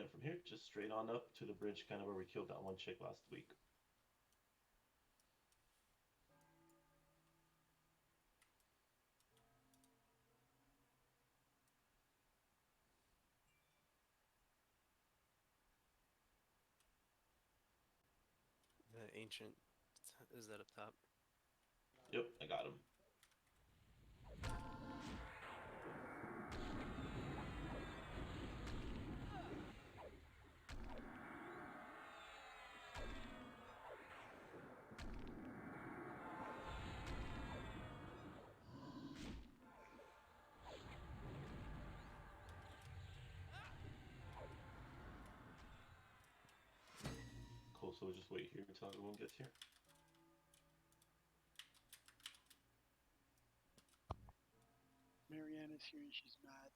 then from here, just straight on up to the bridge, kind of where we killed that one chick last week. The ancient is that up top? Yep, I got him. Cool, so we'll just wait here until everyone gets here. Marianne is here and she's mad.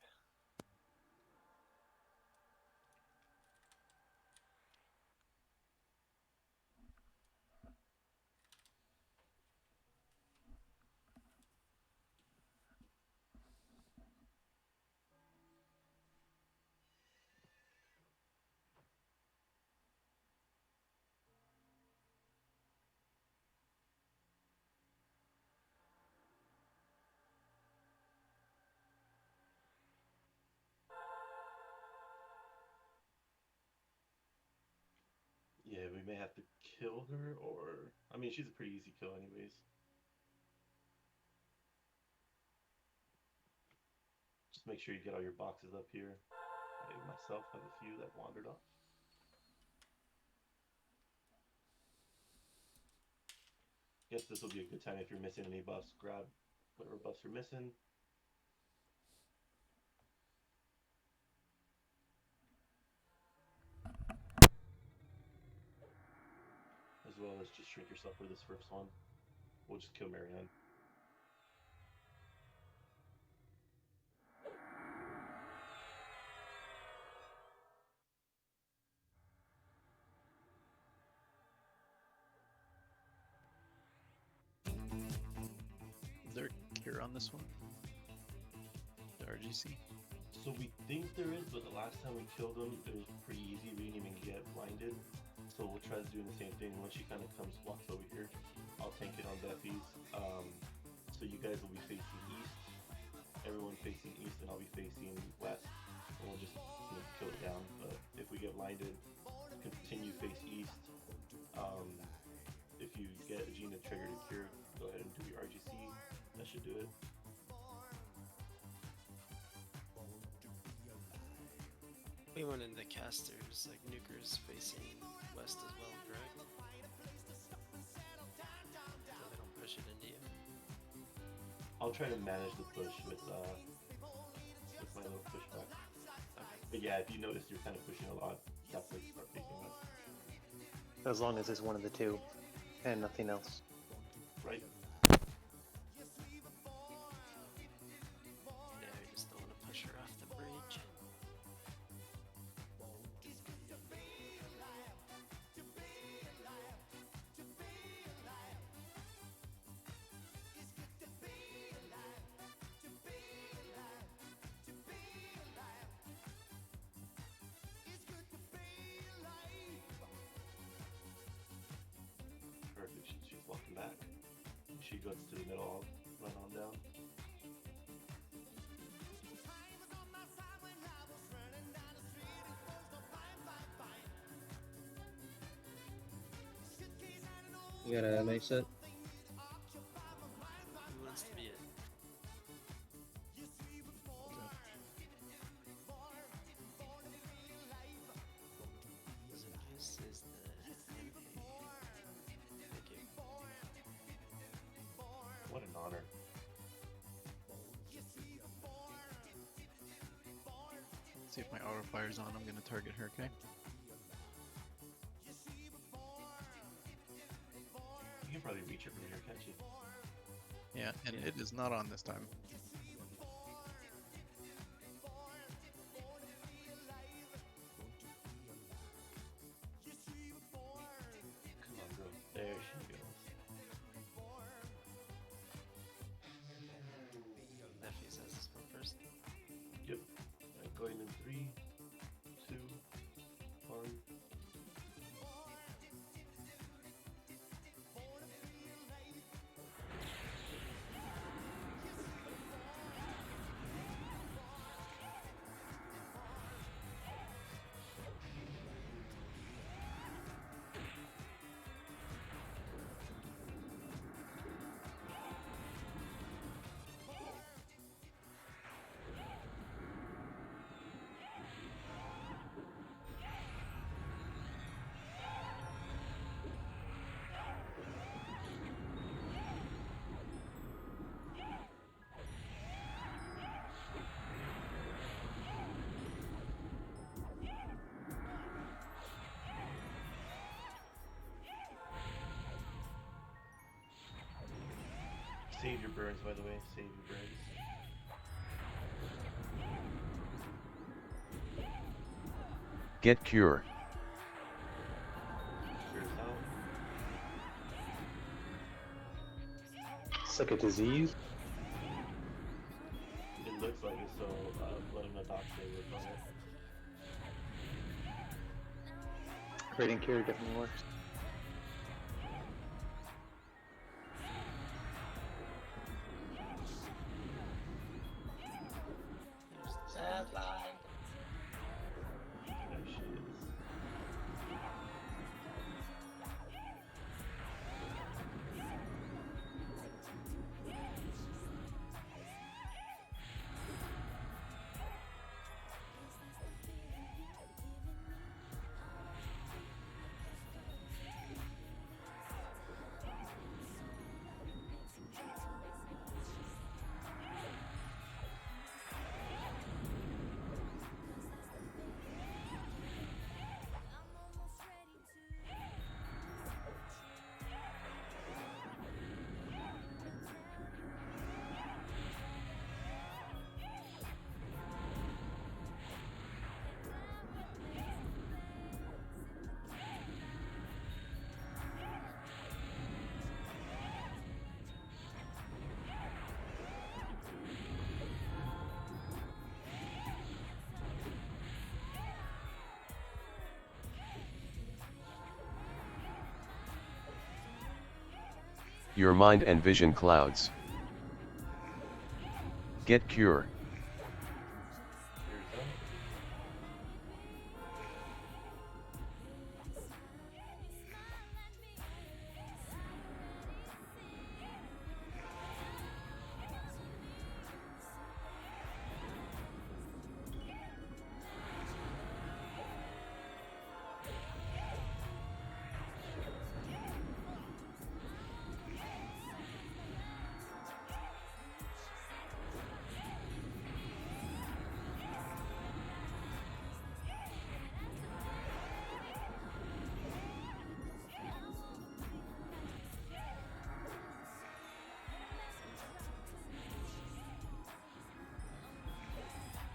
Yeah, we may have to kill her, or I mean, she's a pretty easy kill, anyways. Just make sure you get all your boxes up here. I myself have a few that wandered off. Guess this will be a good time if you're missing any buffs. Grab whatever buffs you're missing. As well as just shrink yourself for this first one. We'll just kill Marianne. Is there a cure on this one? The RGC? So we think there is, but the last time we killed him, it was pretty easy. We didn't even get blinded. So we'll try doing the same thing. When she kind of comes, walks over here, I'll tank it on Beffy's. So you guys will be facing east, everyone facing east, and I'll be facing west. And we'll just kill it down. But if we get blinded, continue face east. Um, if you get a gene to trigger to cure, go ahead and do your RGC. That should do it. We went into casters, like nukers facing west as well, correct? So they don't push it into you. I'll try to manage the push with my little pushback. Okay. But yeah, if you notice you're kind of pushing a lot, that's like start facing west. As long as it's one of the two and nothing else. Right? Yeah, we just don't want to push her off the bridge. Perfect. She's walking back. She goes to the middle. I'll run on down. You got a knife set? Who wants to be it? This is the MP. Thank you. What an honor. See if my auto fire's on. I'm gonna target her, okay? You can probably reach it from here, can't you? Yeah, and it is not on this time. Come on, bro. There she goes. Nephew says this one first. Yep. Alright, going in 3, 2, Save your burns, by the way. Save your burns. Get cure. Cure's out. It's like a disease. It looks like it, so let him doctor work on it. Creating cure definitely works. There she is. Your mind and vision clouds. Get cure. Cure's out.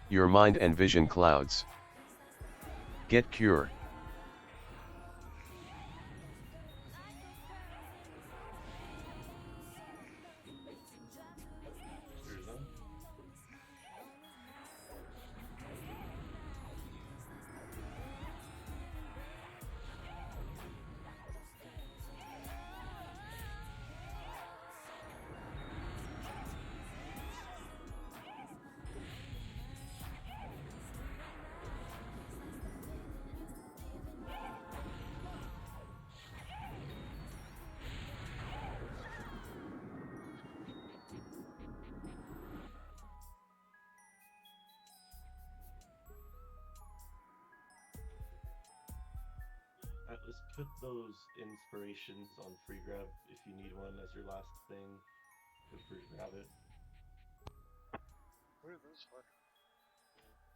Your mind and vision clouds. Get cure. Cure's out. Alright, let's put those inspirations on free grab if you need one as your last thing. Feel free to grab it. What are those for?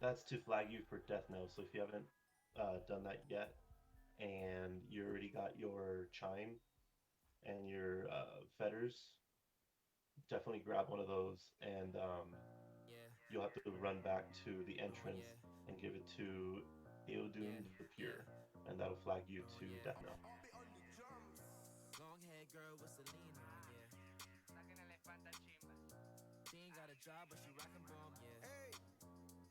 That's to flag you for death now. So if you haven't done that yet, and you already got your chime and your fetters, definitely grab one of those, and you'll have to run back to the entrance and give it to Eodun the Pure, and that'll flag you to death now. Long hair girl with Celine on, yeah. She ain't got a job, but she rockin' bomb, yeah. Hey.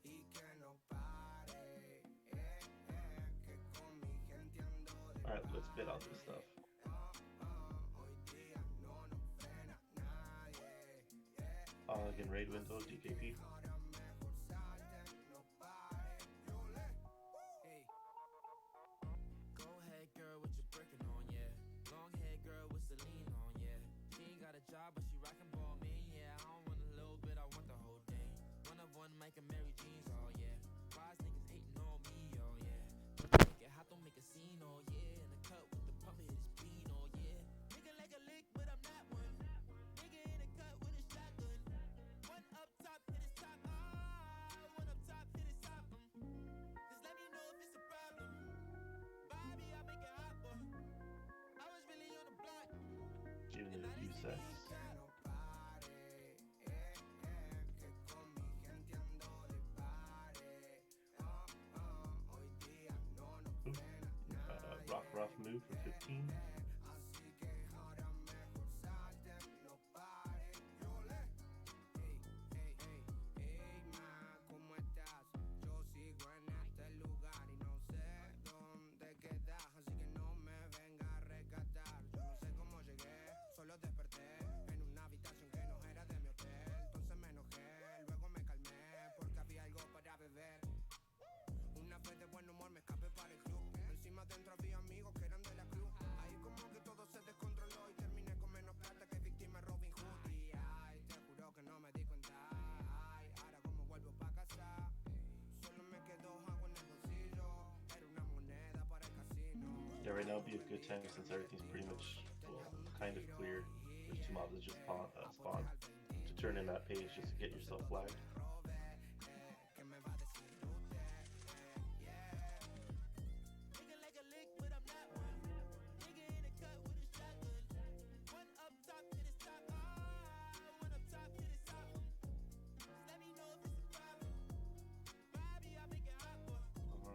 Y que no pare, que con mi gente ando de Alright, let's bid out this stuff. hoy día no nos frena nadie. Again, raid window, DKP. Ahora mejor salte, no pare, hey. Go ahead, girl, with your Birkin on, yeah. Long hair girl with Celine on, yeah. She ain't got a job, but she rockin' ball, man, yeah. I don't want a little bit, I want the whole thing. One of one, Mike and Mary Jeans, oh yeah. Wise niggas hating on me, oh yeah. Make it hot, don't make a scene, oh yeah. In the cut with the pump, hit his bean, oh yeah. Nigga like a lick, but I'm not one. Nigga in the cut with a shotgun. One up top, hit his top, one up top, hit his top, Just let me know if it's a problem. Bobby, I make it hot, boy. I was really on the block. Giving it a few secs. 2 for 15. Yeah, right now would be a good time since everything's pretty much, well, kind of clear. There's two mobs that just spawned to turn in that page just to get yourself flagged.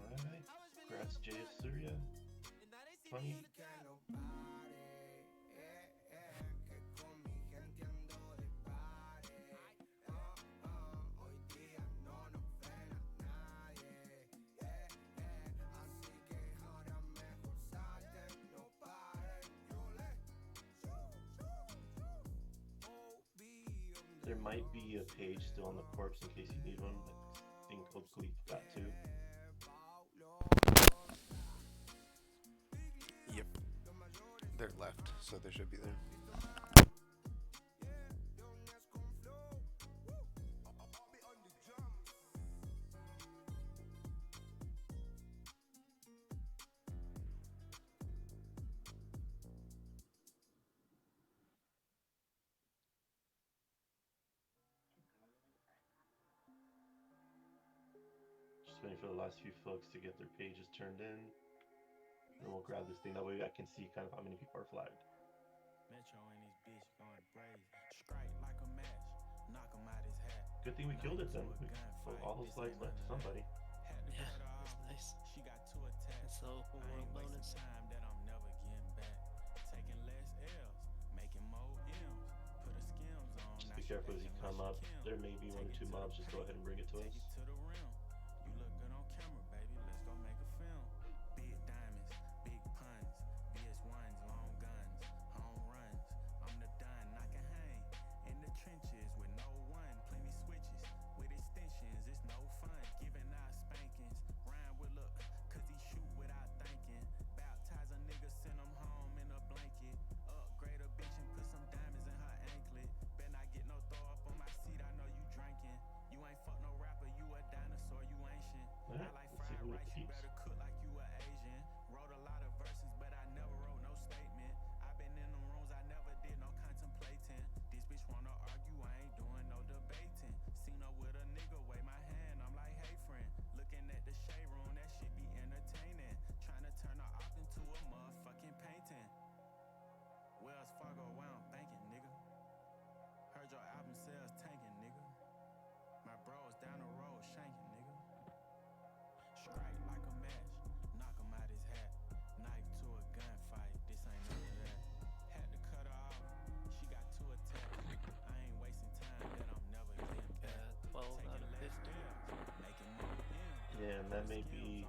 Alright. Congrats, JS Surya. 20. There might be a page still on the corpse in case you need one. I think hopefully got two. Yep. They're left, so they should be there. Just waiting for the last few folks to get their pages turned in. And we'll grab this thing. That way I can see kind of how many people are flagged. Metro and this bitch going crazy. Strike like a match. Knock him out his hat. Good thing we killed it then. So all those flags went to somebody. Yeah, that's nice. She got two attacks. That's the open world bonus. Time that I'm never getting back. Taking less L's, making more M's. Put a skims on. Just be careful as you come up. There may be one or two mobs. Just go ahead and bring it to us. To the rim. You look good on camera, baby. Let's go make a film. Big diamonds, big puns, BS1s, long guns, home runs. I'm the done, I can hang in the trenches with no one. Plenty switches with extensions. It's no fun giving out spankings. Rhyme with look, cause he shoot without thinking. Baptize a nigga, send him home in a blanket. Upgrade a bitch and put some diamonds in her anklet. Bet not get no throw up on my seat, I know you drinking. You ain't fuck no rapper, you a dinosaur, you ancient. Alright, I like let's see fried who rice, you keeps. better cook like you a Asian. Wrote a lot of verses, but I never wrote no statement. I been in them rooms, I never did no contemplating. This bitch wanna argue, I ain't doing no debating. Seen her with a nigga, wave my hand, I'm like, hey friend. Looking at the shade room, that shit be entertaining. Trying to turn her off into a motherfucking painting. Wells Fargo, where I'm banking, nigga. Heard your album sales tanking, nigga. My bros down the road shanking, nigga. Strike like a match, knock him out his hat. Knife to a gunfight, this ain't none of that. Had to cut her off, she got two attacks. I ain't wasting time that I'm never getting back. 12 out of 50. Making more M's. Yeah, and that may be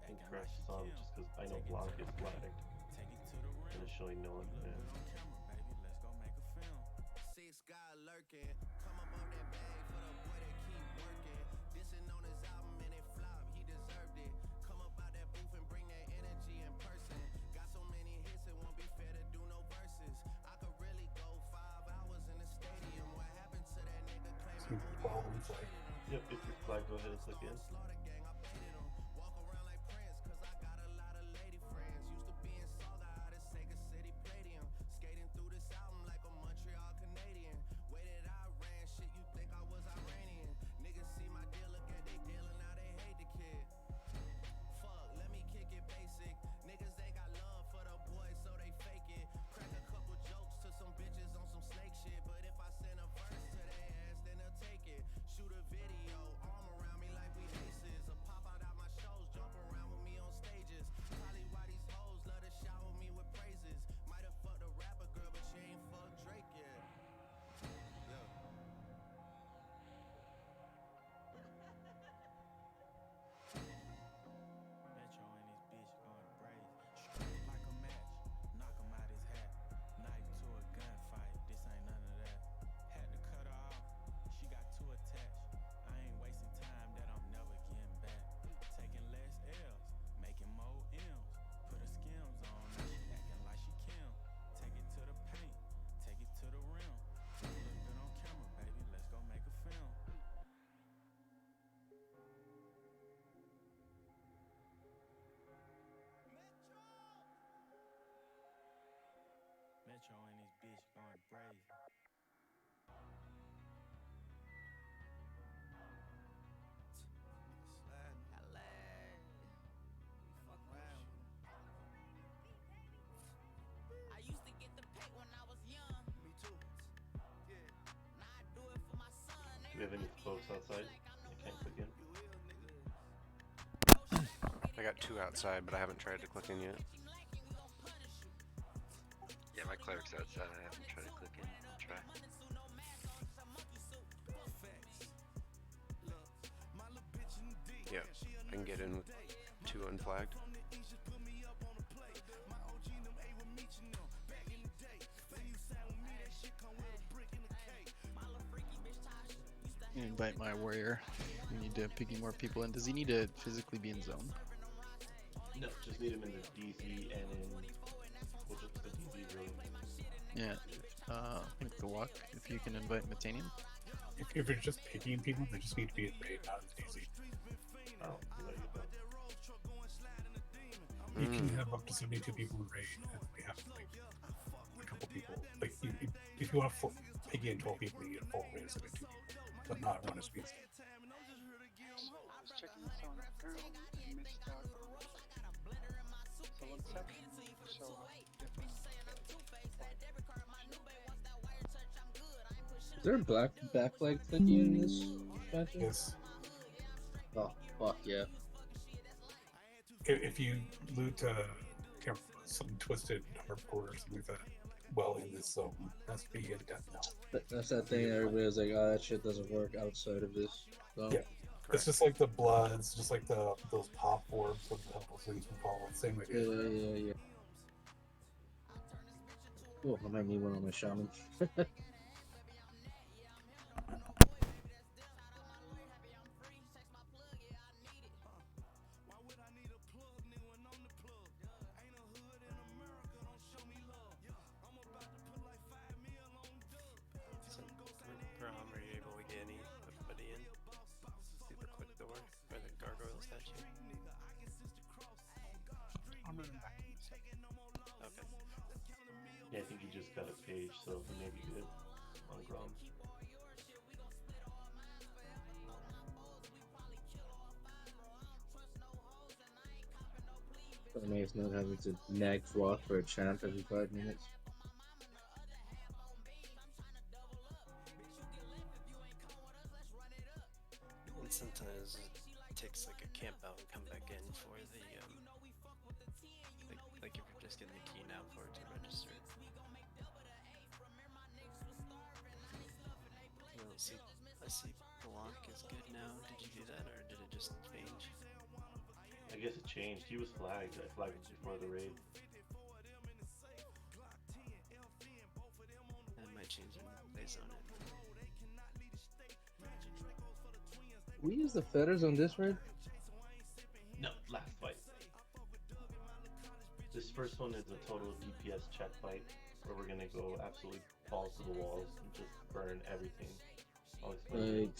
incorrect song just because I know Blanc is flagged. Take it to the rim. And it's showing no one. Look Yeah. good on camera, baby. Let's go make a film. Six guy lurking. Come up off that bag for the boy that keep working. Dissing on his album and it flop, he deserved it. Come up out that booth and bring that energy in person. Got so many hits, it won't be fair to do no verses. I could really go 5 hours in the stadium. What happened to that nigga claiming Yep, if you're flagged, go ahead and click in. Slaughter gang, I baited him. Walk around like Prince, cause I got a lot of lady friends. Used to be in Saga out at Sega City Palladium. Skating through this album like a Montreal Canadian. Way that I ran, shit, you think I was Iranian. Niggas see my deal, look at they deal, and now they hate the kid. Fuck, let me kick it basic. Niggas ain't got love for the boys, so they fake it. Crack a couple jokes to some bitches on some snake shit. But if I send a verse to their ass, then they'll take it. Shoot a video, arm around me like we aces. intro and this bitch going crazy. I used to get the pay when I was young. Me too. Yeah. Now I do it for my son. Do we have any folks outside? I can't click in. I got 2 outside, but I haven't tried to click in yet. Yeah, my cleric's outside. I haven't tried to click in. I'll try. Yeah, I can get in with 2 unflagged. Invite my warrior. We need to piggy more people in. Does he need to physically be in zone? No, just need him in the DZ and in well, just the DZ really. Yeah. I think the walk. If you can invite Metanium. If you're just picking people, they just need to be in raid, not in DZ. Oh, there you go. You can have up to 72 people in raid, and we have like a couple people. Like if you want to piggy in 12 people, you get a full raid of 72 people, but not run a speed. Just checking this on apparently I missed out. So one second. So Is there a black backflag thingy in this matchup? Yes. Oh, fuck yeah. If you loot some twisted hardcore or something like that, well in this zone, that's be a death knell. That's that thing that everybody's like, oh, that shit doesn't work outside of this. So. Yeah. It's just like the bloods, just like those pop orbs with the things from Paul. Same idea. Yeah. Oh, I might need one on my shaman. Brahm, are you able to get everybody in? Through the quick door or the gargoyle statue? I'm running back in a second. Okay. Yeah, I think he just got a page, so he may be good on Grom. So nice not having to nag Froth for a champ every 5 minutes. And sometimes it takes like a camp out and come back in for the like if you're just getting the key now for it to register. Well, see, I see block is good now. Did you do that or did it just change? I guess it changed. He was flagged. I flagged him before the raid. That might change when they zone it. We use the feathers on this raid? No, last fight. This first one is a total DPS check fight where we're gonna go absolutely balls to the walls and just burn everything. I'll explain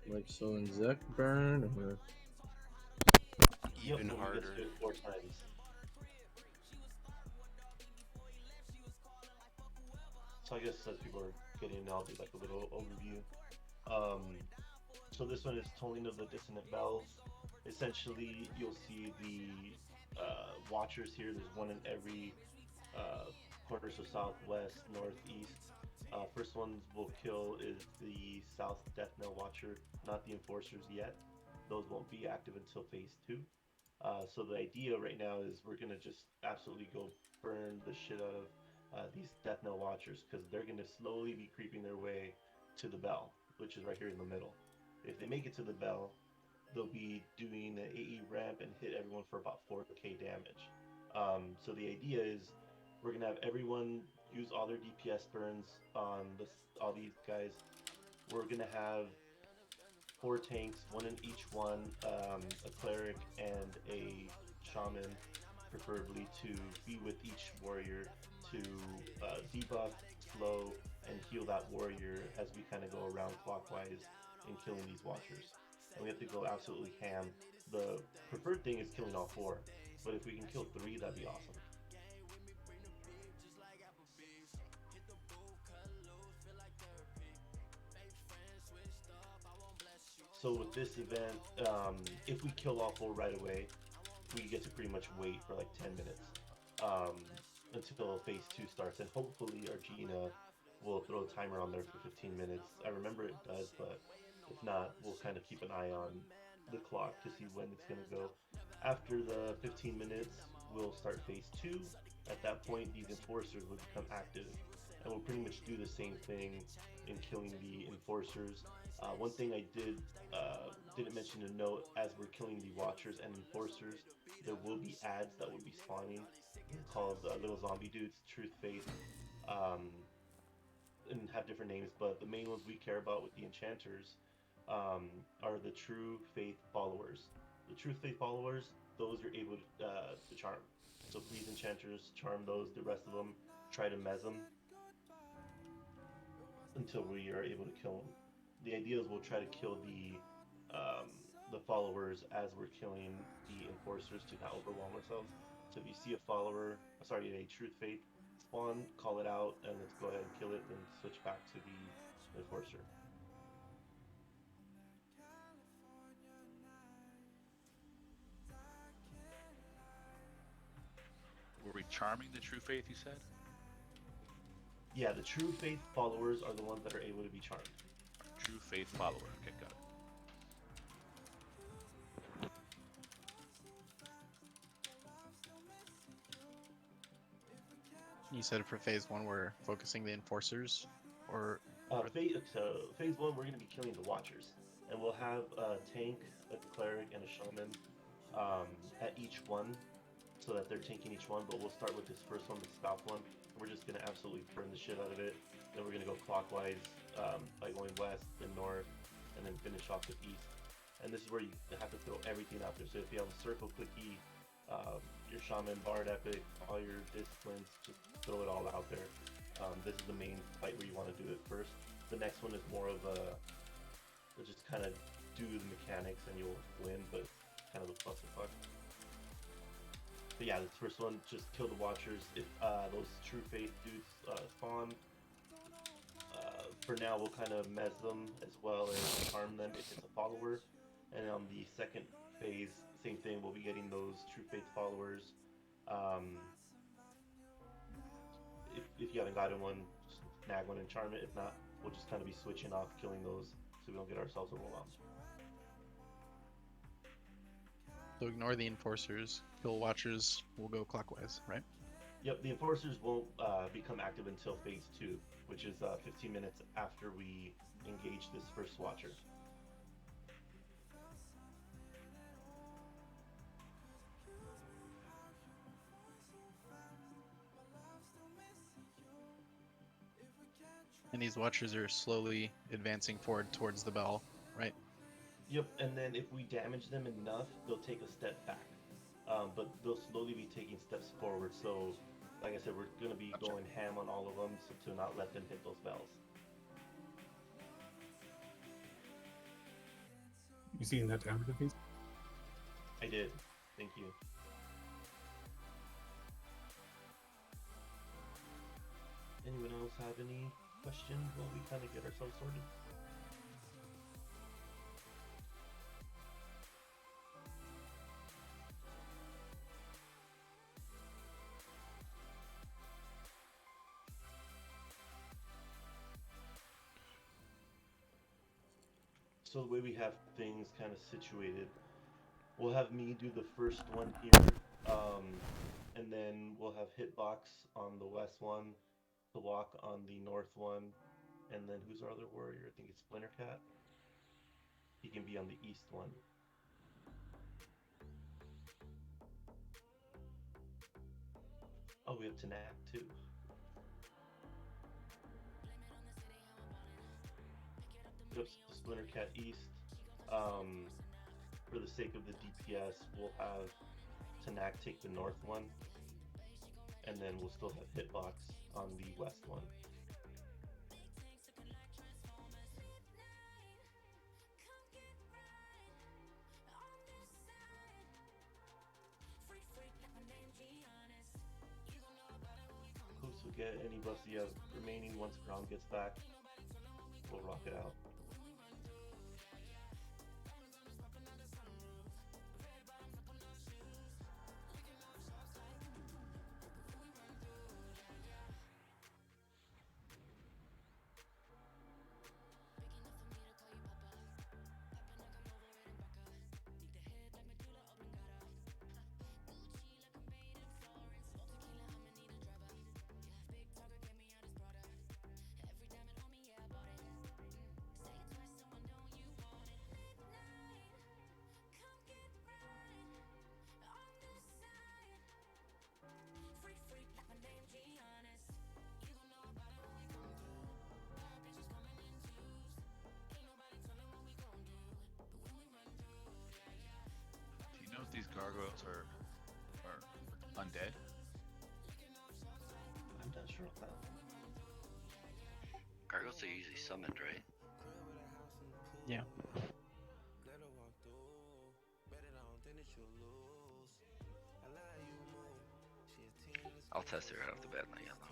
Like so in Zek burn or Even but we harder. just do it 4 times. So I guess as people are getting in, I'll do like a little overview. So this one is Tolling of the Dissonant Bells. Essentially, you'll see the watchers here. There's one in every corner, so southwest, northeast. First ones we'll kill is the South Death Knell Watcher, not the Enforcers yet. Those won't be active until phase 2. So the idea right now is we're gonna just absolutely go burn the shit out of these Death Knell Watchers because they're gonna slowly be creeping their way to the bell, which is right here in the middle. If they make it to the bell, they'll be doing an AE ramp and hit everyone for about 4k damage. So the idea is we're gonna have everyone use all their DPS burns on all these guys. We're gonna have 4 tanks, 1 in each one, a cleric and a shaman, preferably to be with each warrior to debuff, slow, and heal that warrior as we kind of go around clockwise in killing these watchers. And we have to go absolutely ham. The preferred thing is killing all 4, but if we can kill 3, that'd be awesome. So with this event, if we kill all 4 right away, we get to pretty much wait for like 10 minutes um, until phase 2 starts, and hopefully Argina will throw a timer on there for 15 minutes. I remember it does, but if not, we'll kind of keep an eye on the clock to see when it's going to go. After the 15 minutes, we'll start phase 2. At that point, these enforcers will become active, and we'll pretty much do the same thing in killing the enforcers. One thing I didn't mention to note, as we're killing the watchers and enforcers, there will be ads that will be spawning. They're called little zombie dudes, truth, faith, um, and have different names. But the main ones we care about with the enchanters are the true faith followers. The true faith followers, those you're able to charm. So please, enchanters, charm those. The rest of them, try to mez them until we are able to kill them. The idea is we'll try to kill the followers as we're killing the enforcers to not overwhelm ourselves. So if you see a follower, sorry, a truth faith spawn, call it out and let's go ahead and kill it, then switch back to the enforcer. Were we charming the true faith, you said? Yeah, the true faith followers are the ones that are able to be charmed. True faith follower. Okay, got it. You said for phase 1 we're focusing the enforcers, or Phase 1, we're going to be killing the watchers, and we'll have a tank, a cleric, and a shaman at each one, so that they're tanking each one. But we'll start with this first one, the south one. We're just going to absolutely burn the shit out of it. Then we're going to go clockwise by going west, then north, and then finish off with east. And this is where you have to throw everything out there. So if you have a circle clicky, your shaman, bard, epic, all your disciplines, just throw it all out there. This is the main fight where you want to do it first. The next one is more of just kind of do the mechanics and you'll win, but kind of a clusterfuck. But yeah, this first one, just kill the watchers. If those true faith dudes spawn, for now we'll kind of mez them as well as harm them if it's a follower. And on the second phase, same thing, we'll be getting those true faith followers. If you haven't gotten one, just snag one and charm it. If not, we'll just kind of be switching off killing those so we don't get ourselves overwhelmed. so ignore the enforcers, kill watchers, we'll go clockwise, right? Yep, the enforcers won't become active until phase 2, which is 15 minutes after we engage this first watcher. And these watchers are slowly advancing forward towards the bell, right? Yep, and then if we damage them enough, they'll take a step back. But they'll slowly be taking steps forward. So, like I said, we're going to be going ham on all of them so to not let them hit those bells. You seen that damage of these? I did. Thank you. Anyone else have any questions while we kind of get ourselves sorted? So the way we have things kind of situated, we'll have me do the first one here, and then we'll have Hitbox on the west one, the Walk on the north one, and then who's our other warrior? I think it's Splinter Cat. He can be on the east one. Oh, we have Tanak too. Yep, Splinter Cat east. For the sake of the DPS, we'll have Tanak take the north one, and then we'll still have Hitbox on the west one. Hoops will get any buffs you have remaining once Grom gets back. We'll rock it out. gargoyles are undead? I'm not sure of that. Gargoyles are usually summoned, right? Yeah. I'll test it right off the bat, not yellow.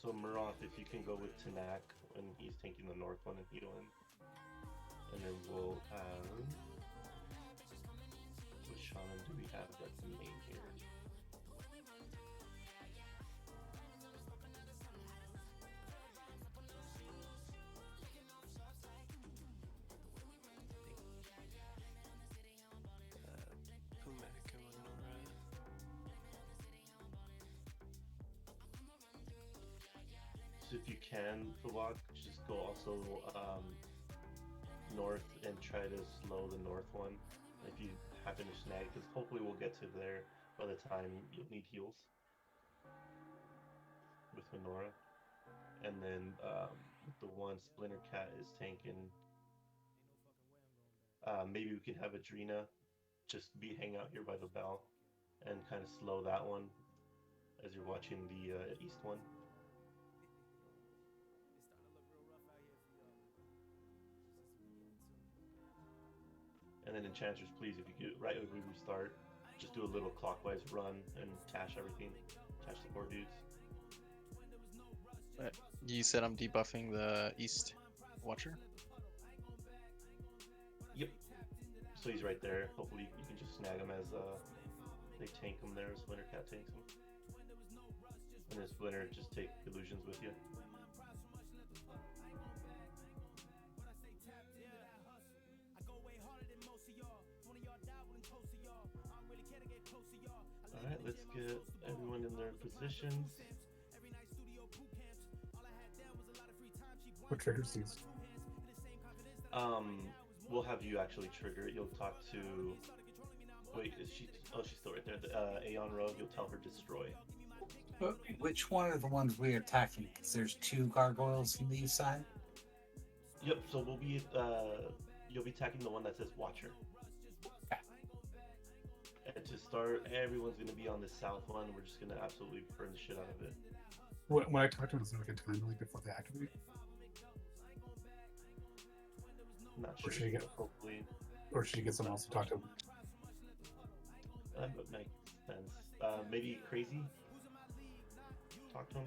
So Muroth, if you can go with Tanak when he's taking the north one and healing. And then we'll have... Which shaman do we have that's the main here? Pumac and Lenora. So if you can, Fawak, just go also north and try to slow the north one. If you happen to snag, because hopefully we'll get to there by the time you'll need heals with Honora. And then the one Splinter Cat is tanking. Maybe we could have Adrena just hang out here by the bell and kind of slow that one as you're watching the east one. And then Enchanters, please, if you could, right when we restart, just do a little clockwise run and tash everything. Tash the poor dudes. You said I'm debuffing the East Watcher? Yep. So he's right there. Hopefully you can just snag him as they tank him there. Splinter Cat tanks him. And then Splinter, just take illusions with you. Alright, let's get everyone in their positions. What triggers these? We'll have you actually trigger it. You'll talk to... Wait, is she... Oh, she's still right there. The Aeon Rogue, you'll tell her destroy. But which one are the ones we're attacking? Because there's 2 gargoyles on the east side? Yep, so we'll be... you'll be attacking the one that says Watcher. Okay. And to start, everyone's going to be on the south one. We're just going to absolutely burn the shit out of it. When I talk to them, is there like a time limit before they activate? Not Or sure. should you get, Hopefully. or should you get someone else to talk to them? That would make sense. Maybe Crazy? Talk to him?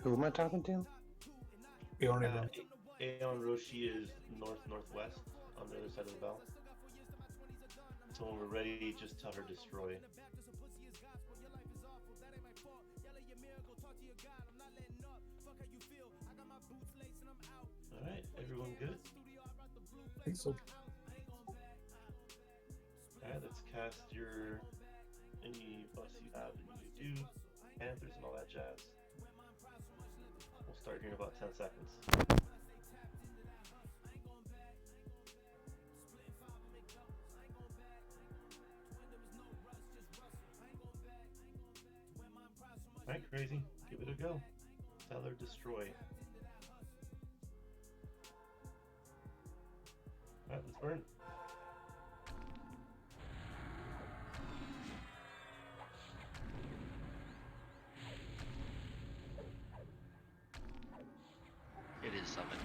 Who am I talking to? Aeon Rogue. Aeon Roshi is north-northwest on the other side of the bell. So when we're ready, just tell her destroy. Alright, everyone good? I think so. Alright, let's cast your any buffs you have that you need to do, Panthers and all that jazz. We'll start here in about 10 seconds. Alright, Crazy, give it a go. Tell her destroy. Alright, let's burn. It is summoned.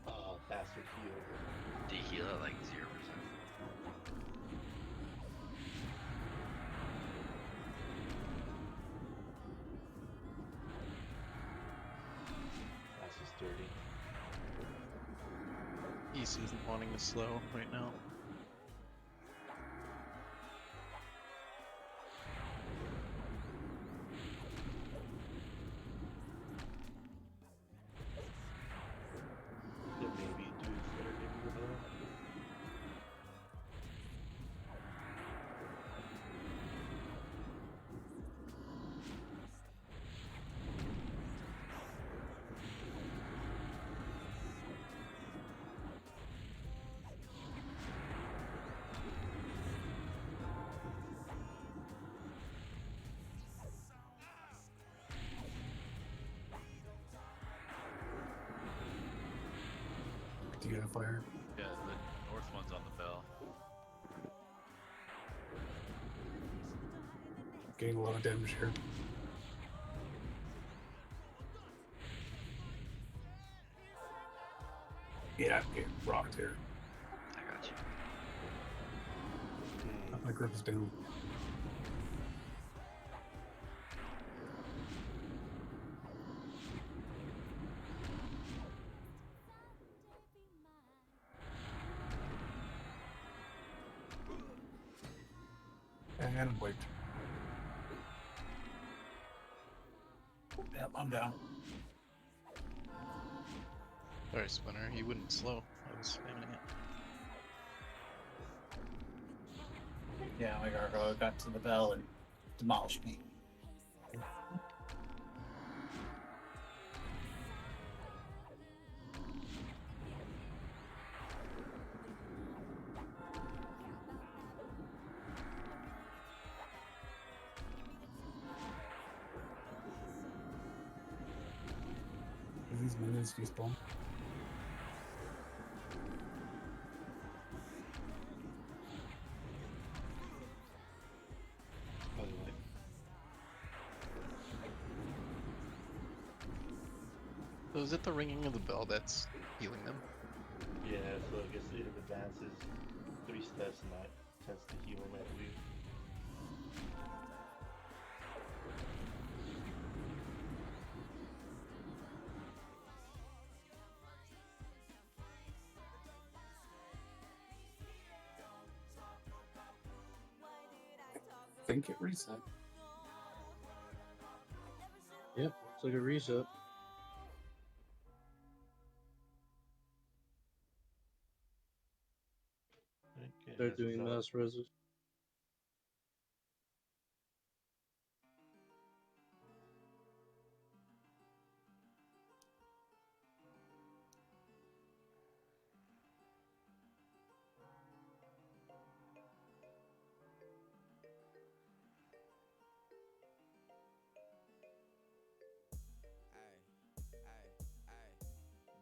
Oh, bastard heal. Do you heal at like 0%? That's just dirty. East isn't wanting to slow right now. There may be dudes that are giving the Do you have fire? Yeah, the north one's on the bell. Getting a lot of damage here. Yeah, I'm getting rocked here. I got you. My grip is down. And I'm wiped. Yep, I'm down. Sorry, Splinter. You wouldn't slow. I was spamming it. Yeah, my gargoyle got to the bell and demolished me. Are these minions despawn? By the way. So is it the ringing of the bell that's healing them? Yeah, so I guess it advances 3 steps and that tends to heal him, I believe. I think it reset. Yep, looks like a reset. Okay, They're this is doing mass reses.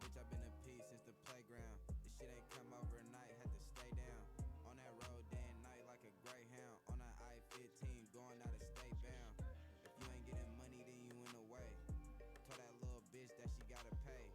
Bitch, I've been a piece since the playground. This shit ain't come overnight, had to stay down. On that road day and night like a greyhound. On that I-15, going out of state bound. If you ain't getting money, then you in the way. Told that little bitch that she gotta pay.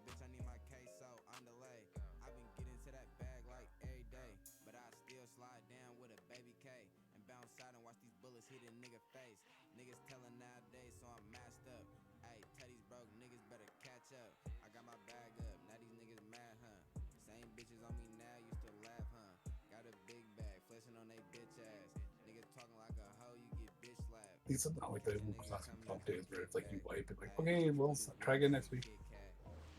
Bitch, I need my queso on delay. I've been getting to that bag like every day. But I still slide down with a baby K. And bounce out and watch these bullets hit a nigga face. Niggas telling nowadays, so I'm masked up. Ayy, tell these broke niggas better catch up. I got my bag up, now these niggas mad, huh? Same bitches on me now, used to laugh, huh? Got a big bag, flexing on they bitch ass. Niggas talking like a hoe, you get bitch slapped. It's not like the classic top days where it's like you wipe it, like, okay, we'll try again next week.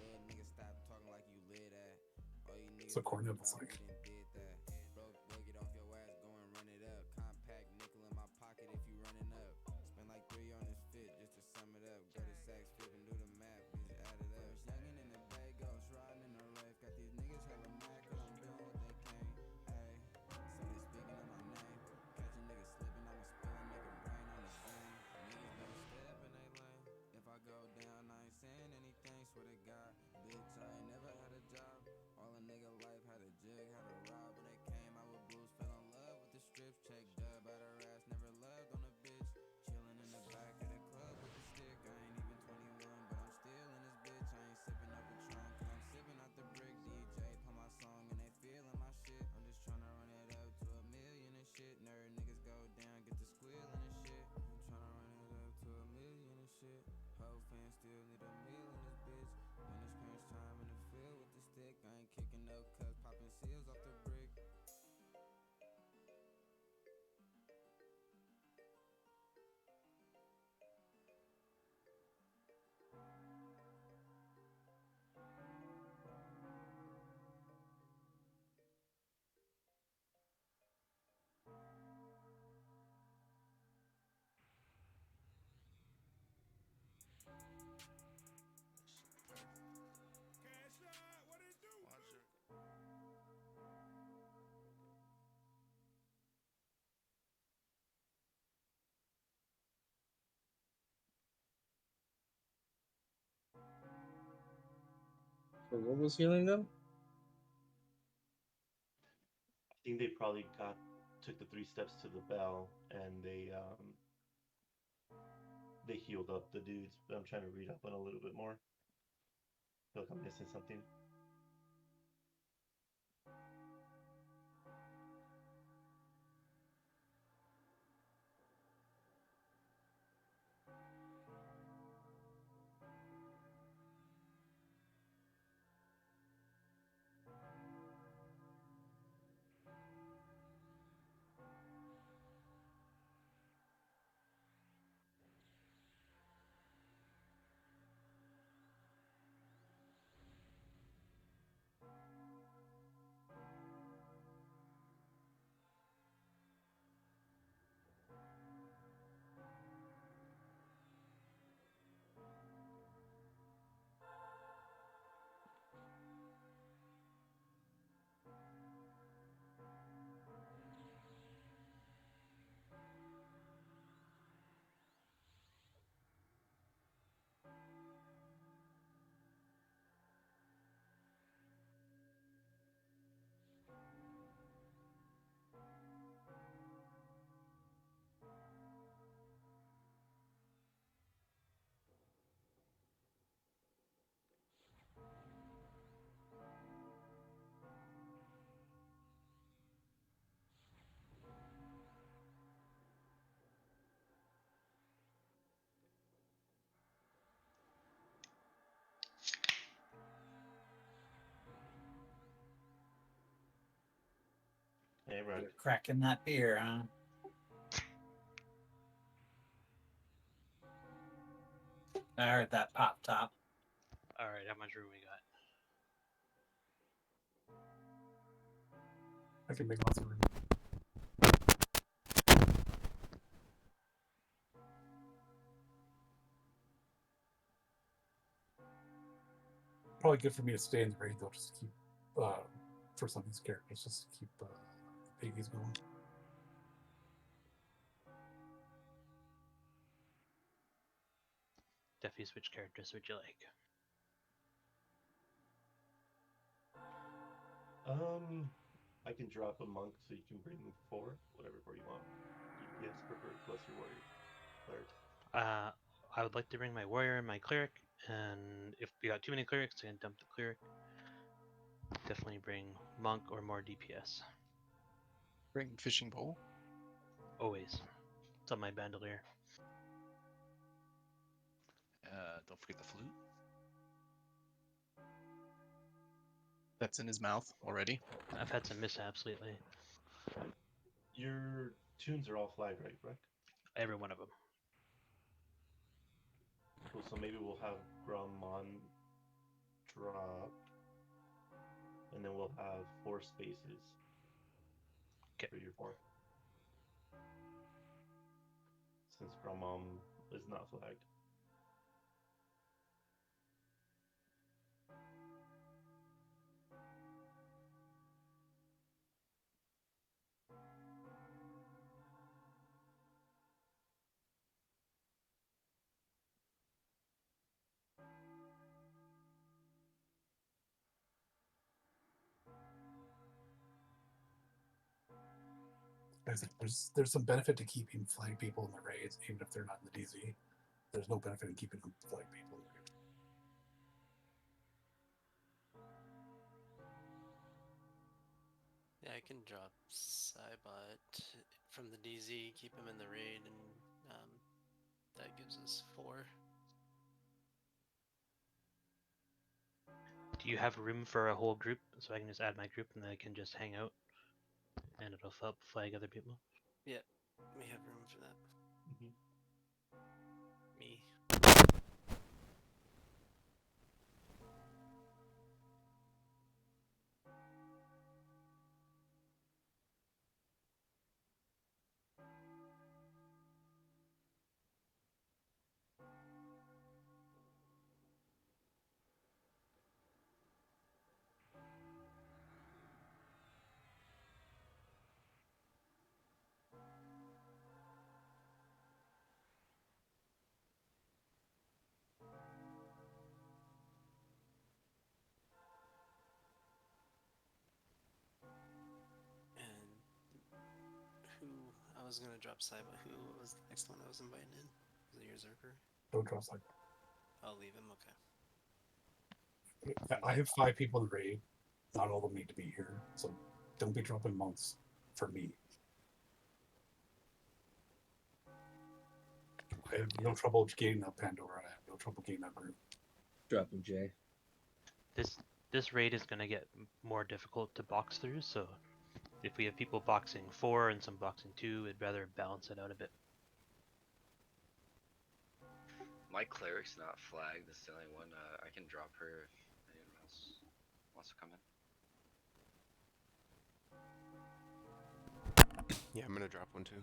Little niggas stop talking like you lit at. All you niggas So corn nipples like. did that. Broke boy, get off your ass, go and run it up. Compact nickel in my pocket if you running up. Spend like 3 on this fit just to sum it up. Go to Saks Fifth and do the math, bitch, add it up. Youngin' in the bay, ghost riding in the rave. Got these niggas hella mad cause I'm doing what they can't. Ayy, so they speaking in my name. Catch a nigga slipping, I'ma spill a nigga brain on his game. Niggas better stay up in they lane. If I go down, I ain't saying anything, swear to God. Bitch, I ain't never had a job. All a nigga life had a jig, had a rob. When they came out with blues, fell in love with the strips. Check dub out her ass, never loved on a bitch. Chillin' in the back of the club with the stick. I ain't even 21, but I'm still in this bitch. I ain't sippin' up Patron, cause I'm sippin' out the brick. DJ play my song and they feelin' my shit. I'm just tryna run it up to a million and shit. Nerd niggas go down, get the squealin' and shit. I'm tryna run it up to a million and shit. Whole fans still need a meal in this bitch. When it's crunch time in the field with the stick, I ain't kicking no cups, popping seals off the brick. So what was healing them? think they probably took the 3 steps to the bell and they healed up the dudes. But I'm trying to read up on a little bit more. Feel like I'm missing something. Hey, right. You're cracking that beer, huh? I heard that pop top. Alright, how much room we got? I can make lots of room. Probably good for me to stay in the raid though, just to keep for some of these characters, just to keep the piggies going. Definitely, which characters would you like? I can drop a monk so you can bring 4, whatever 4 you want. DPS preferred plus your warrior, cleric. I would like to bring my warrior and my cleric, and if we got too many clerics, I can dump the cleric. Definitely bring monk or more DPS. Bring fishing pole. Always. It's on my bandolier. Don't forget the flute. That's in his mouth already. I've had some mishaps lately. Your tunes are all flagged, right, Breck? Every one of them. Cool, so maybe we'll have Grumman drop, and then we'll have 4 spaces for your 4. Since Grumman is not flagged. There's some benefit to keeping flag people in the raids, even if they're not in the DZ. There's no benefit in keeping them flag people in the raids. Yeah, I can drop Cybot from the DZ, keep him in the raid, and that gives us 4. Do you have room for a whole group, so I can just add my group and then I can just hang out, and it'll flag other people? Yeah, we have room for that. Me. was gonna drop Saiba. Who was the next one I was inviting in? Was it your Zerker? Don't drop like I'll leave him. Okay. I have 5 people in the raid. Not all of them need to be here, so don't be dropping monks for me. I have no trouble getting up Pandora. I have no trouble getting up room. Dropping Jay. This raid is gonna get more difficult to box through, so if we have people boxing 4 and some boxing 2, I'd rather balance it out a bit. My cleric's not flagged. That's the only one. I can drop her if anyone else wants to come in. Yeah, I'm gonna drop one too.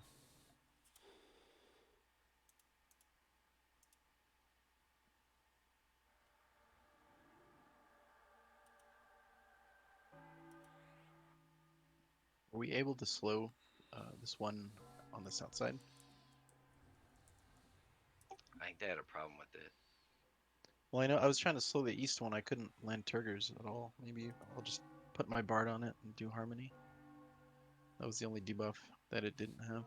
Were we able to slow this one on the south side? I think they had a problem with it. Well, I know I was trying to slow the east one. I couldn't land Turgers at all. Maybe I'll just put my Bard on it and do Harmony. That was the only debuff that it didn't have.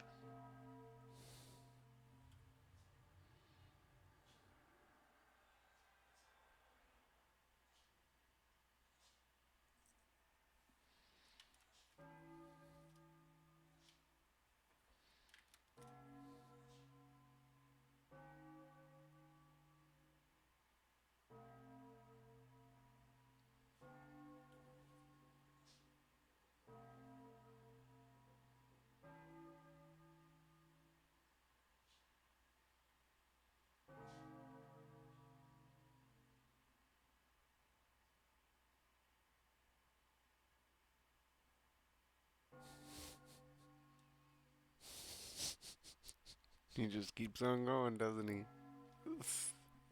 He just keeps on going, doesn't he?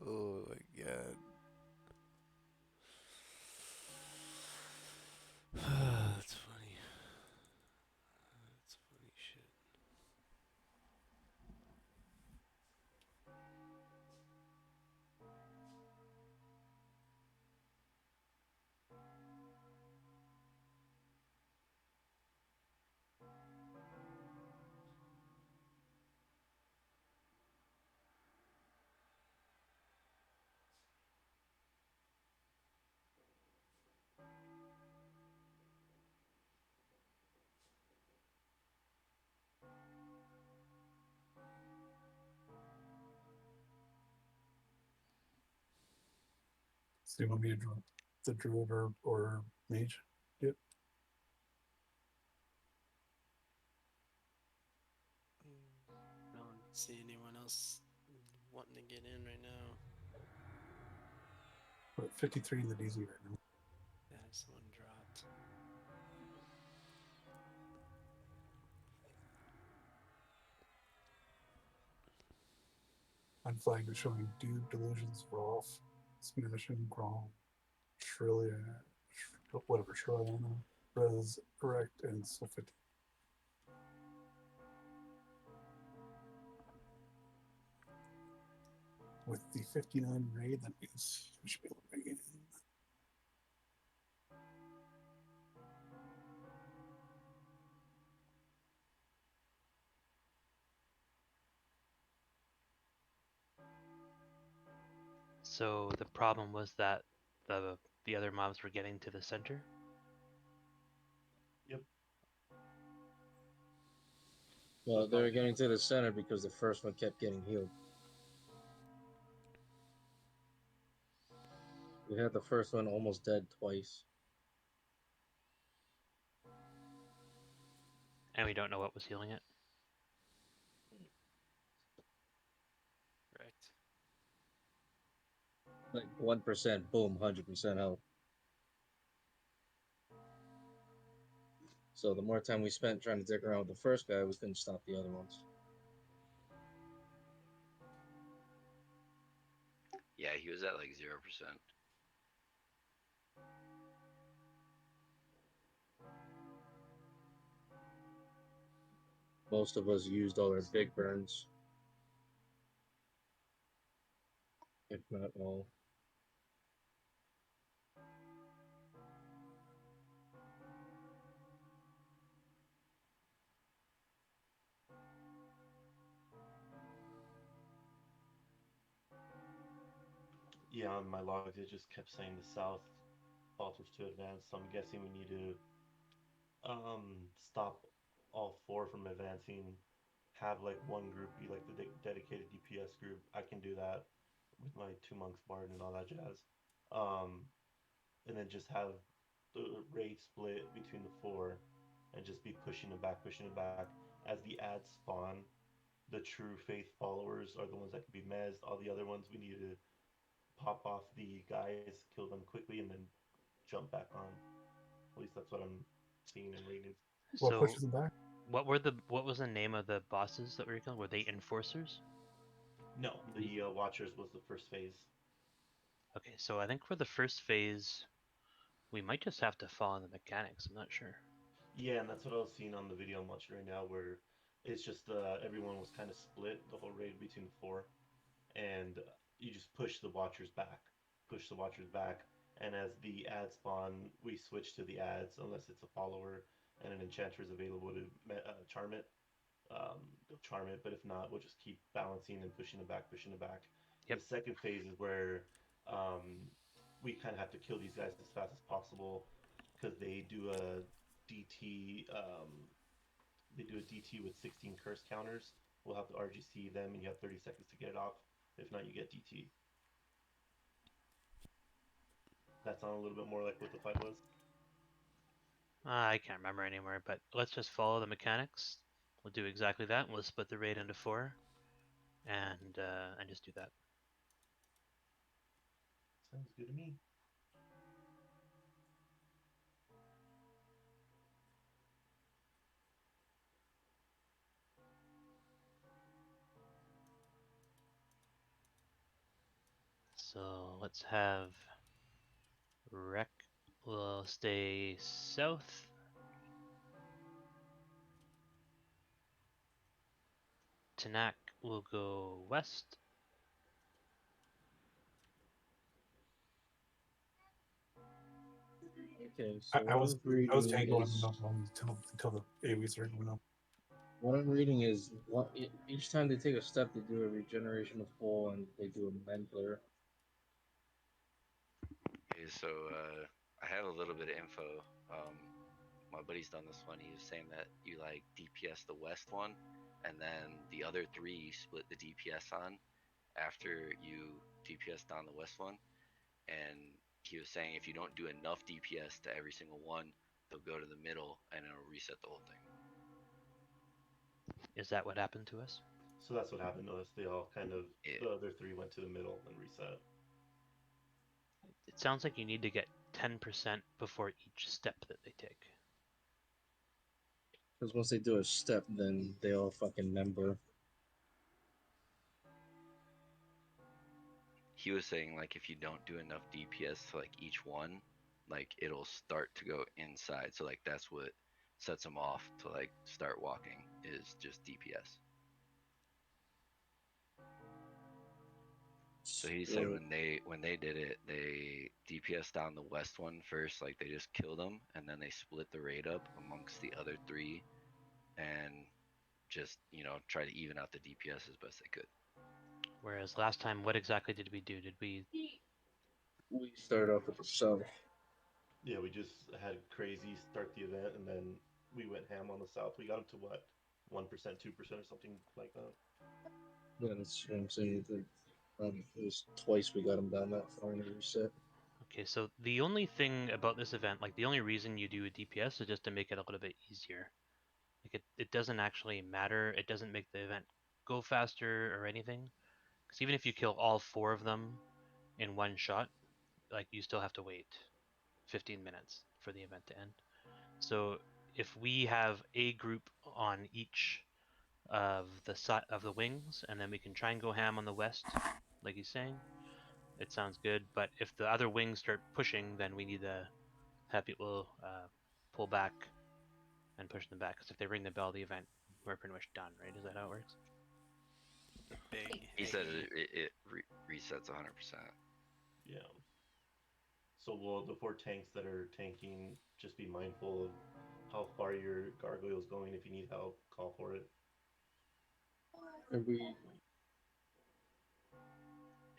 Oh my god. That's funny. That's funny shit. So you want me to drop the druid or mage? Yep. I don't see anyone else wanting to get in right now. We're at 53 in the DZ right now. Yeah, someone dropped. Unflagged is showing Dude, Delusions, Rolf, Smashing, Grom, Shrillia, whatever, Shrilliana, Resurrect, and Sulfit. With the 59 raid, that means we should be able to bring it in. So the problem was that the other mobs were getting to the center. Yep. Well, they were getting to the center because the first one kept getting healed. We had the first one almost dead twice. And we don't know what was healing it. Correct. Like 1%, boom, 100% health. So the more time we spent trying to dig around with the first guy, we couldn't stop the other ones. Yeah, he was at like 0%. Most of us used all our big burns. If not all. Yeah, on my logs it just kept saying the south falters to advance, so I'm guessing we need to stop all four from advancing. Have like one group be like the dedicated DPS group. I can do that with my two monks bard and all that jazz. Um, and then just have the raid split between the four, and just be pushing it back. As the ads spawn, the true faith followers are the ones that can be mezzed. All the other ones we need to pop off the guys, kill them quickly, and then jump back on. At least that's what I'm seeing and reading. What So, pushes them back? what was the name of the bosses that were killing? Were they enforcers? No, the Watchers was the first phase. Okay, so I think for the first phase, we might just have to follow the mechanics. I'm not sure. Yeah, and that's what I was seeing on the video I'm watching right now, where it's just everyone was kind of split the whole raid between the four, and you just push the Watchers back, and as the ads spawn, we switch to the ads unless it's a follower and an enchanter is available to charm it. They'll charm it, but if not, we'll just keep balancing and pushing it back, pushing it back. The Yep. second phase is where we kind of have to kill these guys as fast as possible because they do a DT. They do a DT with 16 curse counters. We'll have to RGC them, and you have 30 seconds to get it off. If not, you get DT. That sounds a little bit more like what the fight was. I can't remember anymore, but let's just follow the mechanics. We'll do exactly that. We'll split the raid into four, and just do that. Sounds good to me. So let's have Rec will stay south. Tanak will go west. Okay, so I what was I'm reading I was tango is until the AoE started going up. what I'm reading is each time they take a step, they do a regeneration of full, and they do a mentor. Okay, so I have a little bit of info. My buddy's done this one. He was saying that you like DPS the west one, and then the other three you split the DPS on after you DPS down the west one. And he was saying if you don't do enough DPS to every single one, they'll go to the middle and it'll reset the whole thing. Is that what happened to us? So that's what happened to us. They all kind of, Yeah. the other three went to the middle and reset. It sounds like you need to get 10% before each step that they take. Because once they do a step, then they all fucking member. He was saying like if you don't do enough DPS to like each one, like it'll start to go inside. So like that's what sets them off to like start walking is just DPS. So he said when they did it, they DPS down the west one first, like they just killed them, and then they split the raid up amongst the other three, and just try to even out the DPS as best they could. Whereas last time, what exactly did we do? Did we? We started off with the south. Yeah, we just had crazy start the event, and then we went ham on the south. We got them to what, 1%, 2%, or something like that. Yeah, that's what I'm saying. It was twice we got them down that far and reset. Okay, so the only thing about this event, like the only reason you do a DPS is just to make it a little bit easier. Like it doesn't actually matter. It doesn't make the event go faster or anything. Because even if you kill all four of them in one shot, like you still have to wait 15 minutes for the event to end. So if we have a group on each of the wings, and then we can try and go ham on the west, like he's saying, it sounds good. But if the other wings start pushing, then we need to have people pull back and push them back. Because if they ring the bell, the event we're pretty much done, right? Is that how it works? The big. He said it resets 100%. Yeah. So will the four tanks that are tanking just be mindful of how far your gargoyle's going? If you need help, call for it. And we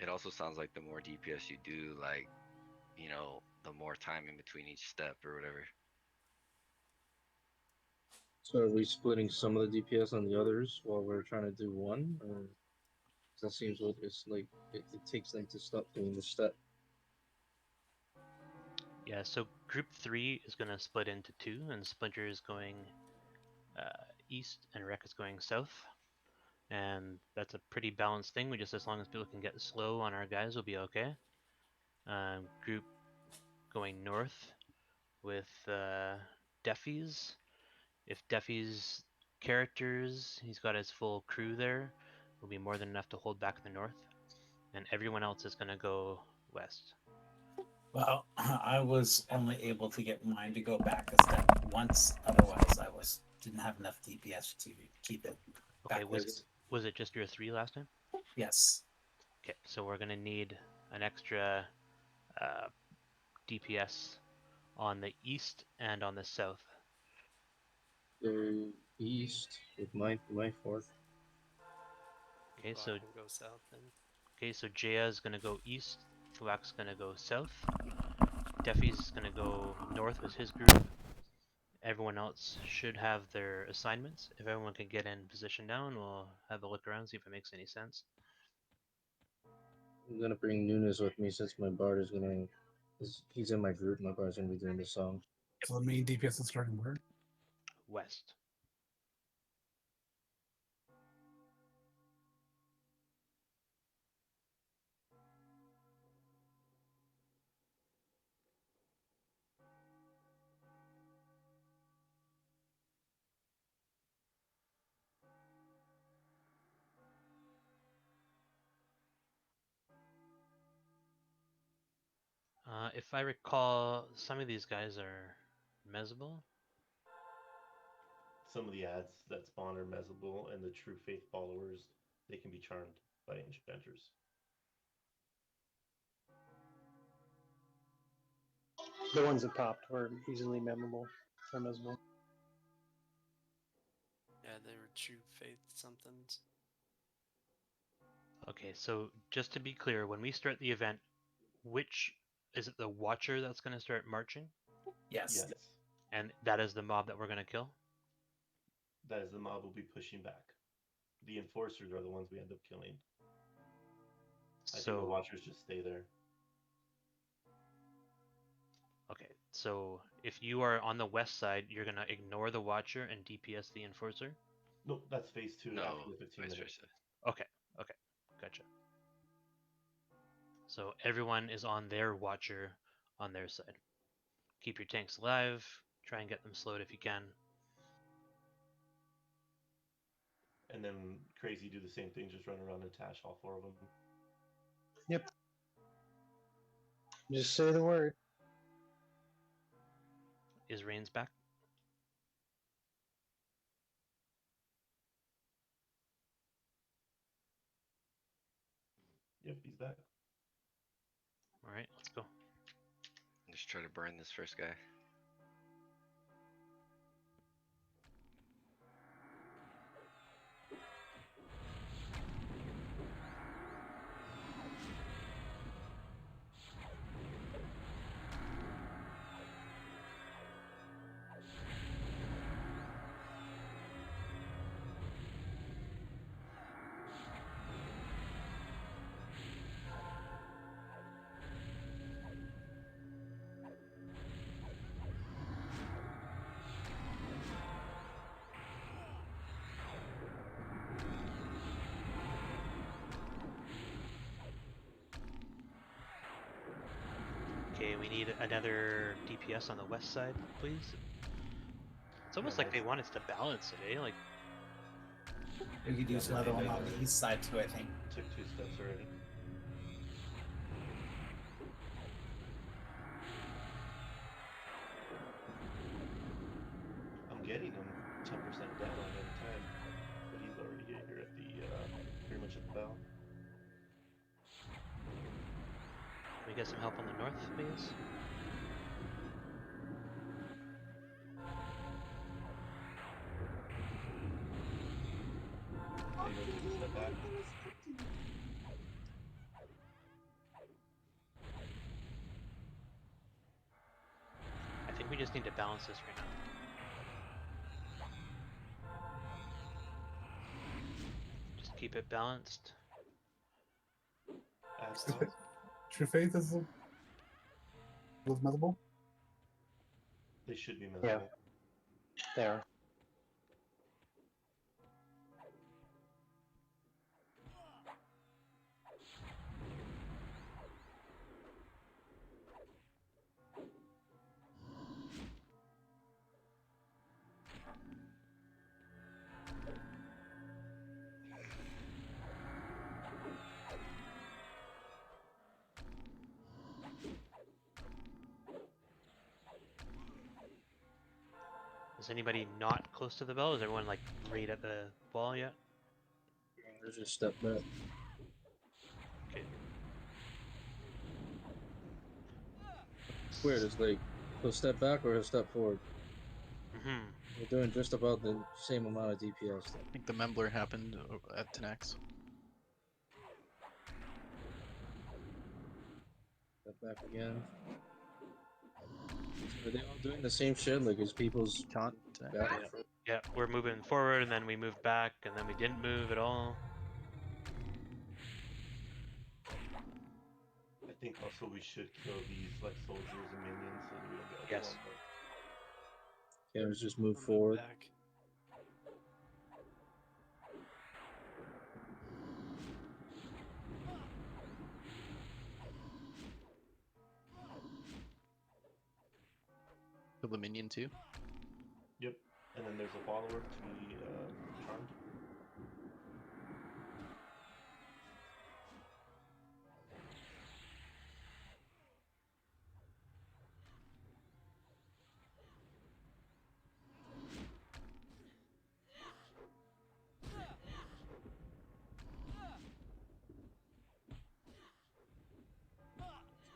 It also sounds like the more DPS you do, like, the more time in between each step or whatever. So are we splitting some of the DPS on the others while we're trying to do one? Or 'cause that seems what it's like. It takes them to stop doing the step. Yeah, so group 3 is going to split into 2, and Splinter is going east and Wreck is going south. And that's a pretty balanced thing. As long as people can get slow on our guys, we'll be okay. Group going north with Defy's. If Defy's characters, he's got his full crew there, will be more than enough to hold back the north. And everyone else is going to go west. Well, I was only able to get mine to go back a step once. Otherwise, I didn't have enough DPS to keep it. Okay, backwards. was it just your 3 last time? Yes. Okay, so we're going to need an extra DPS on the east and on the south. The east with my fourth. Okay, Go so ahead and go south then. okay, so Jaya is gonna go east, Thwack's gonna go south, Defy's gonna go north with his group. Everyone else should have their assignments. If everyone can get in position now, we'll have a look around, see if it makes any sense. I'm gonna bring Nunes with me since my bard is gonna. He's in my group. My bard's gonna be doing the song. So the main DPS is starting where? West. If I recall, some of these guys are Mezable. Some of the ads that spawn are Mezable, and the true faith followers, they can be charmed by enchanters. The ones that popped were easily memorable from as well. Yeah, they were true faith somethings. Okay, so just to be clear, when we start the event, which is it the Watcher that's going to start marching? Yes. And that is the mob that we're going to kill? That is the mob we'll be pushing back. The enforcers are the ones we end up killing. I think the watchers just stay there. Okay, so if you are on the west side, you're going to ignore the Watcher and DPS the enforcer? Nope, that's phase 2 No, after the 15 vice minutes. versa. Okay, gotcha. So everyone is on their Watcher on their side. Keep your tanks alive, try and get them slowed if you can. And then Crazy do the same thing, just run around and tash all 4 of them. Yep. Just say the word. Is Reigns back? Yep, he's back. Alright, let's go. Just try to burn this first guy. Okay, we need another DPS on the west side, please. It's almost like they want us to balance it, eh? Like, we could use another one on the east side too, I think. Took 2 steps already. I'm getting him 10% down on every time, but he's already here at the pretty much at the bell. can we get some help on the north, please? Take a step back. think we just need to balance this right now. Just keep it balanced. True Faith is messable? They should be messable. Yeah. There. Is anybody not close to the bell? Is everyone like right at the wall yet? There's just step back. Okay. It's weird. It's like he'll step back or he'll step forward. Mm-hmm. We're doing just about the same amount of DPS. I think the Membler happened at 10x. Step back again. Are they all doing the same shit? Like, is people's Can't. back? Yeah, we're moving forward, and then we moved back, and then we didn't move at all. I think also we should kill these like soldiers and minions so that we don't get Yes. overwhelmed. Yeah, let's just move forward. Back. Kill the minion too. Yep. And then there's a follower to be charmed.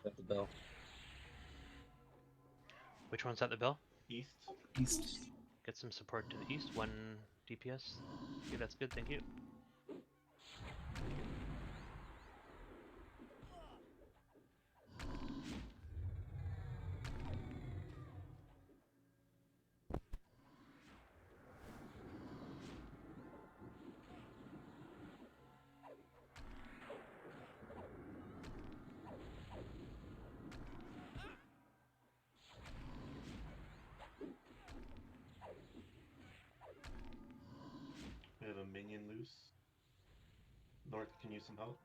At the bell. Which one's at the bell? East. East. Get some support to the east. 1 DPS. Okay, that's good. Thank you. We have a minion loose. North can use some help.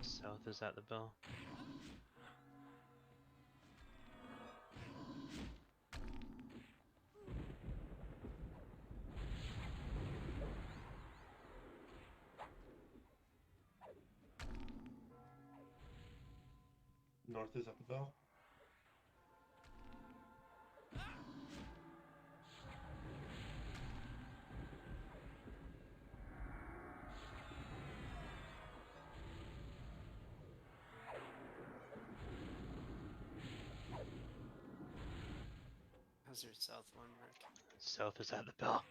South is at the bell. North is at the bell. How's your south one, Rick? South is at the bell.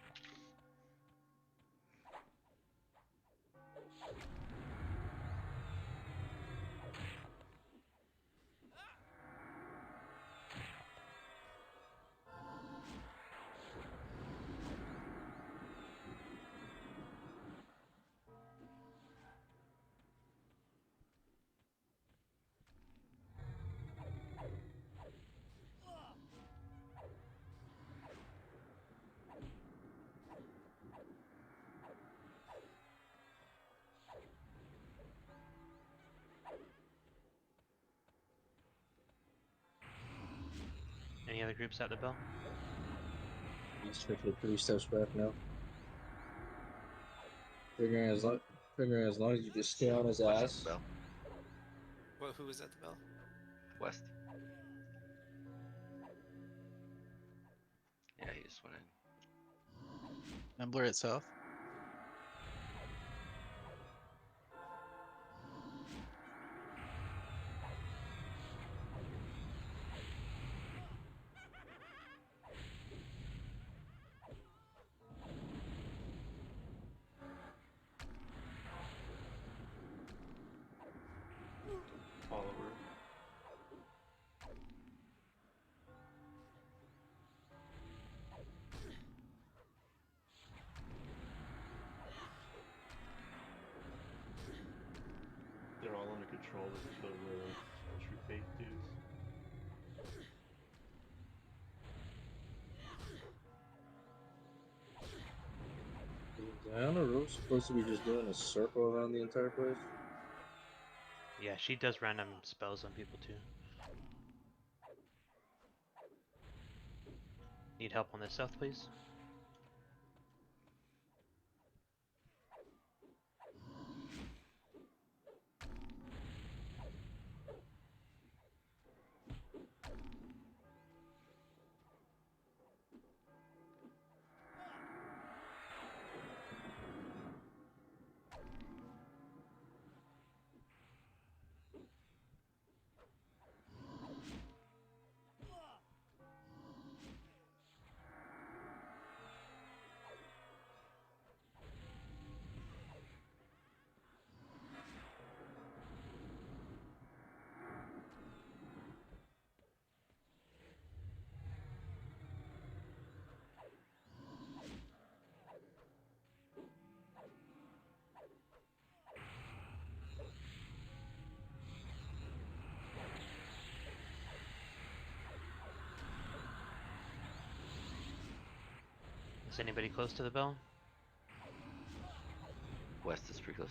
Any other groups at the bell? He's taking 3 steps back now. Figuring as long as you just stay on his West ass. Bell. What? Who was at the bell? West. Yeah, he just went in. Membler at south. Follower. Diana Rose supposed to be just doing a circle around the entire place? Yeah, she does random spells on people too. Need help on the south, please? Is anybody close to the bell? West is pretty close.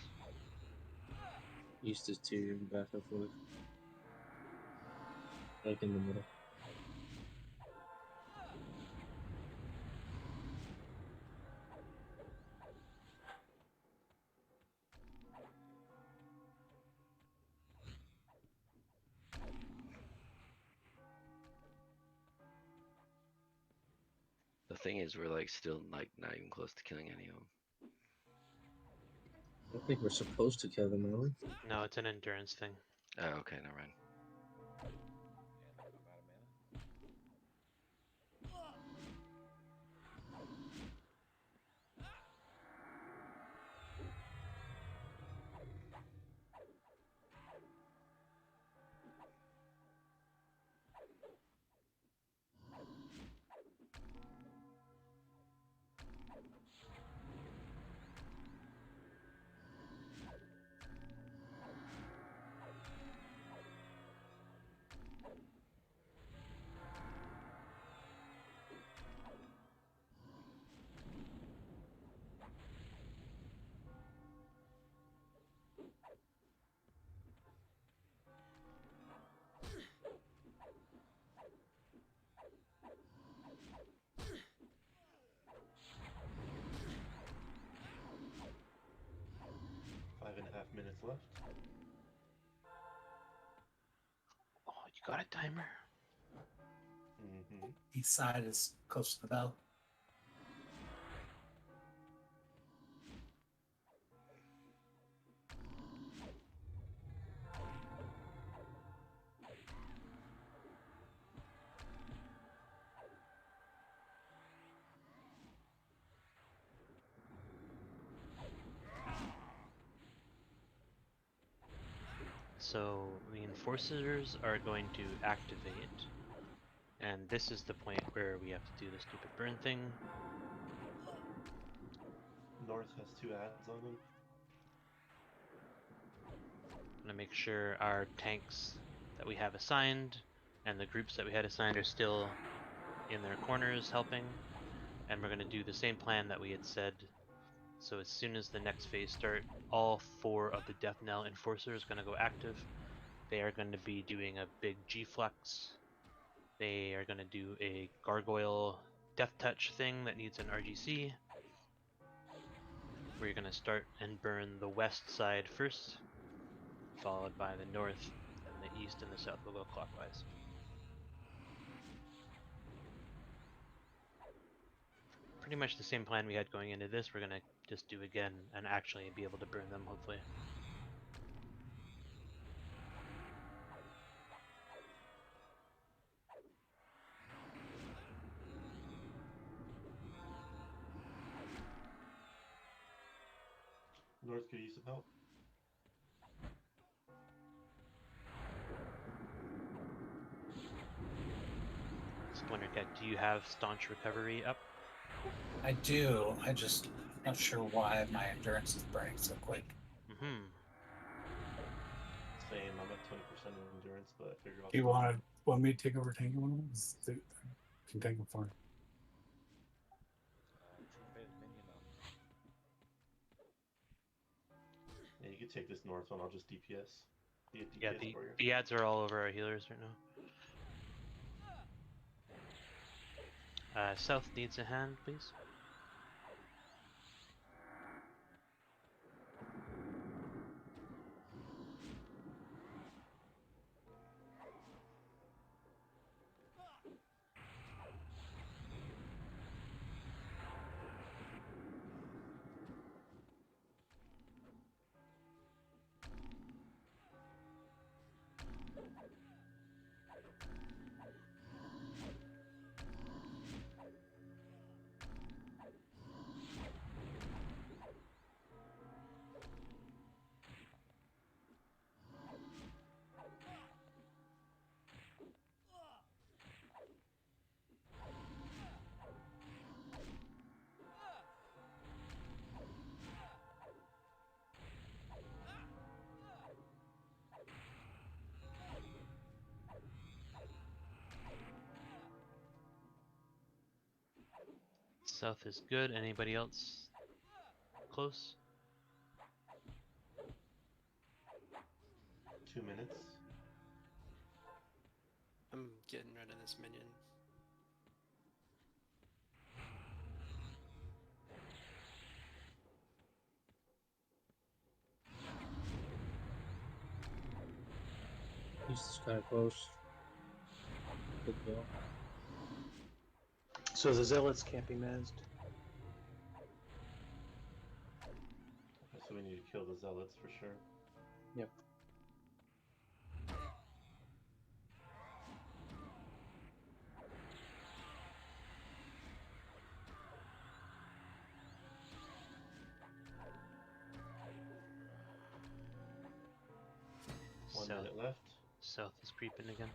East is 2, back and forth. Like in the middle. The thing is, we're like still like not even close to killing any of them. I don't think we're supposed to kill them, are we? No, it's an endurance thing. Oh, okay, never mind. Five and a half minutes left. Oh, you got a timer? Mm-hmm. East side is close to the bell. So the enforcers are going to activate, and this is the point where we have to do the stupid burn thing. North has 2 ads on them. I'm gonna make sure our tanks that we have assigned and the groups that we had assigned are still in their corners helping, and we're gonna do the same plan that we had said. So as soon as the next phase start, all 4 of the Death Knell enforcers are gonna go active. They are going to be doing a big G-Flex. They are going to do a Gargoyle Death Touch thing that needs an RGC. We're going to start and burn the west side first, followed by the north, and the east and the south will go clockwise. Pretty much the same plan we had going into this, we're going to just do again and actually be able to burn them, hopefully. North could use some help. Splintercat, do you have Staunch Recovery up? I do. I just not sure why my endurance is burning so quick. Mm-hmm. Same, I'm at 20% endurance, but I figure Do you want me to take over tanking one of them? I can tank them for you. Yeah, you could take this north one. I'll just DPS. Be a Yeah, DPS warrior. the ads are all over our healers right now. South needs a hand, please. South is good. Anybody else close? 2 minutes. I'm getting rid of this minion. East is kind of close. Good go. So the zealots can't be masked. Okay, so we need to kill the zealots for sure. Yep. One South, minute left. South is creeping again.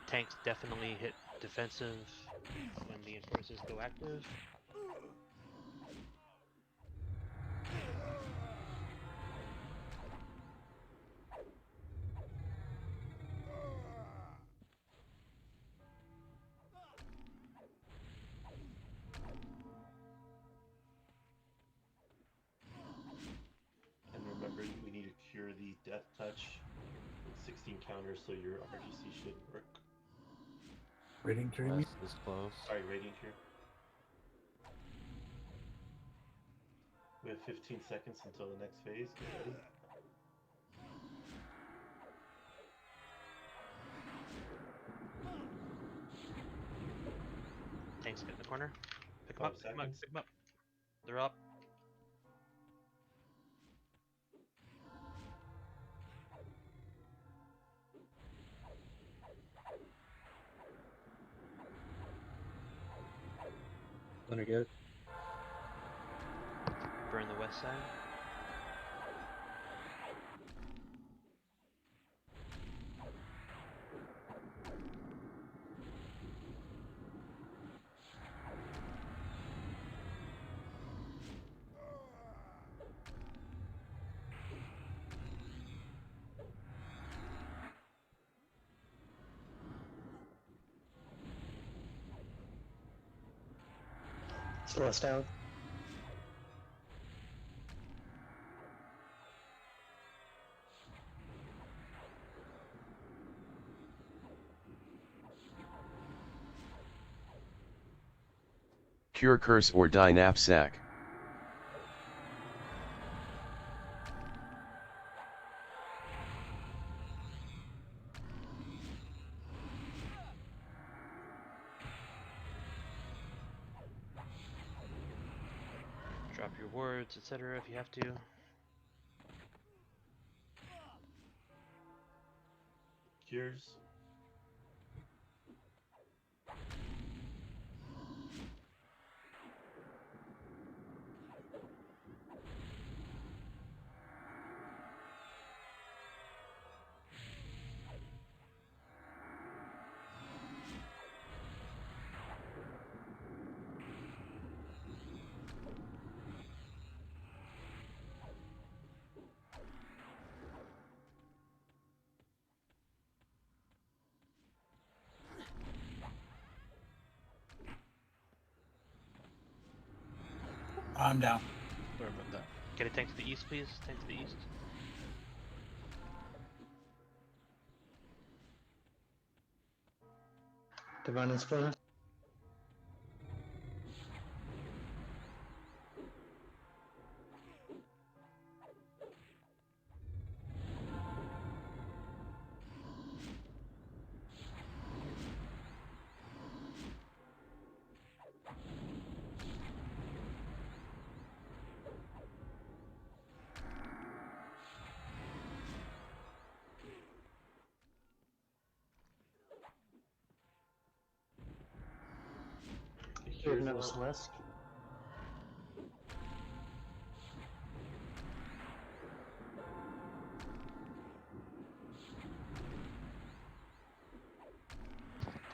Tanks definitely hit defensive when the enforcers go active. And remember, we need to cure the death touch with 16 counters, so your RGC should work. Radiant cure me? West is close. Sorry, Radiant Cure. We have 15 seconds until the next phase. Get ready. Tanks get in the corner. Pick 5 them up, pick them up, seconds. pick them up. They're up. Let her get it. Burn the west side. Celeste down. Cure curse or die knapsack. Drop your wards, etc. if you have to. Cures. I'm down. Sorry about that. Get a tank to the east, please. Tank to the east. Divine Inspire. Cures Notice out. West.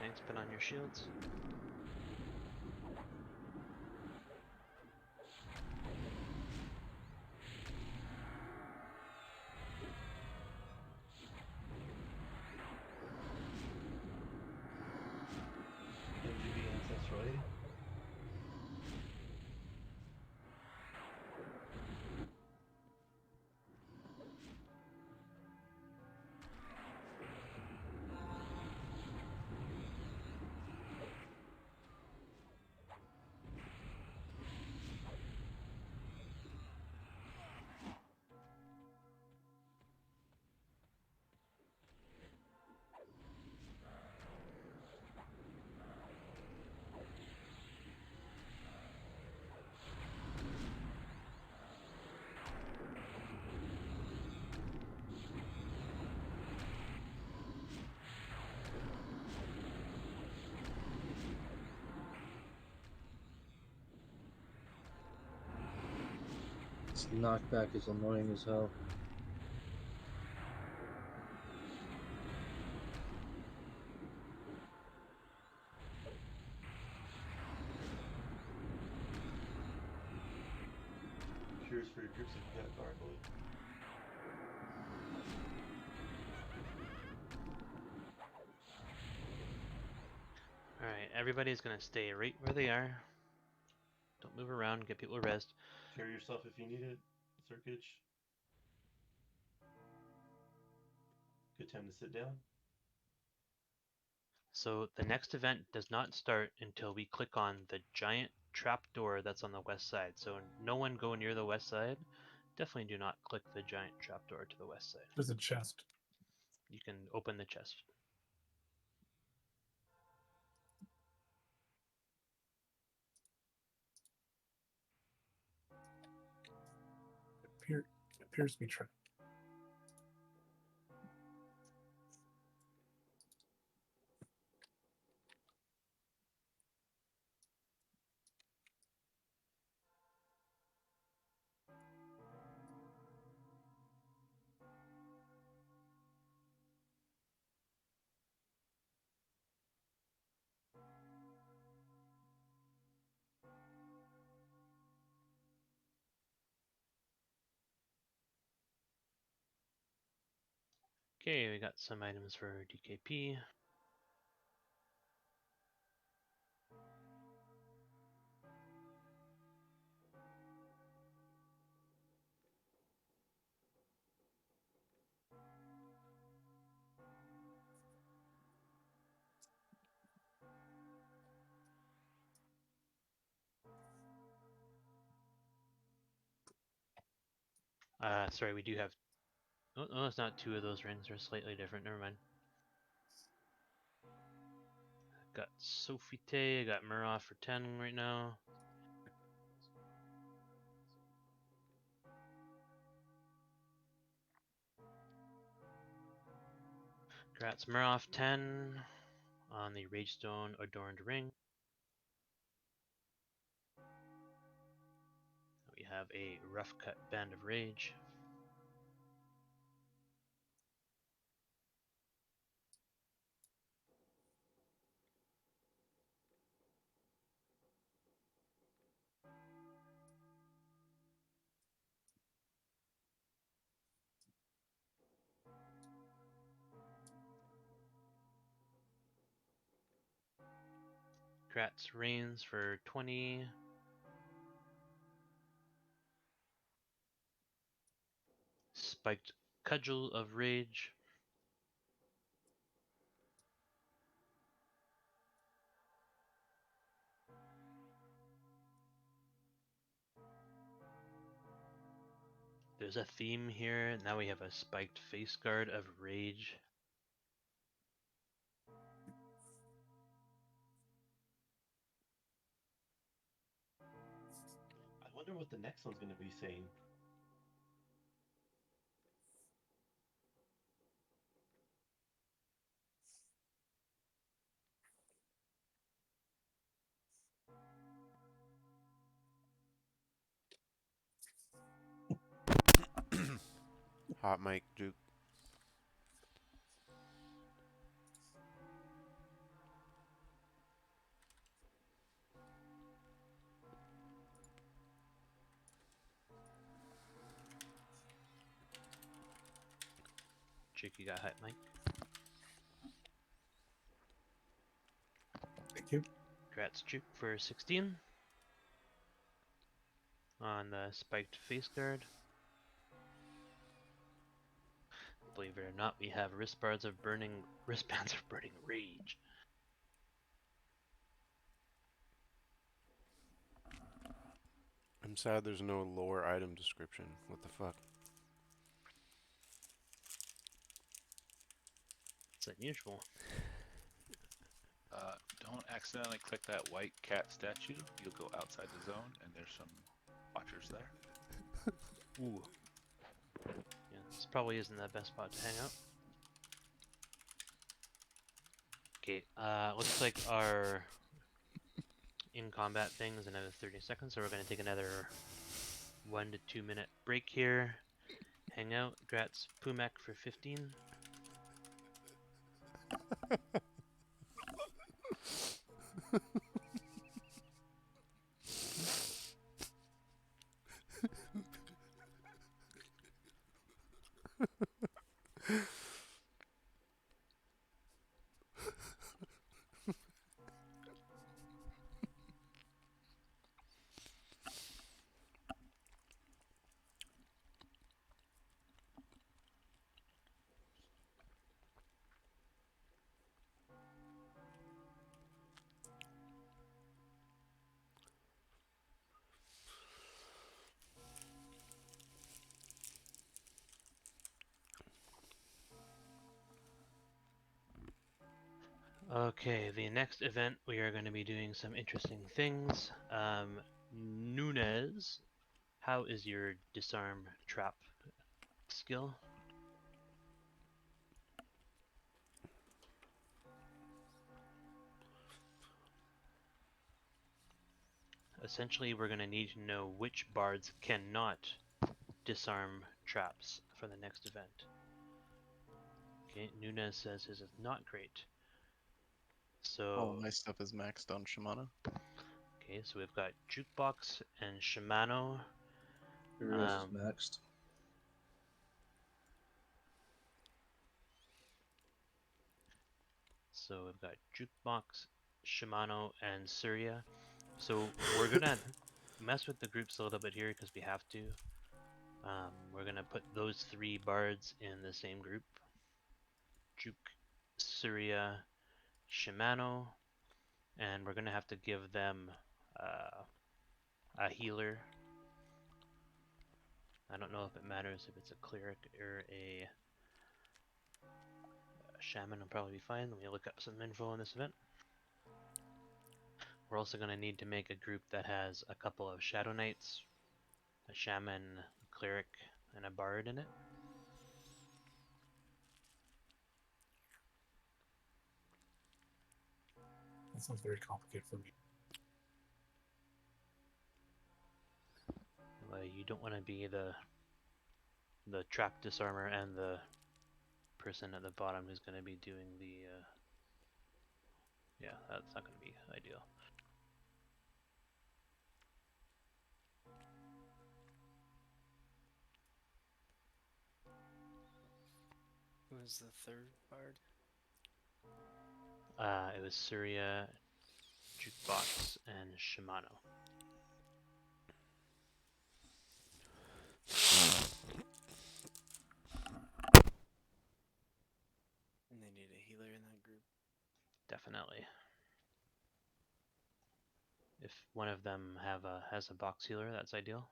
Tanks, put on your shields. MGB Ancestroid. This knockback is annoying as hell. Cures for your groups if you got gargoyle. Alright, everybody's gonna stay right where they are. Don't move around, get people rest. Cure yourself if you need it. Circuage. Good time to sit down. So the next event does not start until we click on the giant trapdoor that's on the west side. So no one go near the west side. Definitely do not click the giant trapdoor to the west side. There's a chest. You can open the chest. Appears to be trapped. Okay, we got some items for DKP. Sorry, we do have. Oh, no, it's not two of those rings. They're slightly different. Never mind. Got Sophite. I got Muroff for 10 right now. Gratz Muroff 10 on the Ragestone Adorned Ring. We have a Rough Cut Band of Rage. Gratz Reigns for 20. spiked cudgel of rage. There's a theme here. Now we have a spiked face guard of rage. I wonder what the next one's going to be saying. Hot mic, Juke. Jake, you got hot mic? Thank you. Congrats, Juke, for 16. On the spiked face guard. Believe it or not, we have wristbands of burning rage. I'm sad there's no lore item description. What the fuck? It's unusual. Don't accidentally click that white cat statue. You'll go outside the zone, and there's some watchers there. Ooh. Yeah, this probably isn't the best spot to hang out. Okay, looks like our in-combat thing is another 30 seconds, so we're going to take another 1 to 2 minute break here. Hang out. Grats Pumek for 15. Okay, the next event we are going to be doing some interesting things. Nunez, how is your disarm trap skill? Essentially, we're going to need to know which bards cannot disarm traps for the next event. Okay, Nunez says his is not great. So All my stuff is maxed on Shimano. okay, so we've got Jukebox and Shimano. Yours is maxed. So we've got Jukebox, Shimano, and Surya. So we're gonna mess with the groups a little bit here because we have to. We're gonna put those 3 bards in the same group. Juke, Surya, Shimano, and we're gonna have to give them a healer. I don't know if it matters if it's a cleric or a shaman. Will probably be fine. Let me look up some info on this event. We're also going to need to make a group that has a couple of Shadow Knights, a Shaman, a Cleric, and a Bard in it. That sounds very complicated for me. You don't want to be the trap disarmer and the person at the bottom who's going to be doing the yeah, that's not going to be ideal. Who was the third bard? It was Surya, Jukebox, and Shimano. definitely. If one of them has a box healer, that's ideal.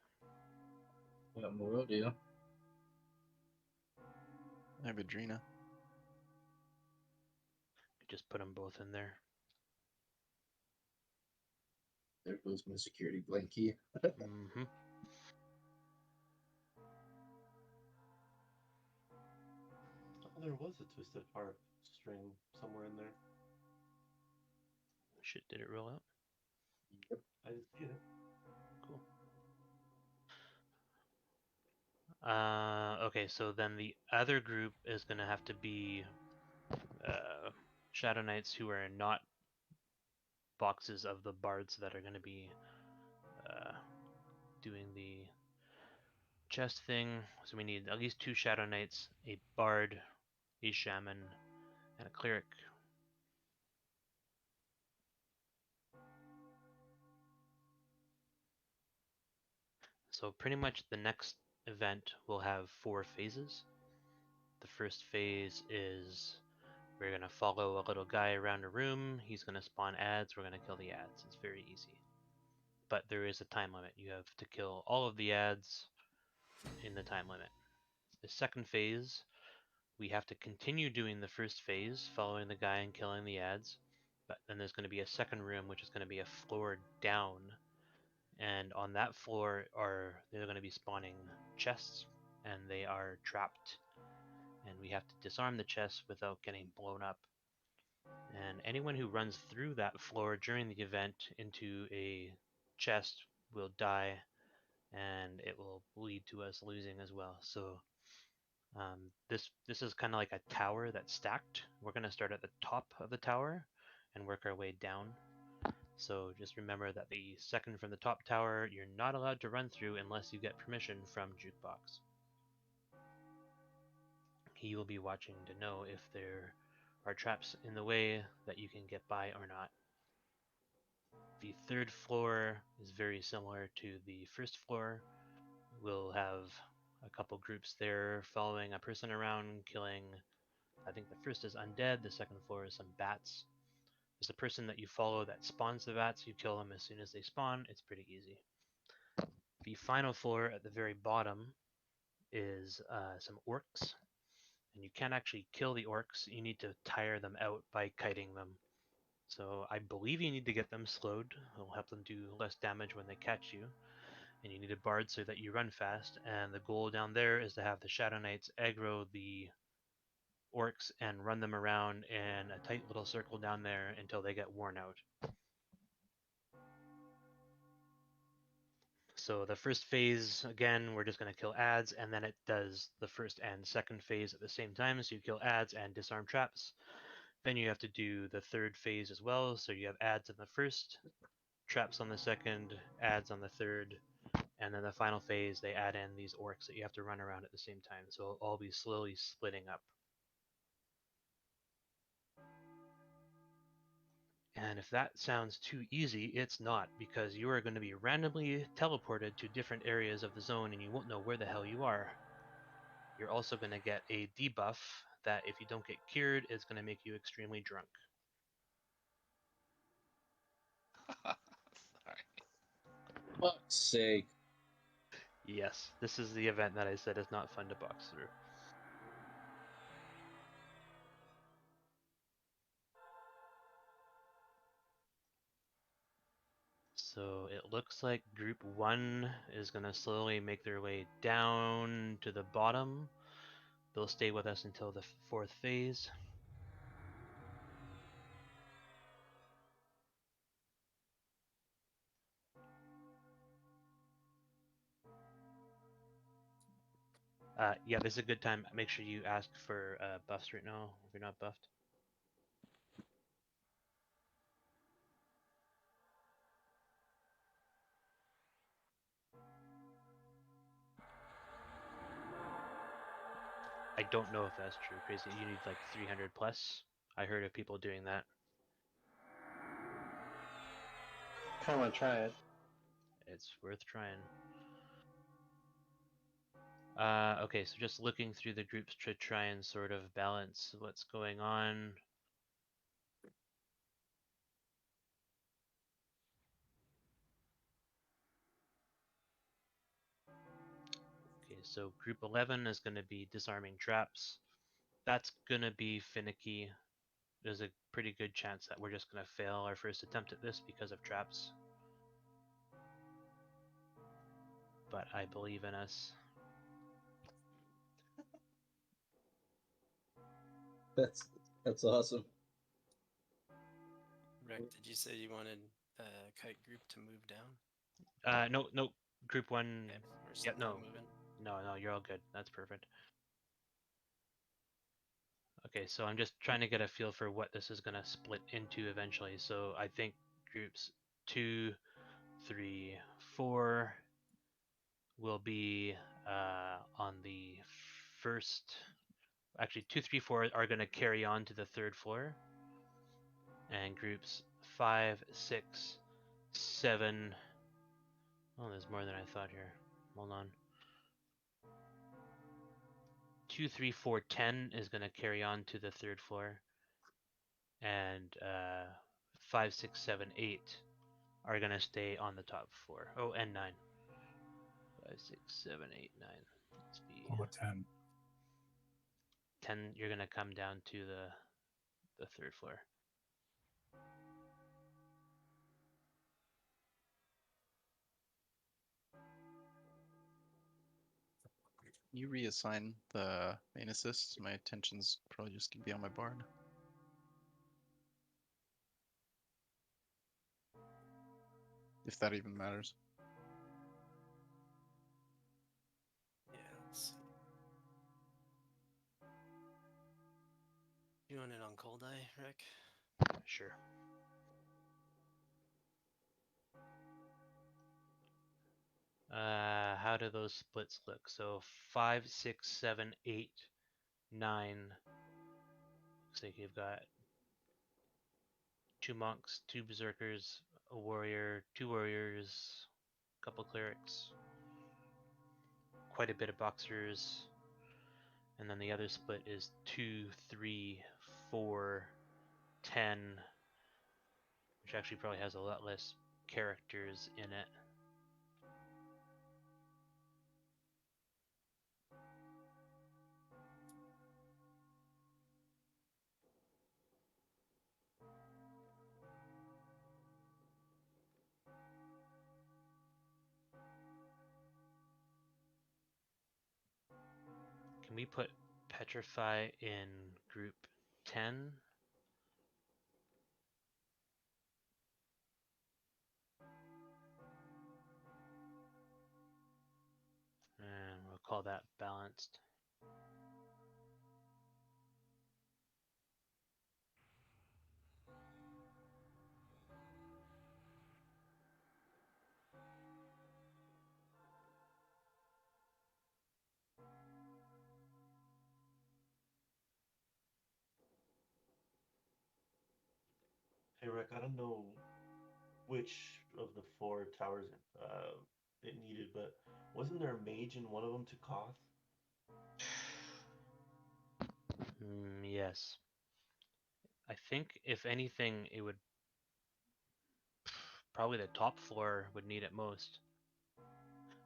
Yeah, Melodia. I have Adrena. Just put them both in there. There goes my security blankie. Mm-hmm. Oh, there was a Twisted Heart string somewhere in there. Shit, did it roll out? Yep, I did see it. Cool. Okay, so then the other group is gonna have to be Shadow Knights who are not boxes of the bards that are gonna be doing the chest thing. So we need at least 2 Shadow Knights, a bard, a shaman, and a cleric. So pretty much the next event will have 4 phases. The first phase is we're going to follow a little guy around a room. He's going to spawn ads. We're going to kill the ads. It's very easy. But there is a time limit. You have to kill all of the ads in the time limit. The second phase, we have to continue doing the first phase, following the guy and killing the ads. But then there's going to be a second room, which is going to be a floor down. And on that floor they're going to be spawning chests, and they are trapped. And we have to disarm the chests without getting blown up. And anyone who runs through that floor during the event into a chest will die, and it will lead to us losing as well. So this is kind of like a tower that's stacked. We're going to start at the top of the tower and work our way down. So just remember that the second from the top tower, you're not allowed to run through unless you get permission from Jukebox. He will be watching to know if there are traps in the way that you can get by or not. The third floor is very similar to the first floor. We'll have a couple groups there following a person around, killing, I think the first is undead, the second floor is some bats. There's a person that you follow that spawns the bats, you kill them as soon as they spawn, it's pretty easy. The final floor at the very bottom is some orcs, and you can't actually kill the orcs, you need to tire them out by kiting them. So I believe you need to get them slowed, it'll help them do less damage when they catch you. And you need a bard so that you run fast, and the goal down there is to have the Shadow Knights aggro the orcs and run them around in a tight little circle down there until they get worn out. So the first phase, again, we're just going to kill ads, and then it does the first and second phase at the same time, so you kill ads and disarm traps. Then you have to do the third phase as well, so you have ads in the first, traps on the second, ads on the third, and then the final phase, they add in these orcs that you have to run around at the same time, so it'll all be slowly splitting up. And if that sounds too easy, it's not, because you are going to be randomly teleported to different areas of the zone and you won't know where the hell you are. You're also going to get a debuff that if you don't get cured, is going to make you extremely drunk. Sorry. Fuck's sake. Yes, this is the event that I said is not fun to box through. So it looks like group 1 is going to slowly make their way down to the bottom. They'll stay with us until the 4th phase. Yeah, this is a good time. Make sure you ask for buffs right now if you're not buffed. I don't know if that's true. Crazy, you need like 300 plus. I heard of people doing that. Kind of want to try it. It's worth trying. Okay, so just looking through the groups to try and sort of balance what's going on. so group 11 is going to be disarming traps. That's going to be finicky. There's a pretty good chance that we're just going to fail our first attempt at this because of traps. But I believe in us. That's awesome. Rick, did you say you wanted the kite group to move down? No, group 1. Okay, we're Yep, still no. moving. No, you're all good. That's perfect. Okay, so I'm just trying to get a feel for what this is going to split into eventually. So I think groups 2, 3, 4 will be on the first. Actually, 2, 3, 4 are going to carry on to the third floor. And groups 5, 6, 7. Oh, there's more than I thought here. Hold on. 2, 3, 4, 10 is going to carry on to the third floor. And 5, 6, 7, 8 are going to stay on the top floor. Oh, and 9. 5, 6, 7, 8, 9. Let's be. What about 10? 10, you're going to come down to the third floor. You reassign the main assist. My attention's probably just gonna be on my bard. If that even matters. Yeah, let's see. You want it on cold eye, Rick? Sure. How do those splits look? So 5, 6, 7, 8, 9. Looks like you've got 2 monks, 2 berserkers, a warrior, 2 warriors, a couple clerics, quite a bit of boxers, and then the other split is 2, 3, 4, 10, which actually probably has a lot less characters in it. Can we put Petrify in group 10? And we'll call that balanced. Hey Rick, I don't know which of the 4 towers it needed, but wasn't there a mage in one of them to Koth? Yes. I think if anything, it would probably the top floor would need it most.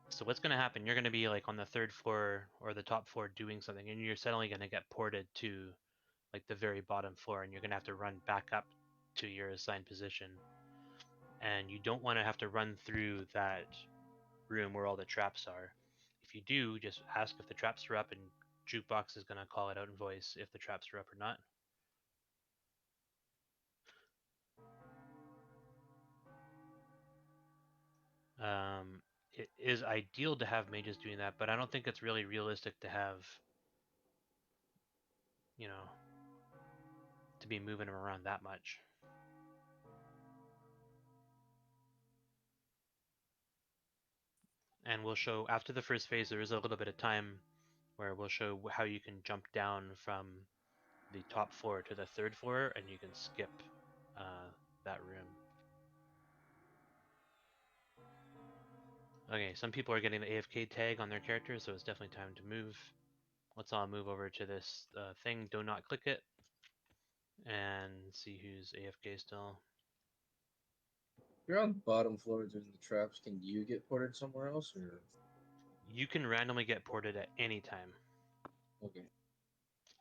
So what's going to happen? You're going to be like on the third floor or the top floor doing something, and you're suddenly going to get ported to like the very bottom floor, and you're going to have to run back up to your assigned position. And you don't want to have to run through that room where all the traps are. If you do, just ask if the traps are up, and Jukebox is going to call it out in voice if the traps are up or not. It is ideal to have mages doing that, but I don't think it's really realistic to have, you know, to be moving them around that much. And we'll show, after the first phase, there is a little bit of time where we'll show how you can jump down from the top floor to the third floor, and you can skip that room. Okay, some people are getting the AFK tag on their characters, so it's definitely time to move. Let's all move over to this thing. Do not click it. And see who's AFK still. If you're on the bottom floor doing the traps, can you get ported somewhere else, or? You can randomly get ported at any time. Okay.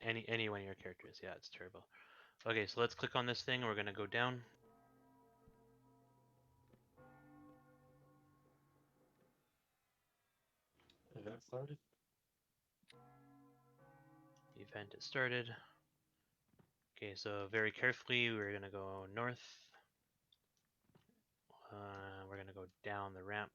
Any one of your characters. Yeah, it's terrible. Okay, so let's click on this thing. We're gonna go down. Event started. Event is started. Okay, so very carefully, we're gonna go north. We're gonna go down the ramp.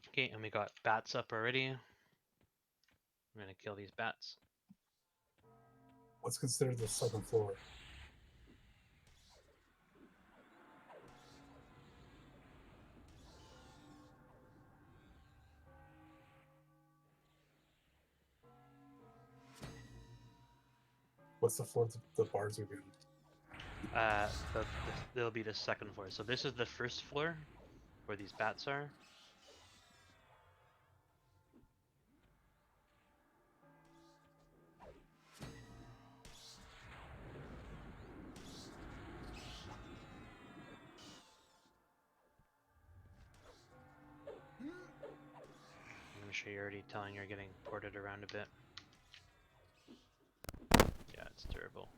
Okay, and we got bats up already. I'm gonna kill these bats. What's considered the second floor? What's the floor the bars are in? There'll be the second floor. So this is the first floor, where these bats are. I'm sure you're already telling you're getting ported around a bit. Yeah, it's terrible.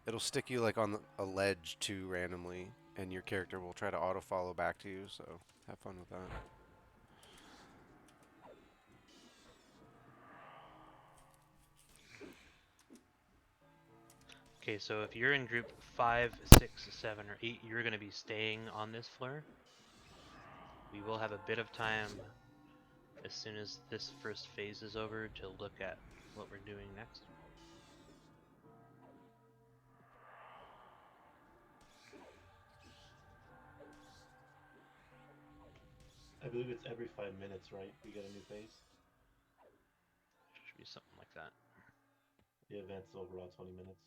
It'll stick you like on a ledge too randomly, and your character will try to auto follow back to you. So have fun with that. Okay, so if you're in group 5, 6, 7, or 8, you're going to be staying on this floor. We will have a bit of time as soon as this first phase is over to look at what we're doing next. I believe it's every 5 minutes, right? We get a new phase. Should be something like that. The event's overall 20 minutes.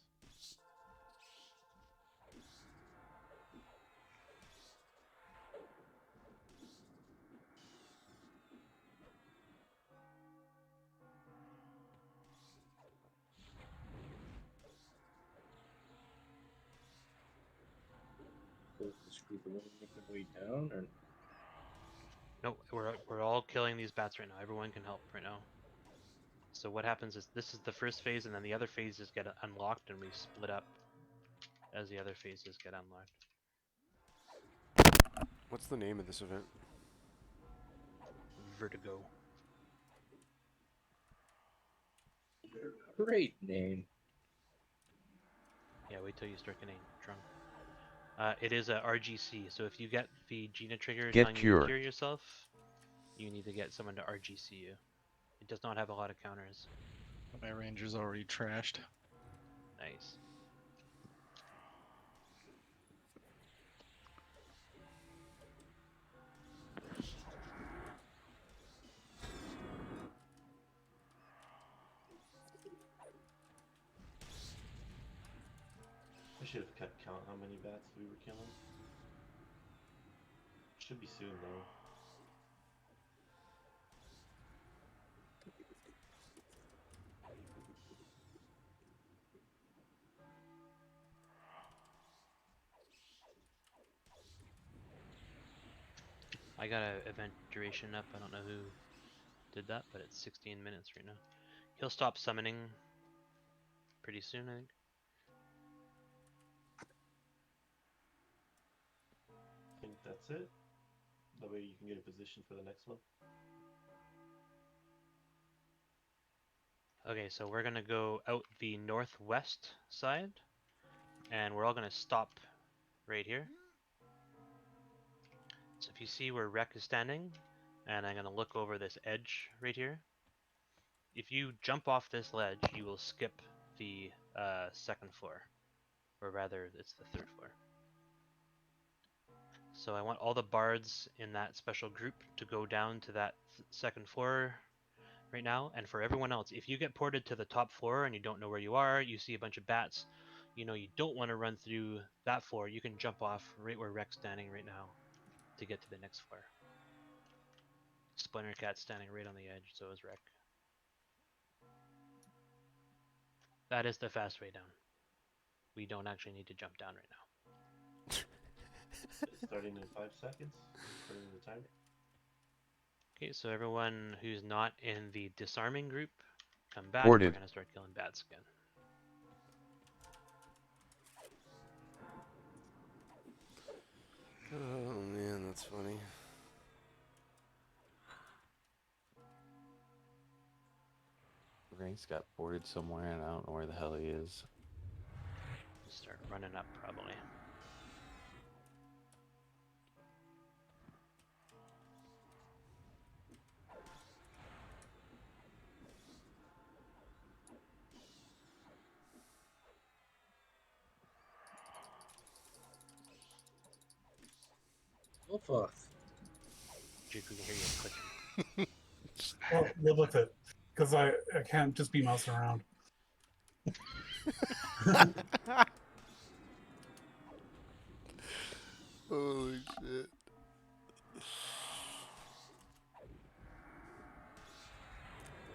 So is this group of women making their way down, or No, we're all killing these bats right now. Everyone can help right now. So what happens is this is the first phase, and then the other phases get unlocked, and we split up as the other phases get unlocked. What's the name of this event? Vertigo. great name? Yeah, wait till you start getting drunk. It is a RGC, so if you get the Gina trigger Get telling you to cured. cure yourself, you need to get someone to RGC you. It does not have a lot of counters. My ranger's already trashed. Nice. I should have kept count how many bats we were killing. Should be soon though. I got a event duration up. I don't know who did that, but it's 16 minutes right now. He'll stop summoning pretty soon, I think. I think that's it. That way you can get a position for the next one. Okay, so we're gonna go out the northwest side, and we're all gonna stop right here. So if you see where Rec is standing, and I'm gonna look over this edge right here. If you jump off this ledge, you will skip the second floor, or rather, it's the third floor. So I want all the bards in that special group to go down to that second floor right now. And for everyone else, if you get ported to the top floor and you don't know where you are, you see a bunch of bats, you know you don't want to run through that floor, you can jump off right where Rec's standing right now to get to the next floor. Splinter Cat's standing right on the edge, so is Rec. That is the fast way down. We don't actually need to jump down right now. Starting in 5 seconds. Starting the timer. Okay, so everyone who's not in the disarming group, come back. Ported. We're gonna start killing bats again. Oh man, that's funny. Rank's got boarded somewhere, and I don't know where the hell he is. Start running up, probably. Oh fuck. Dude, we can hear you clicking. Well, live with it, because I can't just be mousing around. Holy shit.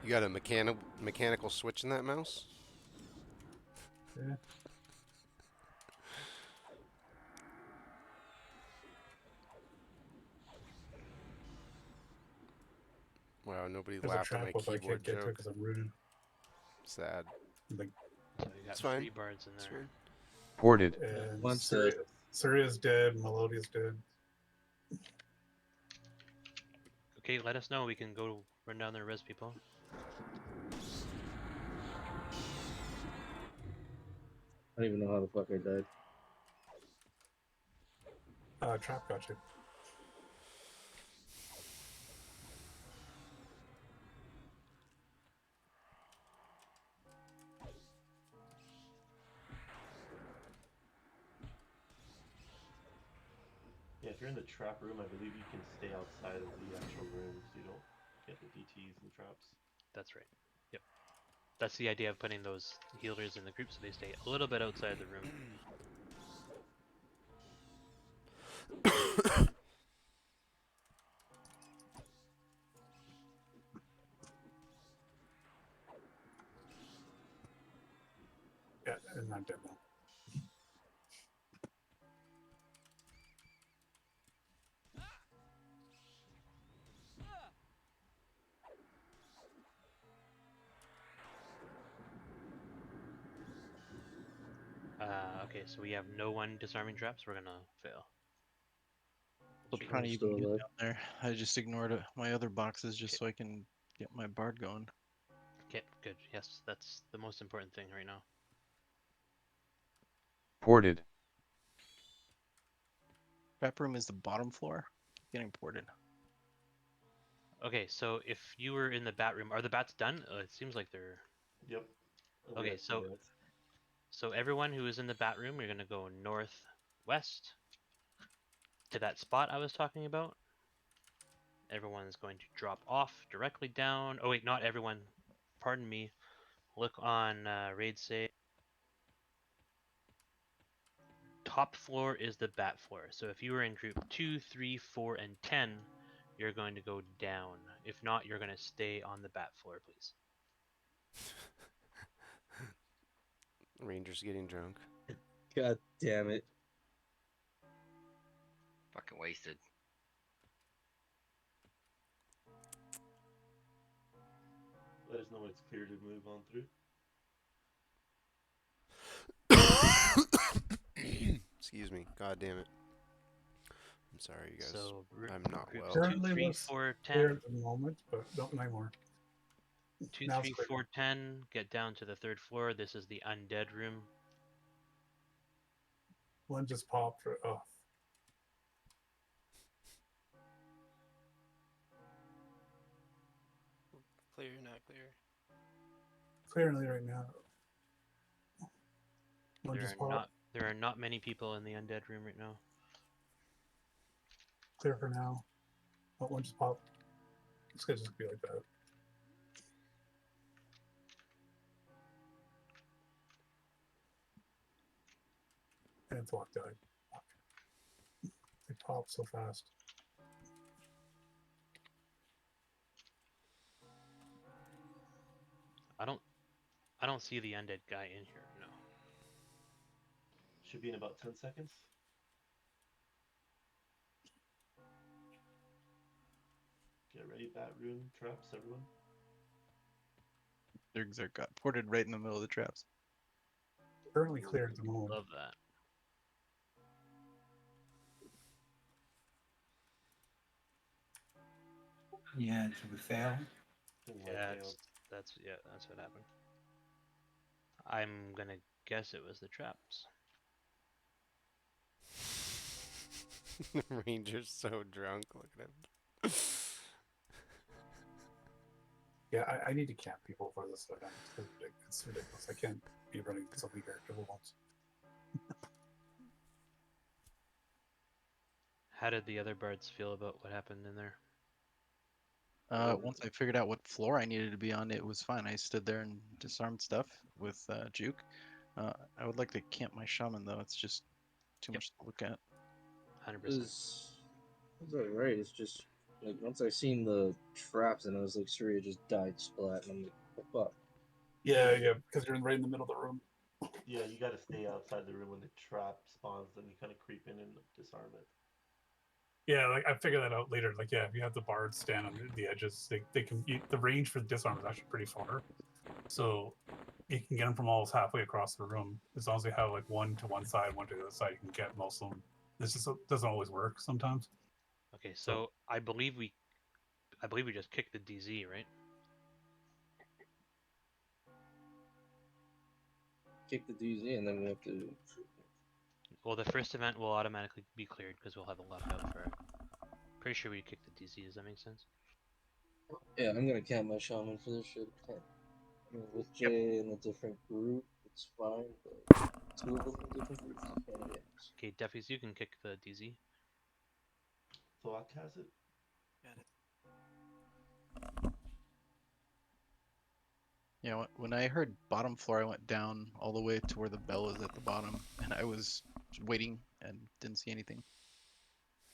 You got a mechanical switch in that mouse? Yeah. Wow, nobody There's a laughed at trap my up I keyboard can't get to joke. because I'm rooted. Sad. Like, So we got It's fine. 3 bards in It's there. fine. Ported. and Once the Suria's dead, Melodia's dead. Okay, let us know. We can go run down there, res people. I don't even know how the fuck I died. Trap got you. Yeah, if you're in the trap room, I believe you can stay outside of the actual room so you don't get the DTs and traps. That's right. Yep. That's the idea of putting those healers in the group so they stay a little bit outside the room. Yeah, and I'm dead now. Okay, so we have no one disarming traps. We're gonna fail. Still Sure, trying I'm to still even get alive. down there. I just ignored my other boxes just so I can get my bard going. Okay, good. Yes, that's the most important thing right now. Ported. Trap room is the bottom floor. Getting ported. Okay, so if you were in the bat room, are the bats done? It seems like they're... Yep. Okay, so everyone who is in the bat room, you're gonna go northwest to that spot I was talking about. Everyone is going to drop off directly down. Oh wait, not everyone. Pardon me. Look on raid save. Top floor is the bat floor. So if you were in group 2, 3, 4, and 10, you're going to go down. If not, you're going to stay on the bat floor, please. Ranger's getting drunk. God damn it. Fucking wasted. Let us know when it's clear to move on through. Excuse me. God damn it. I'm sorry, you guys. So I'm not group well. 2, Currently 3, looks 4, clear 10. at the moment, but don't anymore. 2, Now it's 3, clear. 4, 10. Get down to the 3rd floor. This is the undead room. One just popped. Oh, Clear, not clear. clearly right now. One just popped. There are not many people in the undead room right now. Clear for now. Oh, one just popped. It's gonna just be like that. And it's locked out. They pop so fast. I don't see the undead guy in here. No. Should be in about 10 seconds. Get ready, bat rune, traps, everyone. Zerg got ported right in the middle of the traps. Currently clear at the moment. Love that. Yeah, did we fail? Yeah, that's what happened. I'm gonna guess it was the traps. Ranger's so drunk. Look at him. Yeah, I need to camp people for this event. It's ridiculous. I can't be running so many characters at once. How did the other bards feel about what happened in there? Once I figured out what floor I needed to be on, it was fine. I stood there and disarmed stuff with juke. I would like to camp my shaman though. It's just too much to look at. 100%. It's alright. It's just like once I seen the traps and I was like, Surya just died splat, and I'm like, what the fuck? Yeah, because you're right in the middle of the room. Yeah, you gotta stay outside the room when the trap spawns, then you kind of creep in and disarm it. Yeah, like I figured that out later. Like, yeah, if you have the bards stand on the edges, they can. The range for the disarm is actually pretty far, so you can get them from almost halfway across the room. As long as they have like one to one side, one to the other side, you can get most of them. This just doesn't always work sometimes. Okay, so I believe we just kicked the DZ, right? Kick the DZ, and then we have to. Well, the first event will automatically be cleared because we'll have a lockout for it. Pretty sure we kicked the DZ. Does that make sense? Yeah, I'm gonna camp my shaman for this shit. I mean, with Jay in a different group, it's fine, but two of them in different groups, pain in the ass. Okay, Deffies, you can kick the DZ. Flock has it. Got it. Yeah, when I heard bottom floor, I went down all the way to where the bell is at the bottom, and I was waiting and didn't see anything.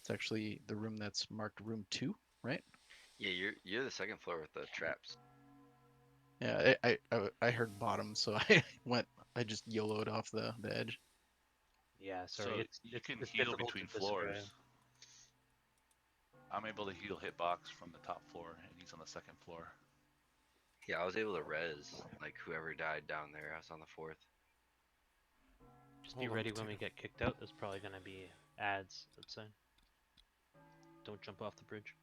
It's actually the room that's marked room 2, right? Yeah, you're the second floor with the traps. Yeah, I heard bottom, so I just YOLO'd off the edge. Yeah, sorry, So it's you can it's heal difficult between to describe. floors. I'm able to heal hitbox from the top floor, and he's on the second floor. Yeah, I was able to res like whoever died down there. I was on the 4th. Just be ready when we get kicked out. There's probably gonna be ads outside. Don't jump off the bridge.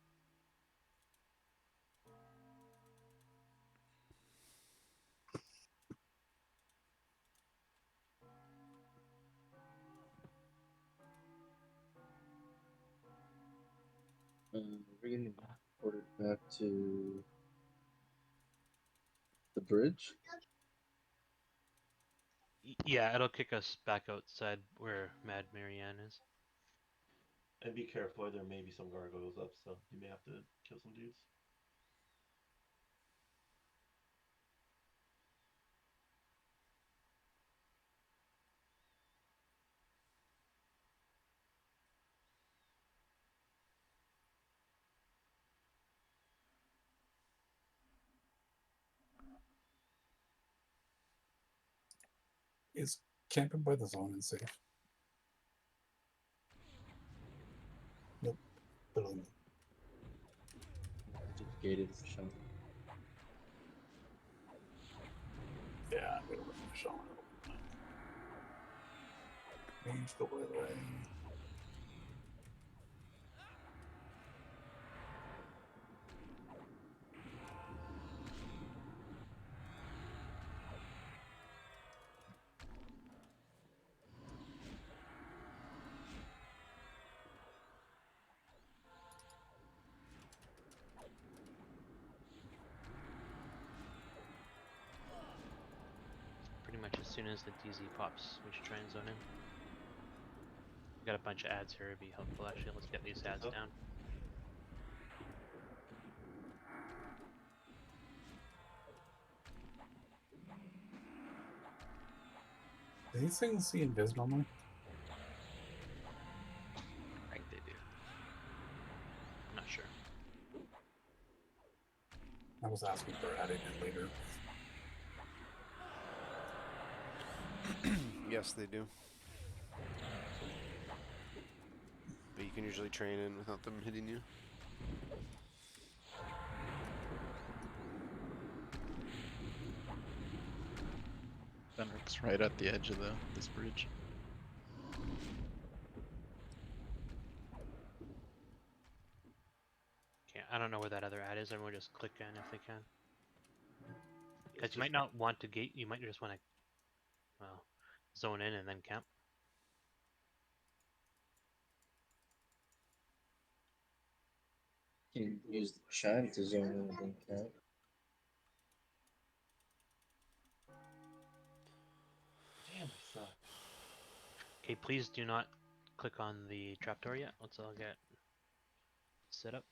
We're getting ported back to the bridge. Yeah, it'll kick us back outside where Mad Marianne is. And be careful, there may be some gargoyles up, so you may have to kill some dudes. Is camping by the zone unsafe? Nope. Totally not. Just gated shaman. Yeah, I'm gonna run the shaman. Range, go by the way. Pretty much as soon as the DZ pops, we should try and zone in. We got a bunch of ads here, it'd be helpful actually. Let's get these ads down. Do these things see invis normally? I think they do. I'm not sure. I was asking for adding it later. Yes, they do. But you can usually train in without them hitting you. Fenric's right at the edge of this bridge. Okay, I don't know where that other ad is. Everyone just click in if they can. Because It's you might just not want to gate. You might just want to, well, zone in and then camp. You can use the shine to zone in and then count. damn, I suck. Okay, please do not click on the trapdoor yet. Let's all get set up.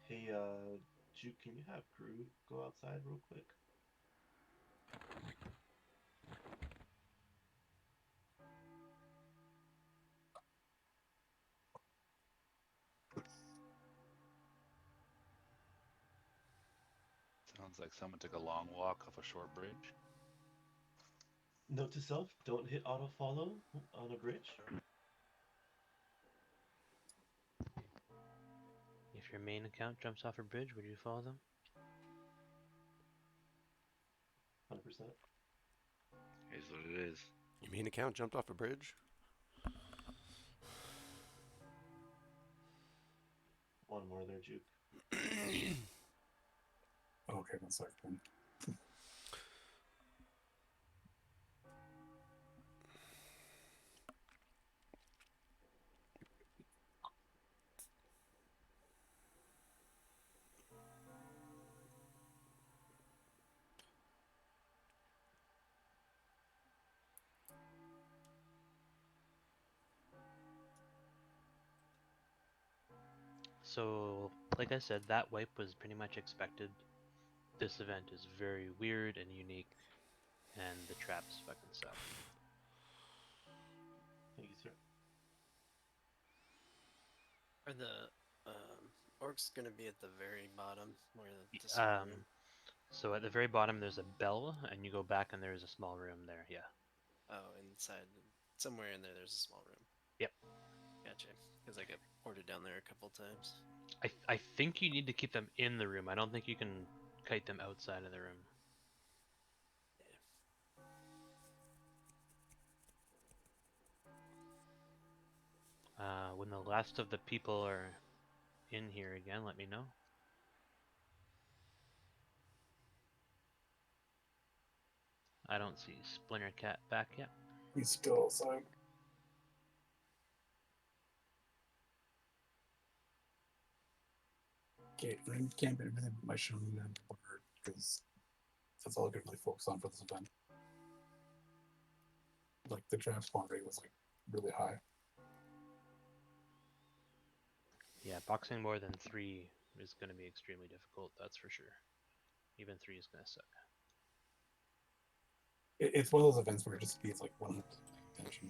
Hey, Juke, can you have crew go outside real quick? Sounds like someone took a long walk off a short bridge. Note to self: don't hit auto follow on a bridge. If your main account jumps off a bridge, would you follow them? 100%. Here's what it is. Your main account jumped off a bridge? One more there, Juke. Okay, 1 second. So, like I said, that wipe was pretty much expected. This event is very weird and unique, and the traps fucking suck. Thank you, sir. Are the orcs gonna be at the very bottom where the disarm room? So at the very bottom there's a bell, and you go back and there's a small room there. Yeah. Oh, inside, somewhere in there, there's a small room. Yep. Gotcha. Because I got ported down there a couple times. I think you need to keep them in the room. I don't think you can kite them outside of the room. When the last of the people are in here again, let me know. I don't see Splinter Cat back yet. He's still outside. Okay, I can't be everything but my shaman and word because that's all I could really focus on for this event. Like the trap spawn rate was like really high. Yeah, boxing more than 3 is going to be extremely difficult, that's for sure. Even 3 is going to suck. It's one of those events where it just feels like 100% attention.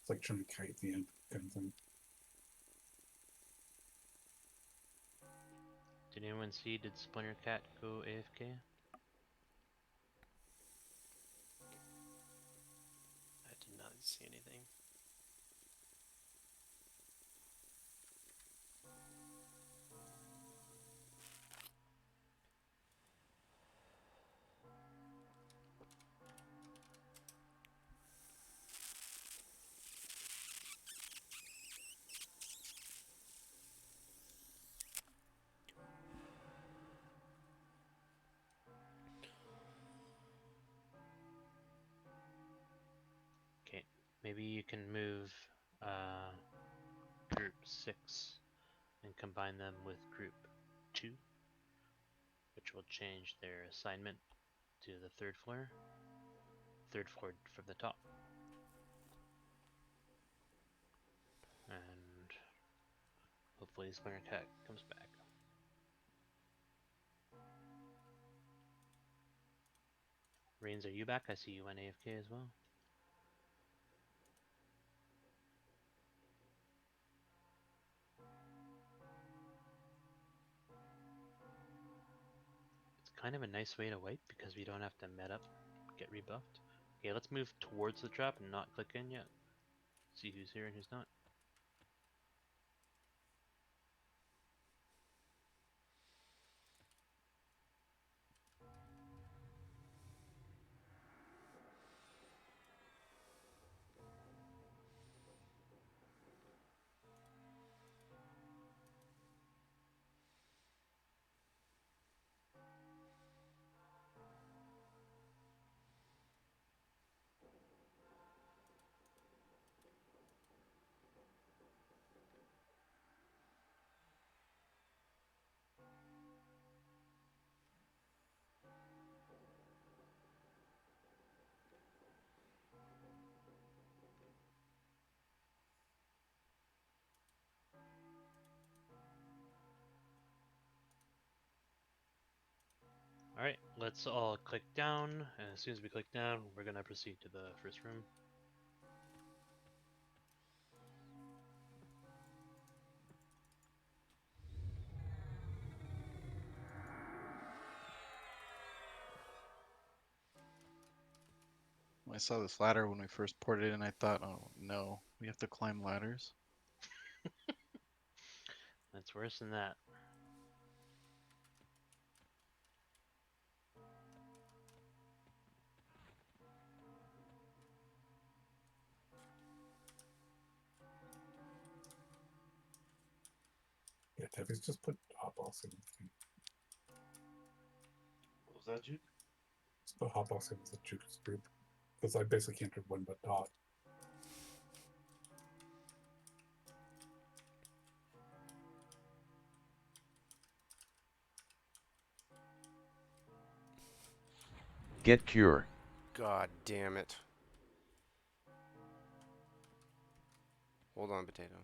It's like trying to kite the imp kind of thing. Did anyone see, did Splinter Cat go AFK? I did not see anything. Maybe you can move group 6 and combine them with group 2, which will change their assignment to the third floor from the top. And hopefully Splinter Cat comes back. Reigns, are you back? I see you went AFK as well. It's kind of a nice way to wipe because we don't have to met up, get rebuffed. Okay, let's move towards the trap and not click in yet. See who's here and who's not. Alright, let's all click down, and as soon as we click down, we're gonna proceed to the first room. I saw this ladder when we first ported it, and I thought, oh no, we have to climb ladders. That's worse than that. Yeah, Tevis, just put hot boxing. What was that, Juke? Just put hot boxing as a Juke's group. Because I basically can't do one but dot. Get cure. God damn it. Hold on, potato.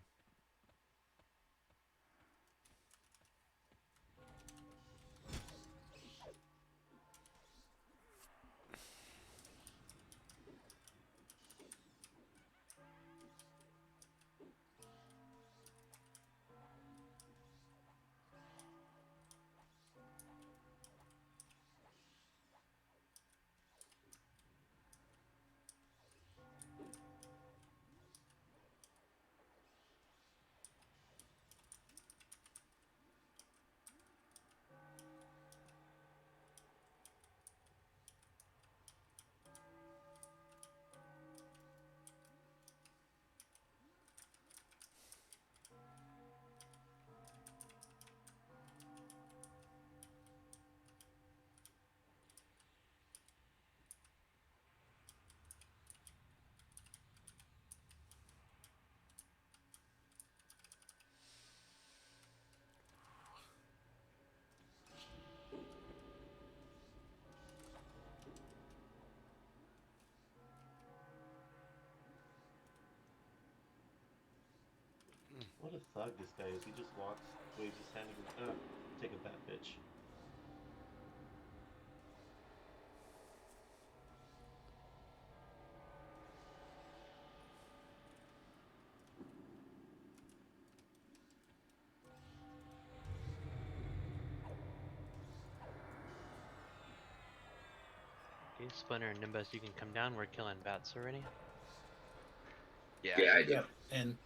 What a thug this guy is. He just walks, waves his hand, and goes, take a bat, bitch. Okay, Splinter and Nimbus, you can come down. We're killing bats already. Yeah, Yeah, I do. And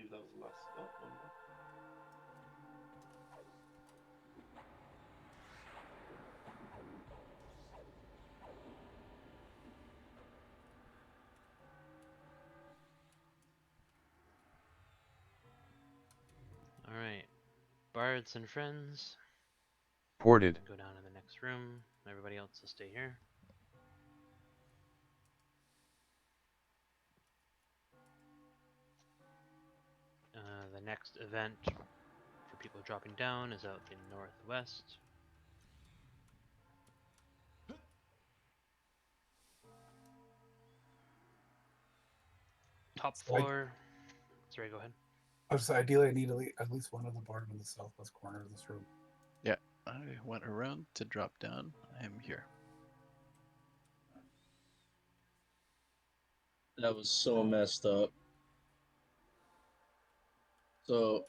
believe that was the last. Oh, one more. All right, bards and friends. Ported. Go down in the next room. Everybody else will stay here. The next event for people dropping down is out the northwest. Top floor. Sorry, go ahead. Ideally, I need at least one of the bard in the southwest corner of this room. Yeah, I went around to drop down. I am here. That was so messed up. So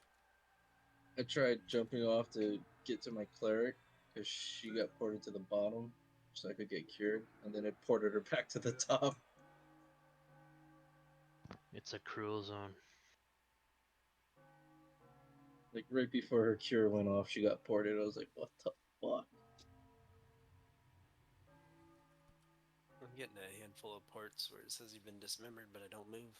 I tried jumping off to get to my cleric because she got ported to the bottom so I could get cured, and then it ported her back to the top. It's a cruel zone. Like right before her cure went off, she got ported. I was like, what the fuck? I'm getting a handful of ports where it says you've been dismembered, but I don't move.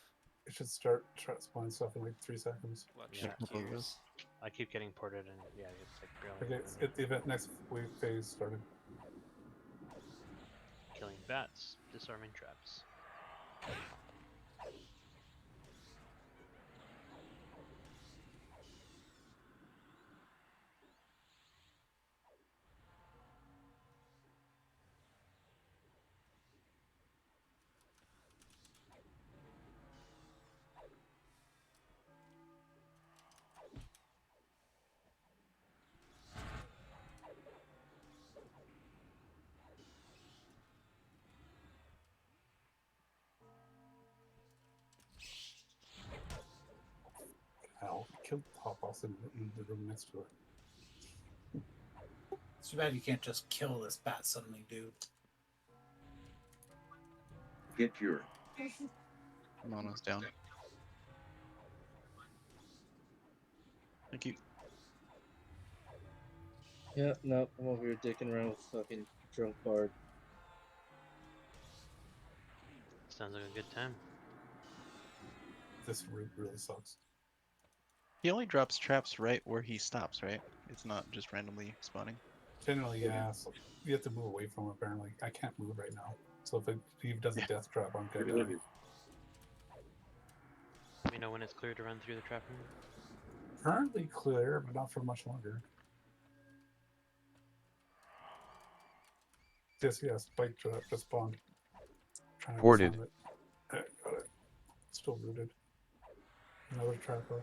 It should start spawning stuff in like 3 seconds. Watch Yeah. your cues. I keep getting ported, and yeah, it's like barely Okay, moving. the event next wave phase started. Killing bats, disarming traps. Hell, killed the top boss in the room next to it. It's too bad you can't just kill this bat suddenly, dude. Get cured. Mono's down. Thank you. Yeah, no, I'm over here dicking around with fucking drunk bard. Sounds like a good time. This room really sucks. He only drops traps right where he stops, right? It's not just randomly spawning. Generally, yeah. So you have to move away from it, apparently. I can't move right now. So if he does a death trap, I'm gonna die. Let me know when it's clear to run through the trap room. Currently clear, but not for much longer. Yes, spike trap just spawned. Trying to Ported. disarm it. Got it. Still rooted. Another trap up.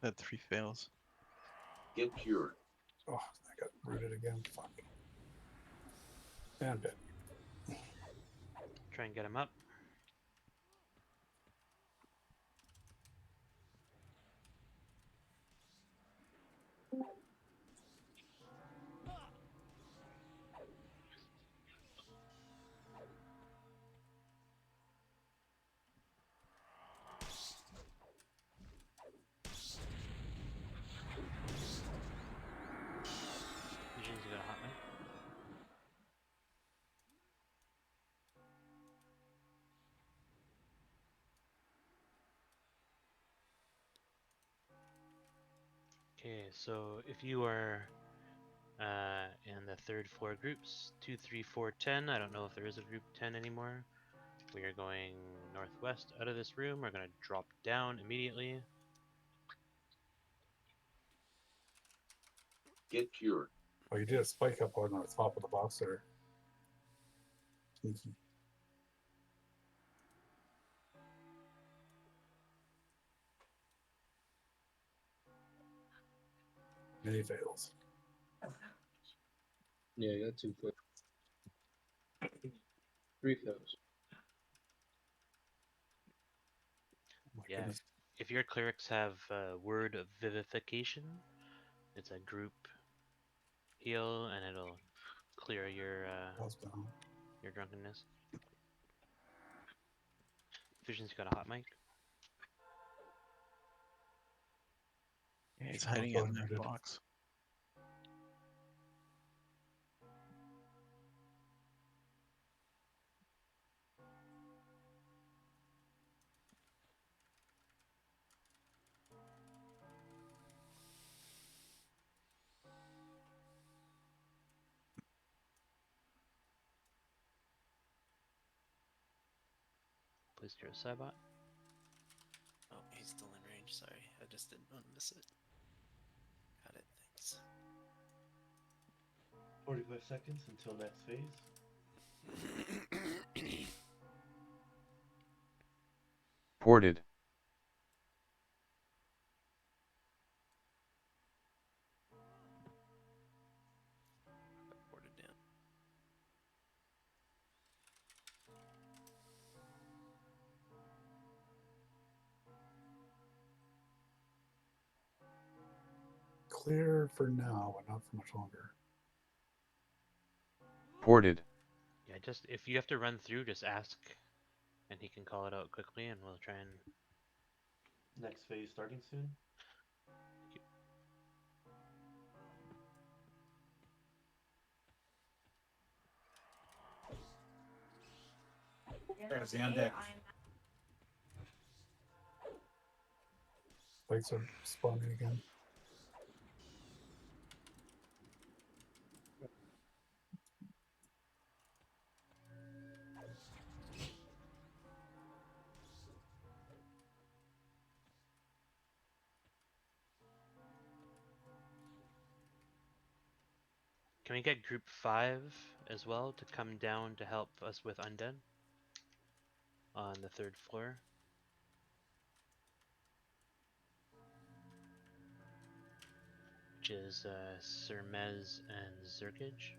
That 3 fails. Get cured. Oh, I got rooted again. Fuck. And dead. Try and get him up. Eugene's got a hot mic. Okay, so if you are in the third floor groups, 2, 3, 4, 10. I don't know if there is a group 10 anymore. We are going northwest out of this room. We're going to drop down immediately. Get cured. Oh, you did a spike up on the top of the box there. Sneaky. Many fails. Yeah, I got 2 quick. 3 fails. Oh Yeah, goodness. if your clerics have Word of Vivification, it's a group heal and it'll clear your Pause down. your drunkenness. Vision's got a hot mic. Yeah, he's Sure, hiding I'll in go that ahead. box. Please clear a Cybot. Oh, he's still in range. Sorry, I just didn't want to miss it. Got it. Thanks. 45 seconds until next phase. Ported. Boarded down. Clear for now, but not for much longer. Ported. Yeah, just if you have to run through, just ask, and he can call it out quickly, and we'll try and. Next phase starting soon. There's the on deck. Lights are spawning again. Can we get group 5 as well to come down to help us with Undead? On the 3rd floor. Which is Sir Mez and Zerkage.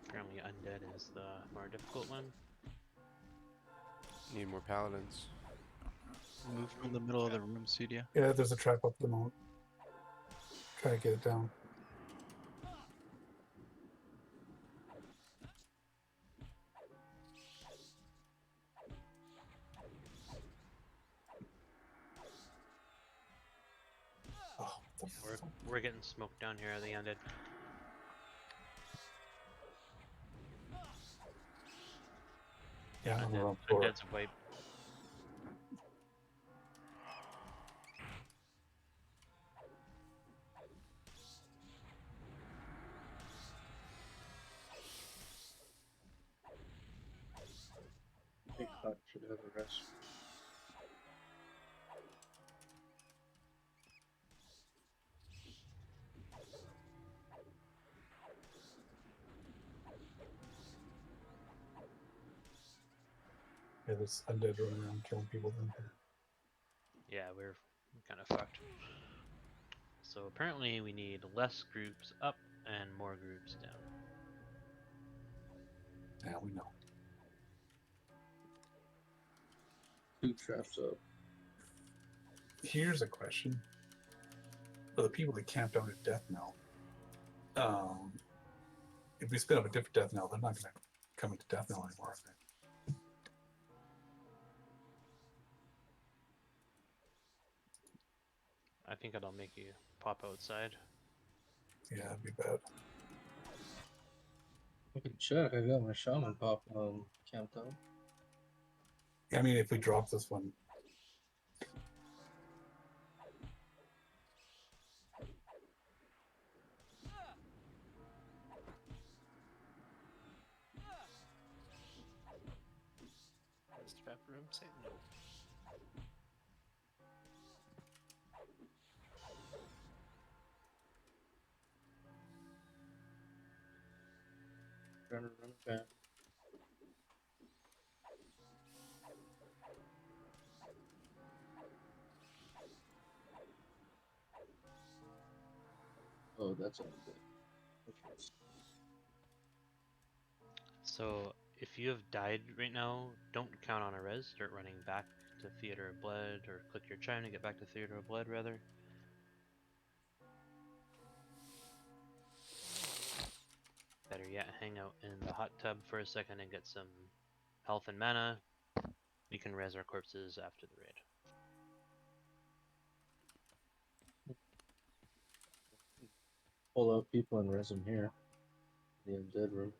Apparently Undead is the more difficult one. Need more paladins. Move from the middle of the room, Cedia. Yeah, there's a trap up at the moment. Try to get it down. Oh, We're getting smoked down here at the Undead. Yeah, I'm on the wrong floor. Undead's a wipe. Big Hut should have a rest. Yeah, there's undead running around killing people down here. Yeah, we're kind of fucked. So apparently we need less groups up and more groups down. Yeah, we know. 2 traps up. Here's a question. For the people that camped out at Death Knell, if we spin up a different Death Knell, they're not going to come into Death Knell anymore, are they? I think it'll make you pop outside. Yeah, that'd be bad. I can check. I got my shaman pop camped out. Yeah, I mean, if we drop this one, Is trap room safe? No. Trying to run it back. Oh, that's all good. Okay. So if you have died right now, don't count on a res. Start running back to Theater of Blood, or click your chime to get back to Theater of Blood, rather. Better yet, hang out in the hot tub for a second and get some health and mana. We can res our corpses after the raid. Pull out people and res them here. The undead room.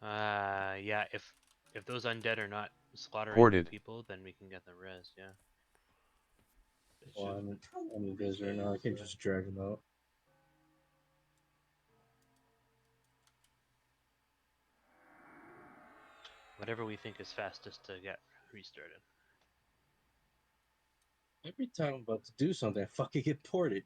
Yeah, if those undead are not slaughtering Ported. people, then we can get them res, yeah. Well, I'm in Viz right now. I can just drag them out. Whatever we think is fastest to get restarted. Every time I'm about to do something, I fucking get ported.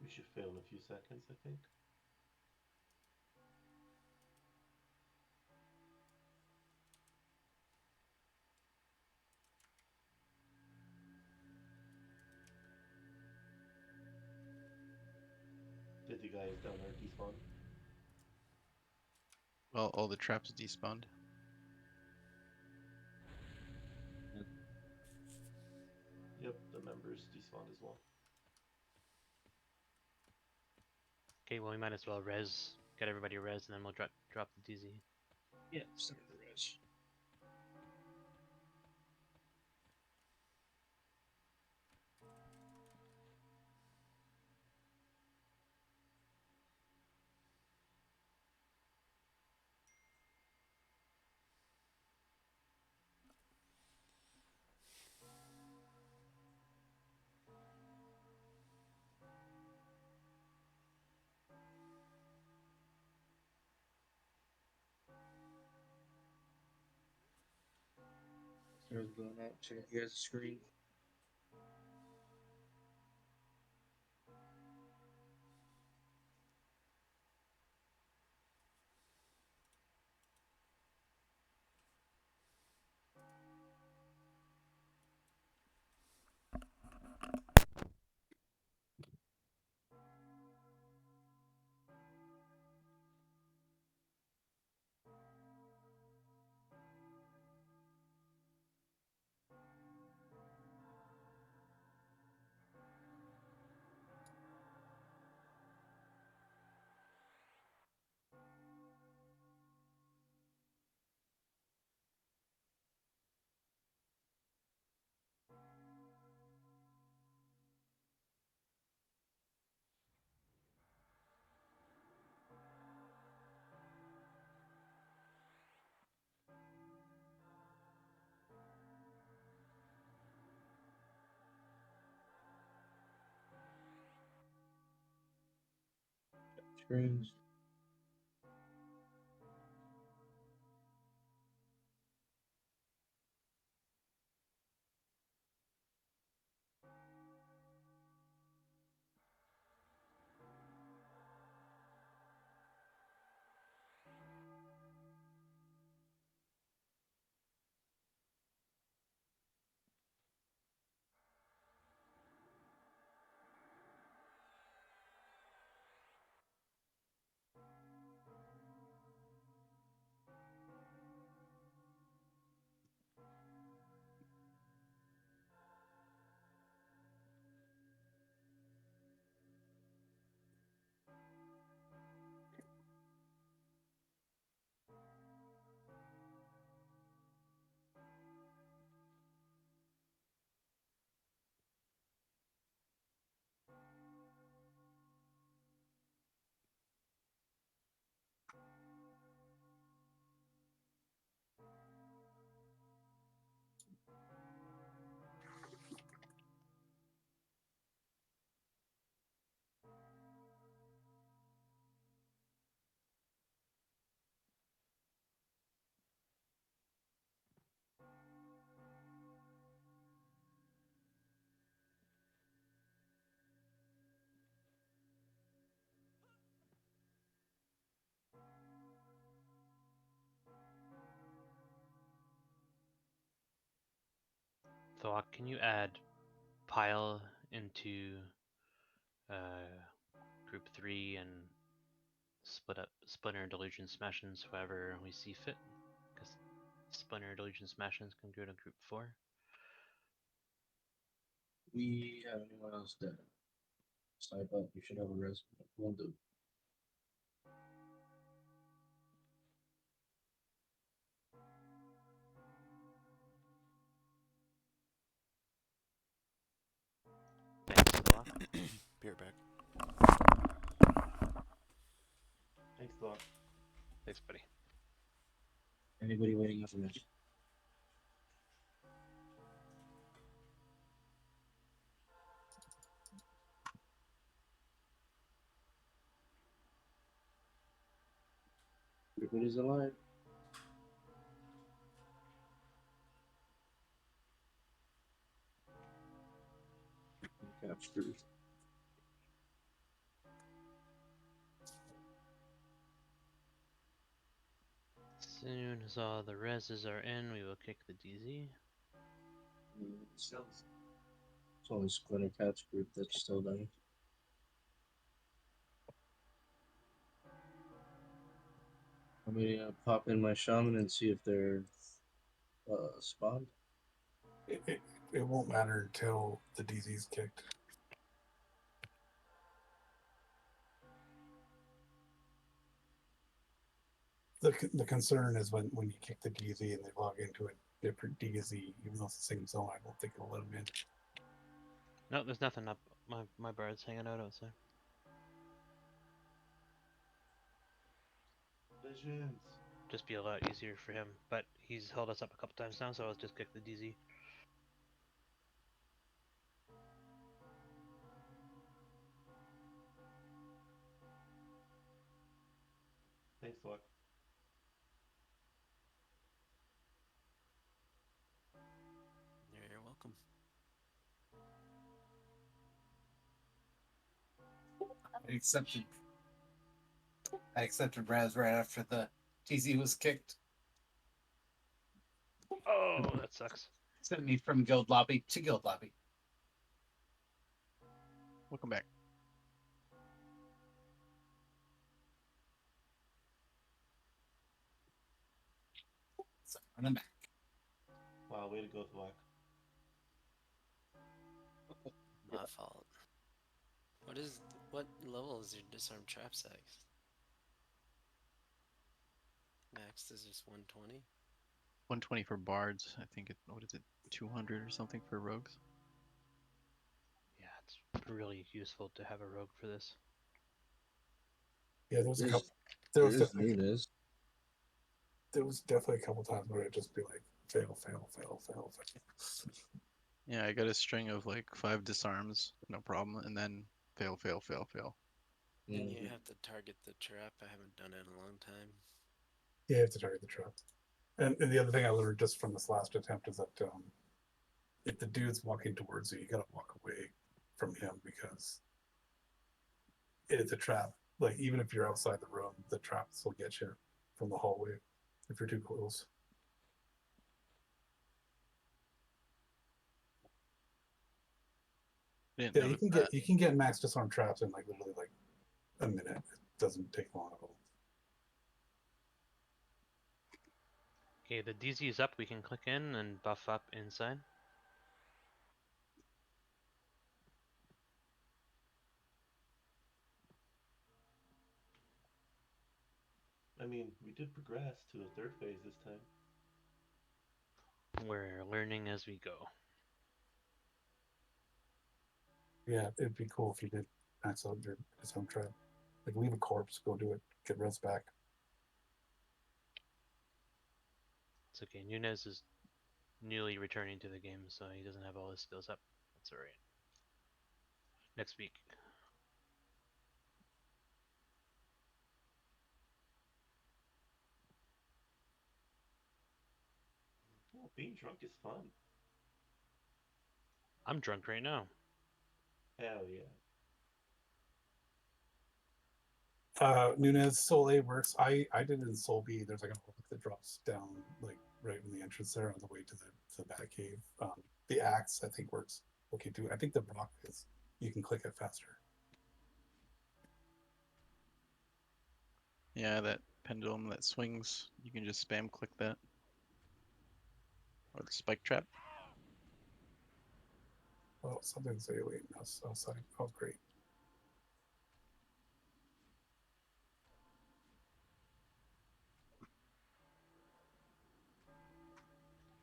We should fail in a few seconds, I think. Did the guys down there despawn? Well, all the traps despawned. Yep, the members despawned as well. Okay, well we might as well get everybody res, and then we'll drop the DZ. Yeah, start the res. Star's going out. Check you guys' screen. Screens. Thawk, can you add Pile into group 3 and Splinter, Delusion, Smashins, however we see fit? Because Splinter, Delusion, Smashins can go to group 4. We have anyone else dead? Snipe up. You should have a res. Will do. Thanks, Thawk. Be right back. Thanks, Doc. Thanks, buddy. Anybody waiting information? Everybody's alive. Captured. Soon as all the reses are in, we will kick the DZ. It's only Splinter Cat's group that's still there. I'm gonna pop in my shaman and see if they're spawned. It won't matter until the DZ's kicked. The concern is when you kick the DZ and they log into a different DZ, even though it's the same zone, I don't think it'll let them in. No, there's nothing up. My bird's hanging out outside. Visions. Just be a lot easier for him, but he's held us up a couple times now, so I'll just kick the DZ. Thanks, Doc. You're welcome. I accepted Raz right after the TZ was kicked. Oh, that sucks. Sent me from guild lobby to guild lobby. Welcome back. So I'm back. Wow, way to go, Thwack. My fault. What level is your disarm trap size? Max is just 120. 120 for bards. I think what is it, 200 or something for rogues? Yeah, it's really useful to have a rogue for this. Yeah, there was a couple. There was definitely a couple times where it'd just be like fail. Yeah, I got a string of like 5 disarms, no problem, and then fail. And you have to target the trap. I haven't done it in a long time. Yeah, you have to target the trap. And the other thing I learned just from this last attempt is that if the dude's walking towards you, you gotta walk away from him because it's a trap. Like even if you're outside the room, the traps will get you from the hallway if you're too close. Didn't Yeah, notice you can get max disarm traps in like literally like a minute. It doesn't take long at all. Okay, the DZ is up. We can click in and buff up inside. I mean, we did progress to the third phase this time. We're learning as we go. Yeah, it'd be cool if you did max out your disarm trap. Like leave a corpse, go do it, get res back. It's okay. Nunez is newly returning to the game, so he doesn't have all his skills up. That's alright. Next week. Oh, being drunk is fun. I'm drunk right now. Hell yeah. Nunez Soul A works. I did it in Soul B. There's like a hook that drops down like right in the entrance there on the way to the Bat Cave. The axe, I think, works okay too. I think the rock is you can click it faster. Yeah, that pendulum that swings, you can just spam click that. Or the spike trap. Oh, something's alienating us outside. Oh, great.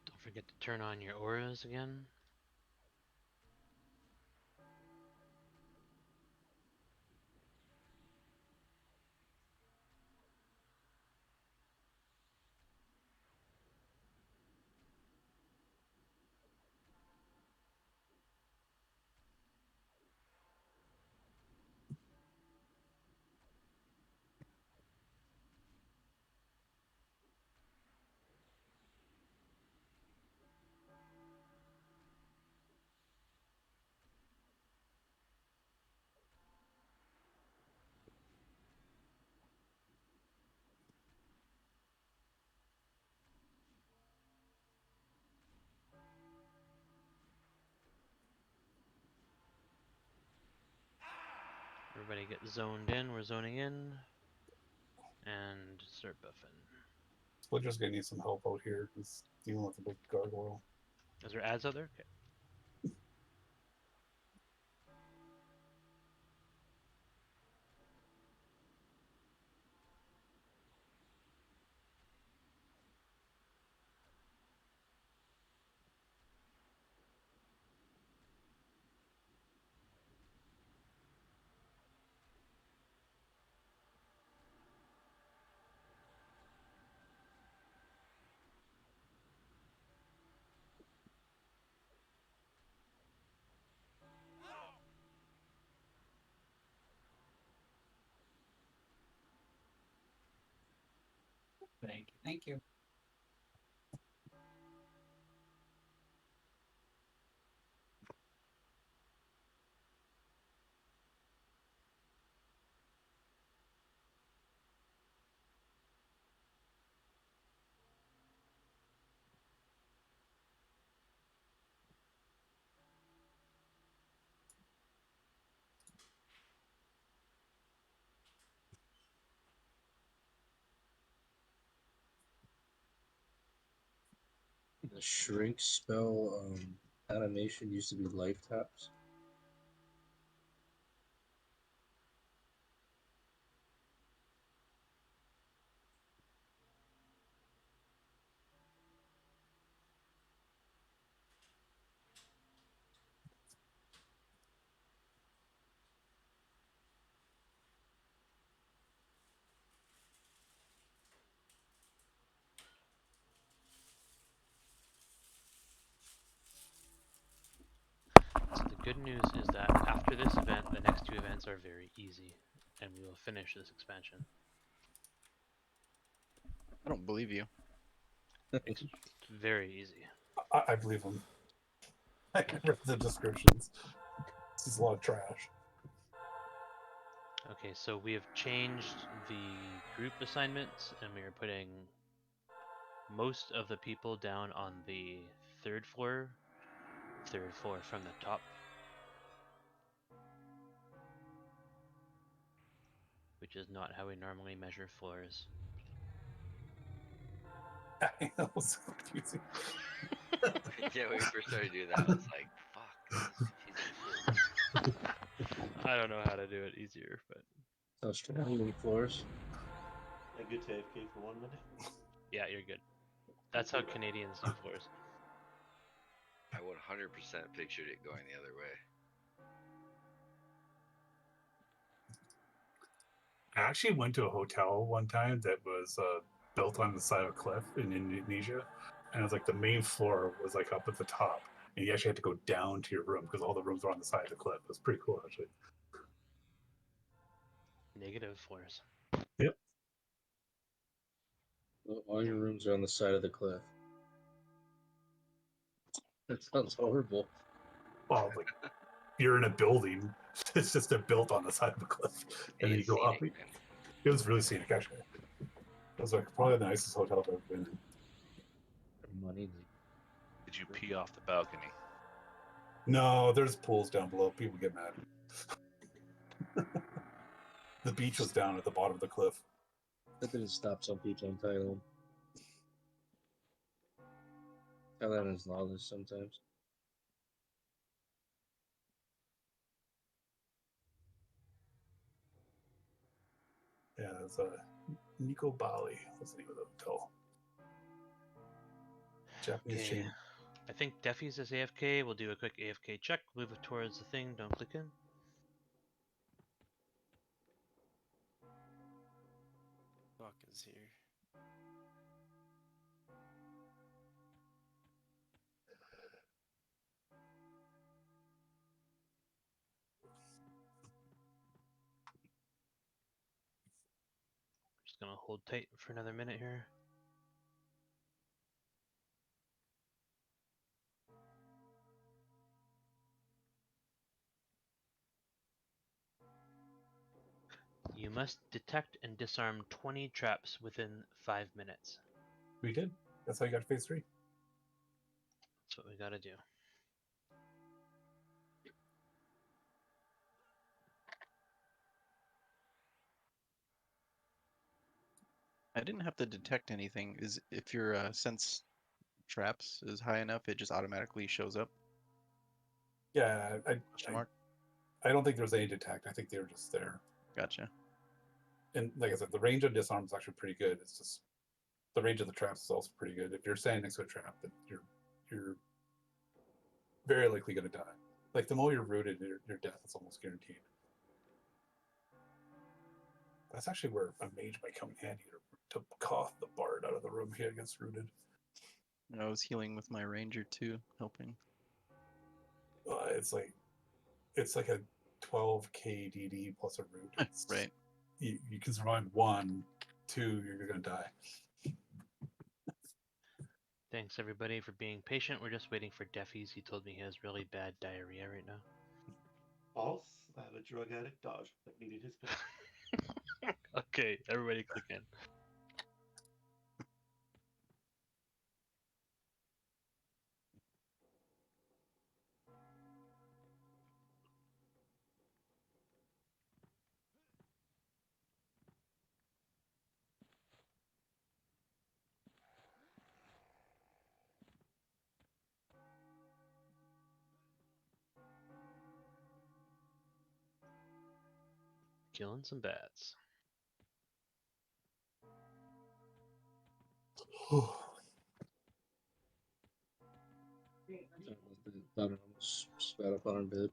Don't forget to turn on your auras again. Everybody get zoned in. We're zoning in. And start buffing. Splinter's gonna need some help out here. He's dealing with a big gargoyle. Is there ads out there? Okay. Thank you. The shrink spell animation used to be life taps. So the good news is that after this event, the next two events are very easy, and we will finish this expansion. I don't believe you. It's very easy. I believe him. I read the descriptions. This is a lot of trash. Okay, so we have changed the group assignments, and we are putting most of the people down on the third floor from the top, which is not how we normally measure floors. That was so confusing. Yeah, when we first started doing that, I was like, fuck, this is confusing shit. I don't know how to do it easier, but So straddling floors. Yeah, good to AFK for 1 minute. yeah, you're good. That's how Canadians do floors. I 100% pictured it going the other way. I actually went to a hotel one time that was built on the side of a cliff in Indonesia, and it was like the main floor was like up at the top, and you actually had to go down to your room because all the rooms were on the side of the cliff. It was pretty cool, actually. Negative floors. Yep. Well, all your rooms are on the side of the cliff. That sounds horrible. Well, like you're in a building, it's just built on the side of a cliff, and then you go up. It was really scenic, actually. It was like probably the nicest hotel I've ever been in. Money. Did you pee off the balcony? No, there's pools down below. People get mad. The beach was down at the bottom of the cliff. That didn't stop some people in Thailand. Thailand is lawless sometimes. Yeah, it's Nico Bali. What's the name of the hotel? Japanese Okay. chain. I think Defy's is AFK. We'll do a quick AFK check. Move it towards the thing. Don't click in. Fuck is here. Just gonna hold tight for another minute here. You must detect and disarm 20 traps within 5 minutes. We did. That's how you got phase 3. That's what we gotta do. I didn't have to detect anything. Is if your sense traps is high enough, it just automatically shows up? Yeah, Question mark? I don't think there's any detect. I think they were just there. Gotcha. And like I said, the range of disarm is actually pretty good. It's just the range of the traps is also pretty good. If you're standing next to a trap, then you're very likely going to die. Like the more you're rooted, your death is almost guaranteed. That's actually where a mage might come in handy to cough the bard out of the room here against rooted. I was healing with my ranger too, helping. It's like a 12 KDD plus a root. It's right. You can survive 1, 2, you're gonna die. Thanks everybody for being patient. We're just waiting for Defy's. He told me he has really bad diarrhea right now. False. I have a drug addict dog that needed his pill. Okay, everybody click in. Killing some bats. Thought I almost spat up on our bed.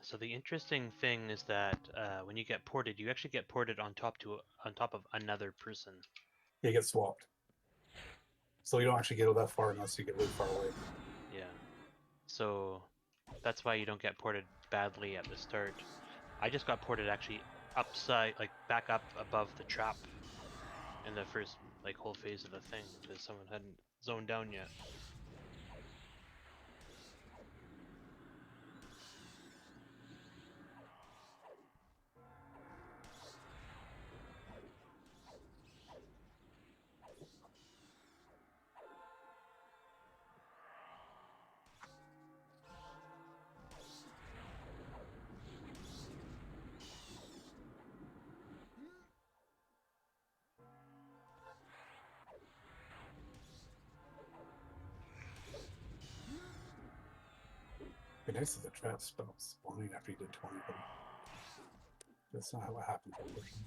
So the interesting thing is that when you get ported, you actually get ported on top of another person. You get swapped. So you don't actually get that far unless you get really far away. Yeah. So that's why you don't get ported badly at the start. I just got ported actually upside, like back up above the trap in the first like whole phase of the thing because someone hadn't zoned down yet. It'd be nice if the trap stopped spawning after you did 20, but that's not how it happens, unfortunately.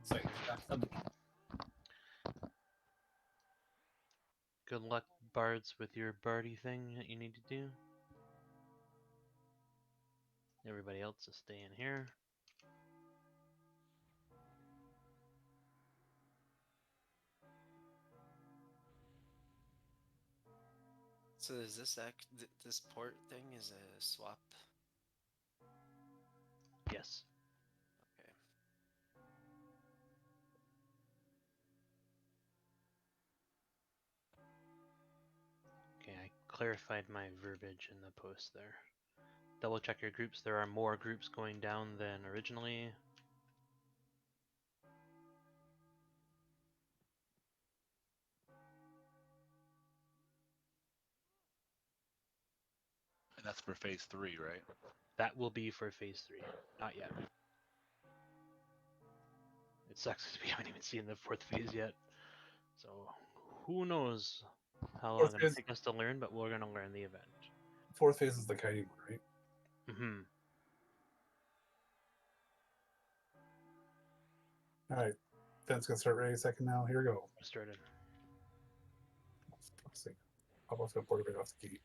It's like Good luck, bards, with your bardy thing that you need to do. Everybody else is staying here. So is this this port thing is a swap? Yes. Okay. Okay, I clarified my verbiage in the post there. Double check your groups. There are more groups going down than originally. And that's for phase 3, right? That will be for phase 3. Not yet. It sucks because we haven't even seen the 4th phase yet. So who knows how long Fourth it'll phase, take us to learn, but we're going to learn the event. fourth phase is the kiting one, right? Mm-hmm. All right, Ben's gonna start ready a second now. Here we go. Started. Let's see. I'm also gonna port it right off the key.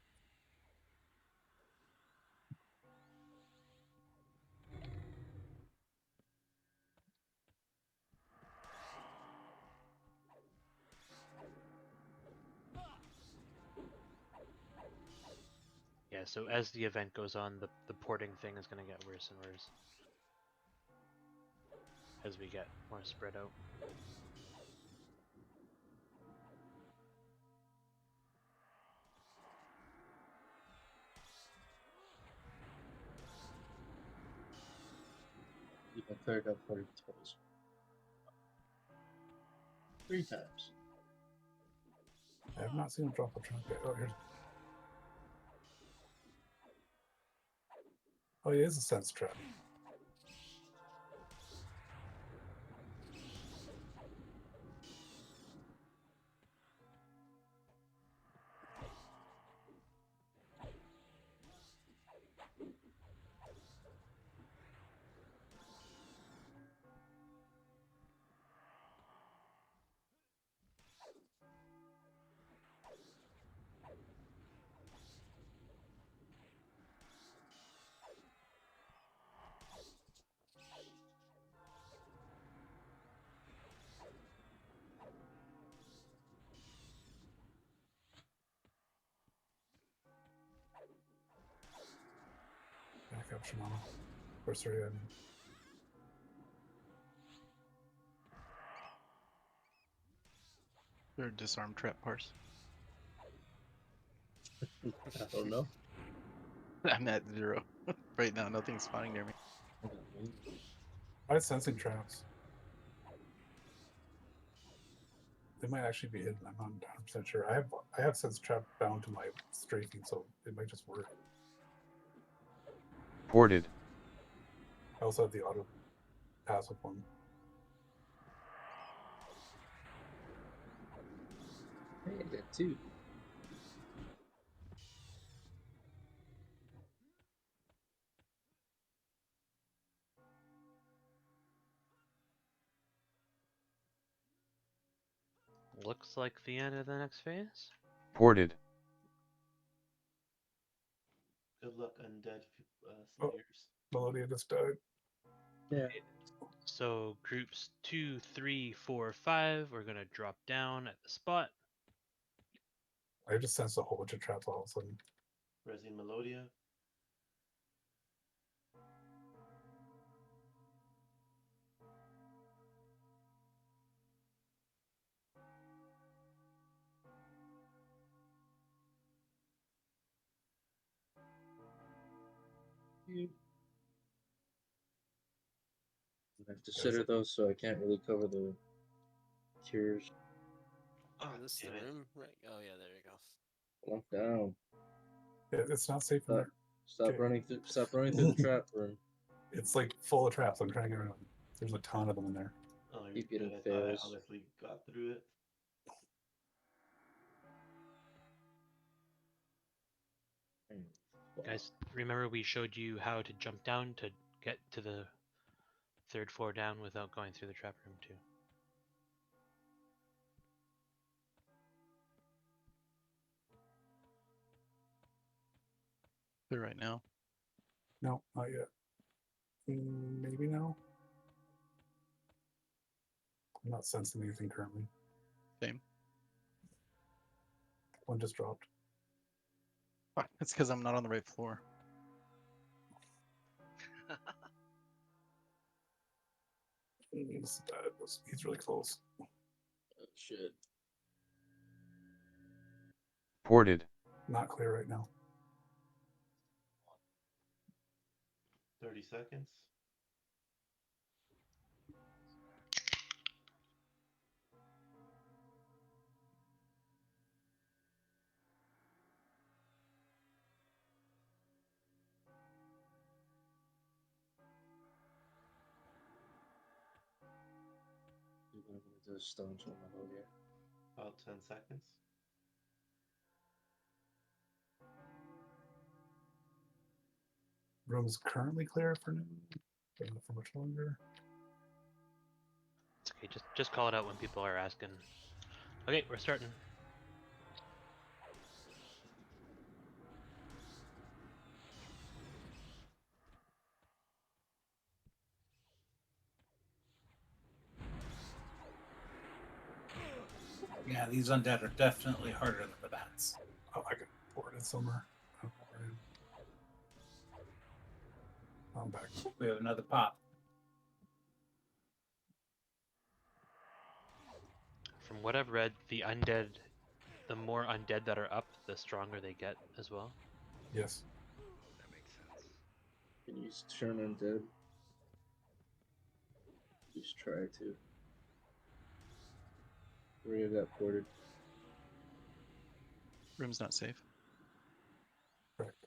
Yeah, so as the event goes on, the porting thing is going to get worse and worse as we get more spread out. I cleared up 40 twice. 3 times. I have not seen him drop a trunk yet. Oh, here's. Oh, he is a sense trap. Back up, Shimano. Or sorry, I mean. There are disarm trap parse. I don't know. I'm at 0 right now. Nothing's spawning near me. I have sensing traps. They might actually be hidden. I'm not 100% sure. I have sense trap bound to my strafing, so it might just work. Ported. I also have the auto passive one. Hey, I did too. Looks like the end of the next phase. Ported. Good luck, undead Oh, slayers. Melodia just died. Yeah. So groups 2, 3, 4, 5 are gonna drop down at the spot. I just sensed a whole bunch of traps all of a sudden. Resi Melodia. I have to sitter those, so I can't really cover the cures. Oh, this is the room? Right. Oh, yeah, there you go. Lock down. It's not safe in Stop, there. stop Okay. running through. Stop running through the trap room. It's like full of traps. I'm trying to get rid of them. There's a ton of them in there. Oh, you're Keep getting good. I thought I fails. honestly got through it. Guys, remember we showed you how to jump down to get to the third floor down without going through the trap room too. Clear right now. No, not yet. Maybe now. I'm not sensing anything currently. Same. One just dropped. Fuck, it's because I'm not on the right floor. He's dead. He's really close. Oh, shit. Ported. Not clear right now. 30 seconds. The stones on the logo. About 10 seconds. Room's currently clear for now. But not for much longer. It's okay. Just call it out when people are asking. Okay, we're starting. Yeah, these undead are definitely harder than the bats. Oh, I got boarded somewhere. I don't know where I am. I'm back. We have another pop. From what I've read, the more undead that are up, the stronger they get as well. Yes. That makes sense. Can you turn undead? Just try to. Rhea got ported. Room's not safe. Correct.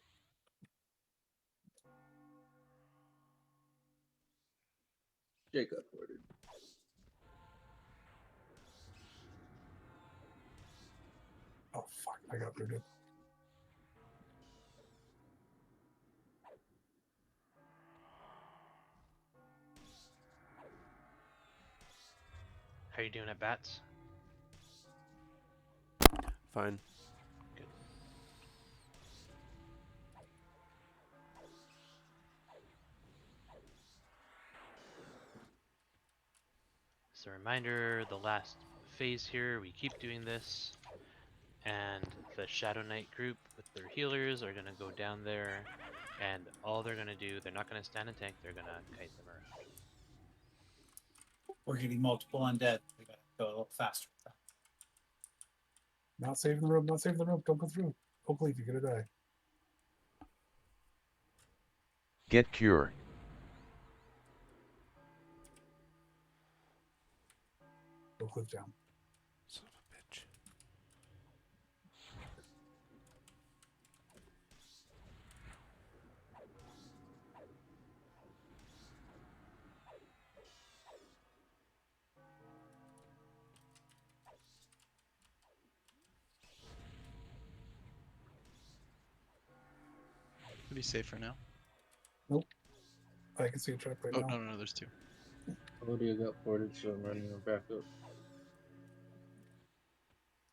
Jake got ported. Oh fuck! I got booted. How are you doing at bats? Fine. Good. As a reminder, the last phase here, we keep doing this, and the Shadow Knight group with their healers are gonna go down there, and all they're gonna do, they're not gonna stand and tank, they're gonna kite them around. We're getting multiple undead. We gotta go a little faster with that. Not saving the room. Not saving the room. Don't go through. Hopefully, if you're gonna die. Get cure. Go click down. Son of a bitch. Pretty safe for now. Nope. I can see a trap right Oh, now. no, there's two. Lydia got ported, so I'm running her back up.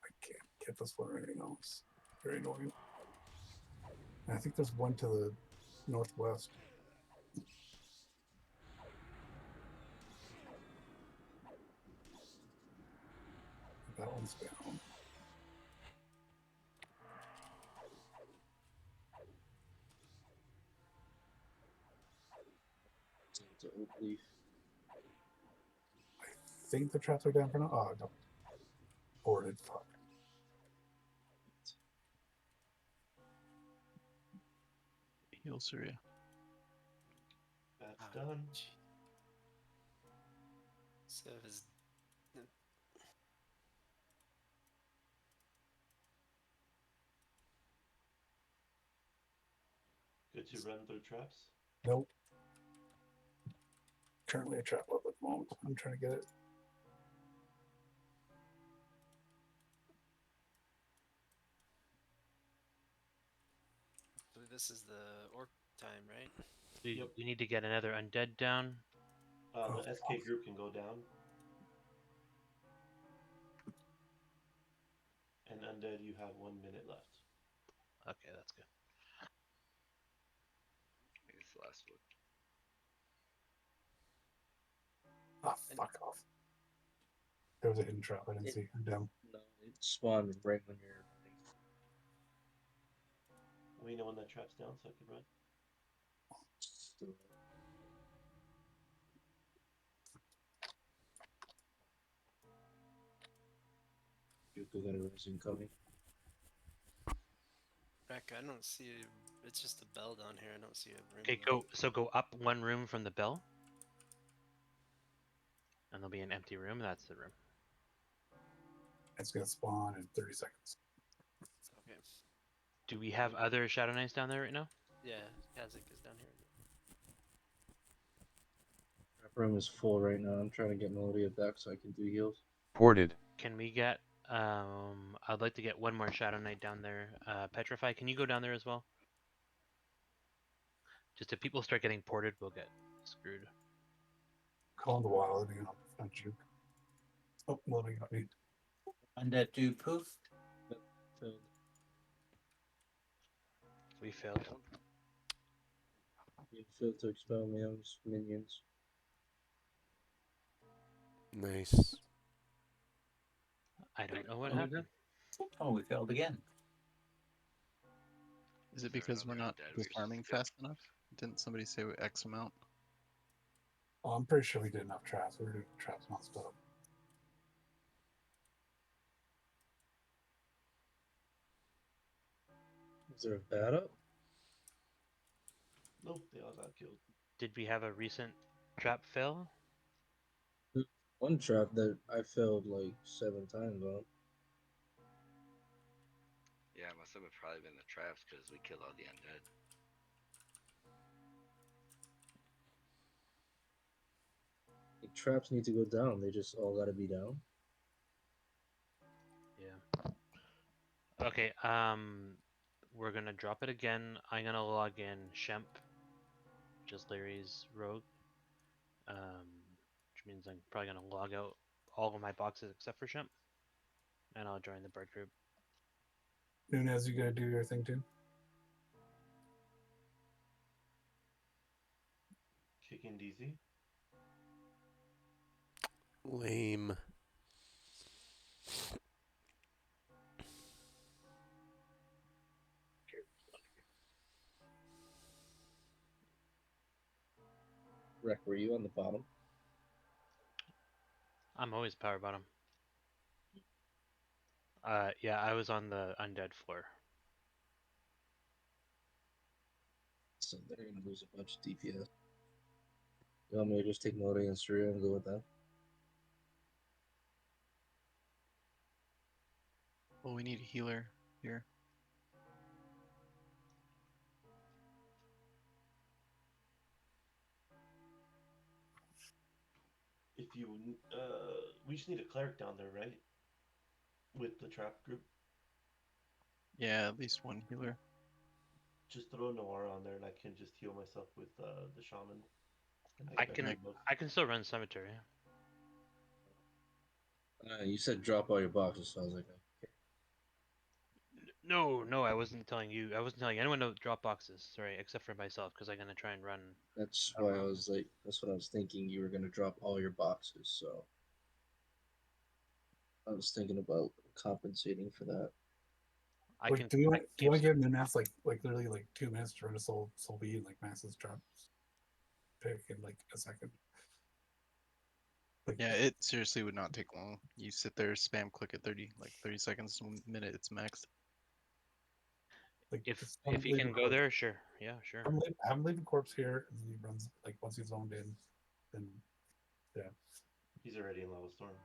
I can't get this one or anything else. Very annoying. And I think there's one to the northwest. That one's down. It's an oak leaf. I think the traps are down for now. Oh, no. Boarded. Fuck. Heal Surya. That's done. So is Good to run through traps. Nope. Currently a trap up at the moment. I'm trying to get it. this is the orc time, right? You need to get another undead down. The SK group can go down. And Undead, you have 1 minute left. Okay, that's good. I think it's the last one. Oh, fuck off. There was a hidden trap I didn't see. I'm down. No, it spawned right when you're running. We know when that trap's down so I can run. You're gonna resume coming. Back, I don't see. It's just a bell down here. I don't see a room. Okay, go up one room from the bell, and there'll be an empty room. That's the room. It's gonna spawn in 30 seconds. Okay. Do we have other Shadow Knights down there right now? Yeah, Kazik is down here. That room is full right now. I'm trying to get Melodia back so I can do heals. Ported. Can we get? I'd like to get one more Shadow Knight down there. Petrify, can you go down there as well? Just if people start getting ported, we'll get screwed. Call in the wild, you know, not juke. Oh, loading got me. Undead dude poof. We failed. You failed to expel Meow's minions. Nice. I don't know what happened. Oh, we failed again. Is it because we're not farming fast enough? Didn't somebody say X amount? Oh, I'm pretty sure we did enough traps. We were doing traps non-stop. Is there a bat up? Nope, they all got killed. Did we have a recent trap fail? One trap that I failed like 7 times on. Yeah, it must have probably been the traps because we killed all the undead. The traps need to go down. They just all gotta be down. Yeah. Okay, we're gonna drop it again. I'm gonna log in Shemp, which is Larry's rogue. Which means I'm probably gonna log out all of my boxes except for Shemp. And I'll join the bird group. Nunez, you gotta do your thing too. Kicking DZ. Lame. Rec, were you on the bottom? I'm always power bottom. Yeah, I was on the undead floor. So they're gonna lose a bunch of DPS. You want me to just take Melodia and Surya and go with that? Well, we need a healer here. If you, we just need a cleric down there, right? With the trap group. Yeah, at least one healer. Just throw Noir on there, and I can just heal myself with the shaman. And I can still run cemetery. You said drop all your boxes, so I was like, okay. No, I wasn't telling you. I wasn't telling anyone to drop boxes. Sorry, except for myself, because I'm gonna try and run. That's why I was like, that's what I was thinking. You were gonna drop all your boxes, so I was thinking about compensating for that. Do you want to give Nunez like literally like 2 minutes to run a soul beat and like max his traps pick in like a second? Yeah, it seriously would not take long. You sit there, spam click at 30 seconds, 1 minute, it's maxed. Like If he can go there, sure. Yeah, sure. Have him leave the corpse here, and then he runs like once he's zoned in, then yeah. He's already in level storm.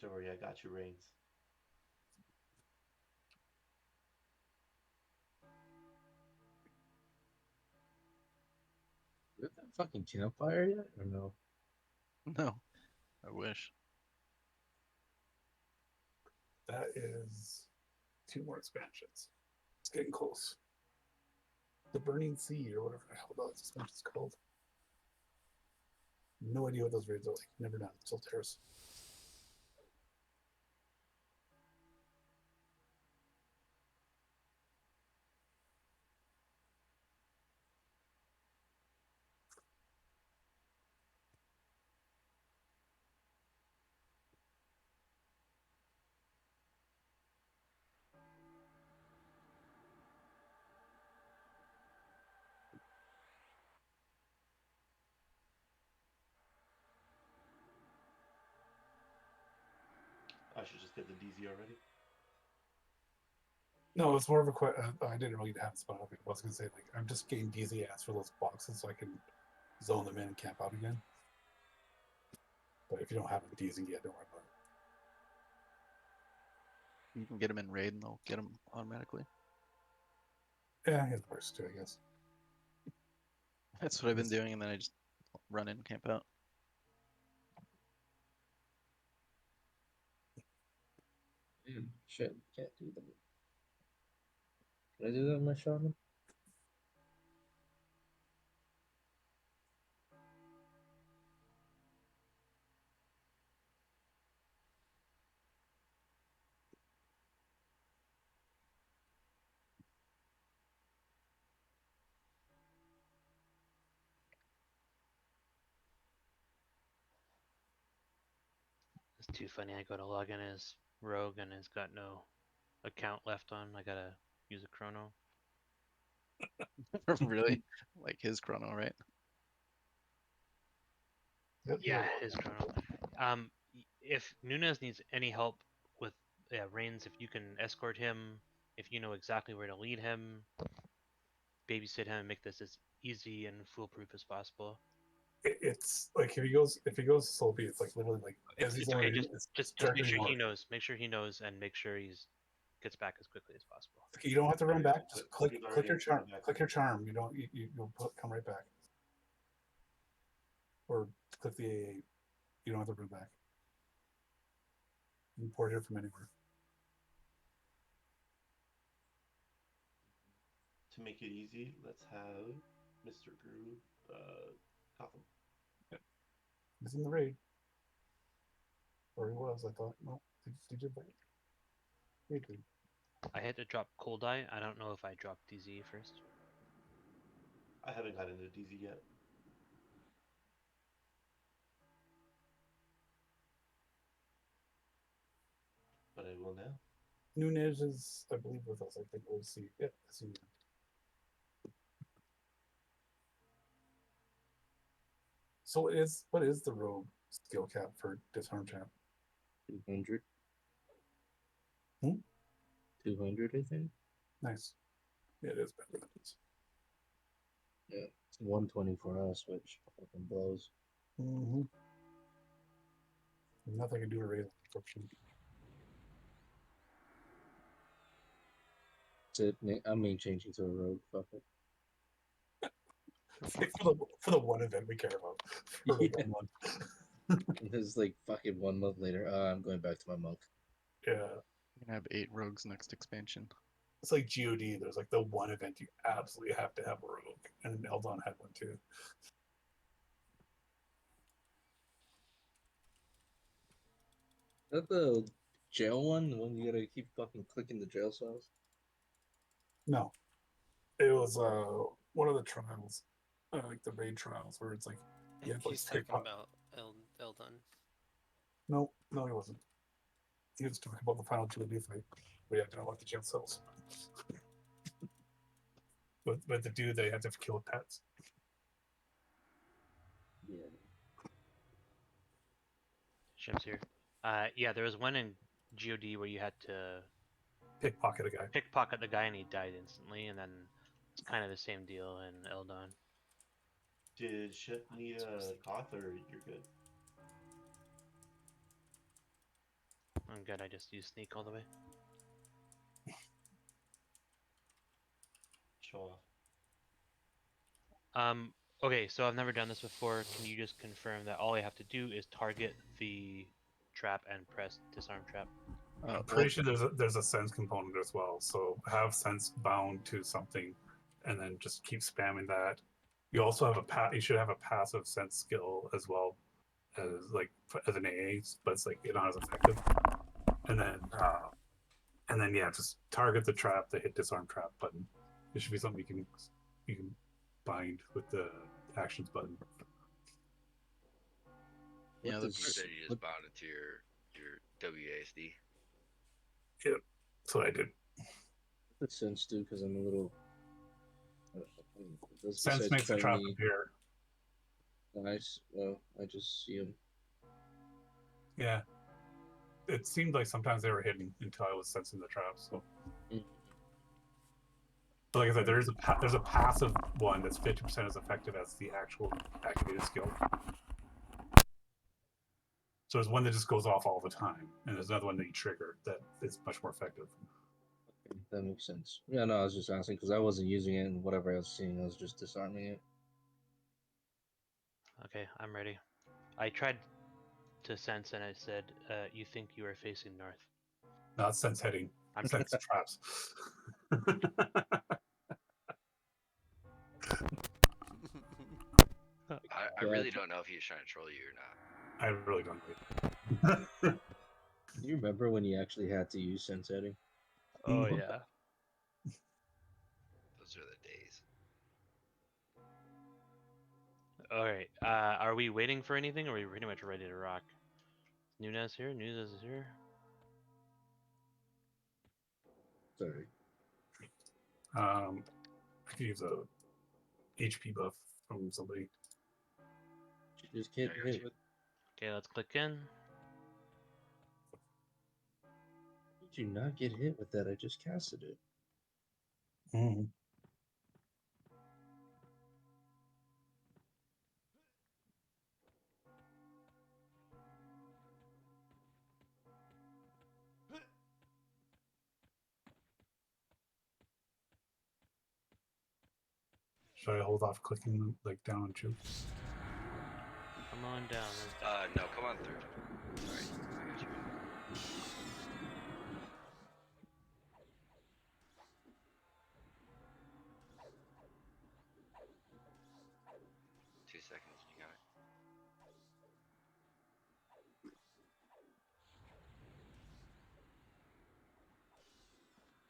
Don't worry, I got you, Reigns. We have that fucking campfire yet, or no? No, I wish. That is 2 more expansions. It's getting close. The Burning Sea or whatever the hell that suspension's called. No idea what those raids are like. Never done. Still terrace. I should just get the DZ already. No, it's more of a I didn't really have a spot up. I was gonna say like I'm just getting DZ ads for those boxes so I can zone them in and camp out again. But if you don't have a DZ yet, don't worry about it. You can get them in raid and they'll get them automatically. Yeah, he has burst too, I guess. That's what I've been doing, and then I just run in and camp out. Shit, can't do that. Can I do that with my shaman? It's too funny. I go to log in as rogue and it's got no account left on. I gotta use a chrono. Really? Like his chrono, right? Yeah, his chrono. If Nunez needs any help with Reigns, if you can escort him, if you know exactly where to lead him, babysit him, and make this as easy and foolproof as possible. It's like if he goes Soul it's like literally like as he's It's okay. going, Just make directly sure he north. knows. Make sure he knows, and make sure he's gets back as quickly as possible. Okay, you don't have to run back. Just He's click already your charm. back. Click your charm. You don't you'll come right back. Or click the AA. You don't have to run back. You can port here from anywhere. To make it easy, let's have Mr. Groove Gotham. Yep. He's in the raid. Or he was, I thought. No. Did you raid? I had to drop Cold Eye. I don't know if I dropped DZ first. I haven't gotten into DZ yet. But I will now. Nunez is, I believe, with us. I think we'll see. Yeah, I see. So what is the rogue skill cap for disarm champ? 200. Hmm? 200, I think. Nice. Yeah, it is better than this. Yeah, it's 120 for us, which fucking blows. Mm-hmm. Nothing I can do to raise it, unfortunately. I mean, changing to a rogue. Fuck it. For the one event we care about. For the one month. It's like fucking 1 month later. I'm going back to my monk. Yeah. We're gonna have 8 rogues next expansion. It's like GOD. There's like the one event you absolutely have to have a rogue, and Eldon had one too. Is that the jail one? The one you gotta keep fucking clicking the jail cells? No, it was one of the trials, like the raid trials, where it's like you have to He's like talking about Eldon. No, he wasn't. He was talking about the final GOD fight. We had to unlock the jail cells. But the dude, they had to kill pets. Yeah. Shim's here. Yeah, there was one in GOD where you had to pickpocket a guy. Pickpocket the guy and he died instantly, and then it's kind of the same deal in Eldon. Did Ship need a Goth or you're good? I'm good. I just use sneak all the way. Show off. Okay, so I've never done this before. Can you just confirm that all I have to do is target the trap and press disarm trap? I'm pretty sure there's a sense component as well. So have sense bound to something, and then just keep spamming that. You also have you should have a passive sense skill as well as like as an AA, but it's like not as effective. And then yeah, just target the trap, the hit disarm trap button. It should be something you can bind with the actions button. You Yeah, said you just bound it to your WASD. Yeah, that's what I did. The sense do because I'm a little. Sense makes the trap appear. Nice. Well, I just see them. Yeah. It seemed like sometimes they were hidden until I was sensing the traps. So, but like I said, there's a passive one that's 50% as effective as the actual activated skill. So there's one that just goes off all the time, and there's another one that you trigger that is much more effective. Okay, that makes sense. Yeah, no, I was just asking because I wasn't using it, and whatever I was seeing, I was just disarming it. Okay, I'm ready. I tried to sense and I said, you think you are facing north. Not sense heading. I'm sense traps. I really don't know if he was trying to troll you or not. I really don't know. Do you remember when you actually had to use sense heading? Oh yeah. Those are the days. Alright, are we waiting for anything or are we pretty much ready to rock? Nunez here? Nunez is here? Sorry. I could use a HP buff from somebody. You just get hit with. Okay, let's click in. Did you not get hit with that? I just casted it. Should I hold off clicking like down and choose? Come on down. No, come on through. Sorry, I got you. 2 seconds, you got it.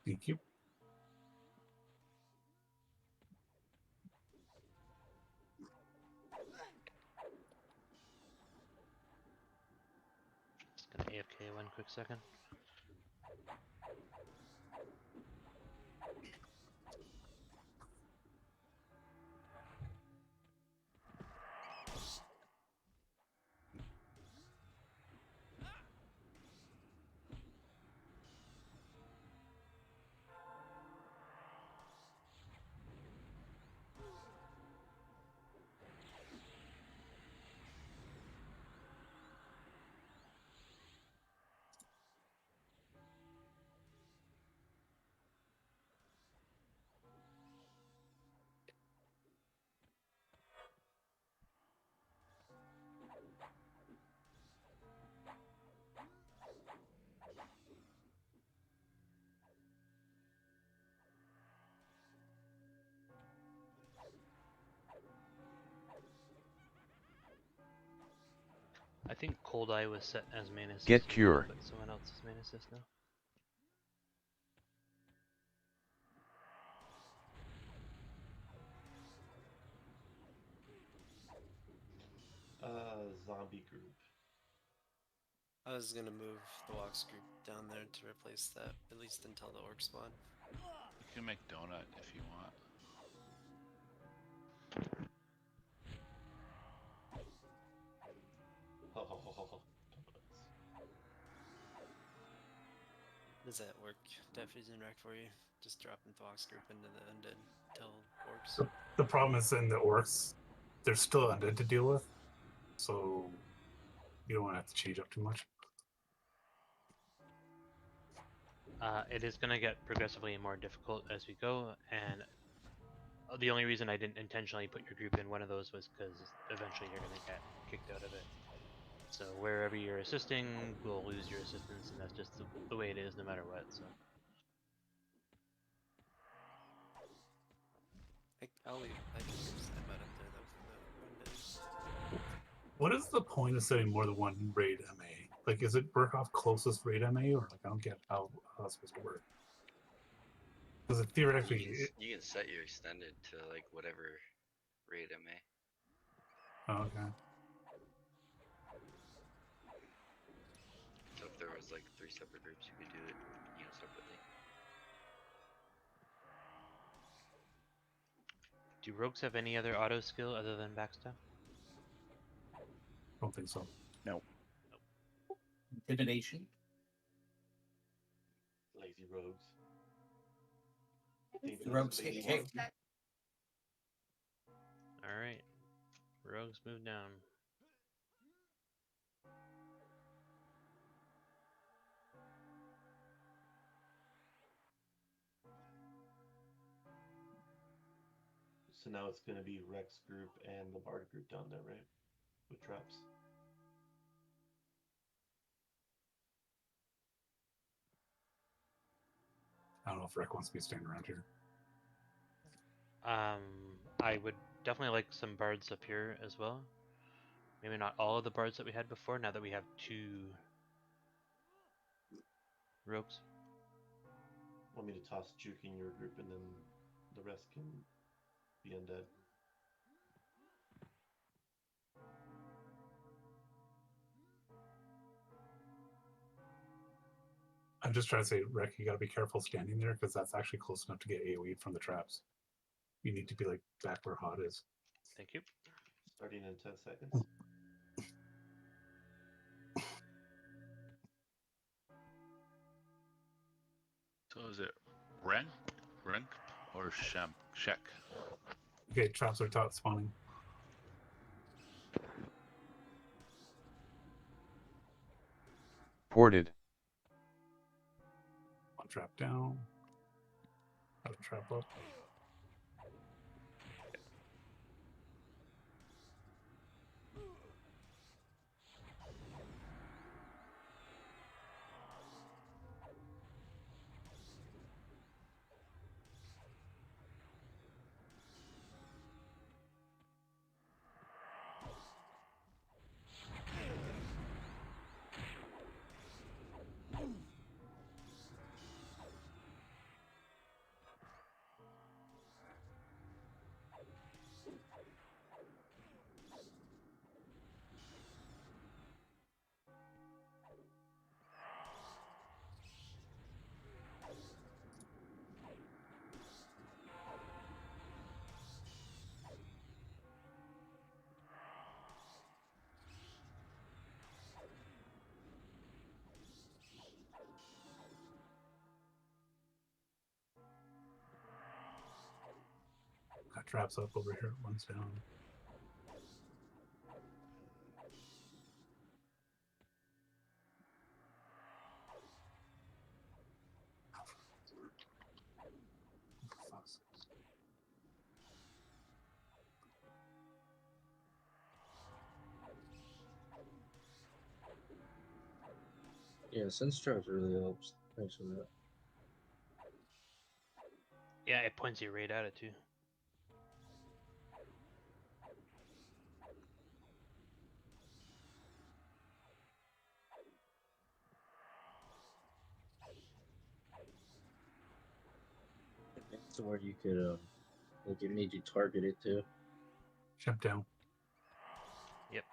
Thank you. Just gonna AFK 1 quick second. I think Cold Eye was set as main assist. Get Cure. But someone else is main assist now. Zombie group. I was gonna move the walks group down there to replace that, at least until the orc spawn. You can make donut if you want. Does that work? Deputies interact for you? Just dropping Thwox group into the undead till orcs. The problem is in the orcs, there's still undead to deal with, so you don't want to have to change up too much. It is gonna get progressively more difficult as we go, and the only reason I didn't intentionally put your group in one of those was because eventually you're gonna get kicked out of it. So wherever you're assisting, we'll lose your assistance, and that's just the way it is, no matter what. So. I can leave Sidebot up there though for the windows. What is the point of setting more than one raid MA? Like, is it work off closest raid MA, or like I don't get how that's supposed to work? Because it theoretically, You can set your extended to like whatever rate it may. oh, okay. So if there was like 3 separate groups, you could do it, separately. Do rogues have any other auto skill other than backstab? Don't think so. No. Intimidation. Lazy rogues. The rogues get Lazy kicked. rogues. All right, rogues move down. So now it's going to be Rex group and the Bard group down there, right? With traps. I don't know if Rick wants to be staying around here. I would definitely like some bards up here as well. Maybe not all of the bards that we had before. Now that we have 2 rogues. Want me to toss Juke in your group and then the rest can be undead? I'm just trying to say, Rick, you got to be careful standing there because that's actually close enough to get AoE from the traps. You need to be like back where Hot is. Thank you. Starting in 10 seconds. So is it rank, or Shek? Okay, traps are top spawning. Ported. One trap down. Another trap up. Got traps up over here. One's down. Yeah, sense traps really helps. Thanks for that. Yeah, it points you right at it too. So where you could, like, it made you target it too. Jump down. Yep.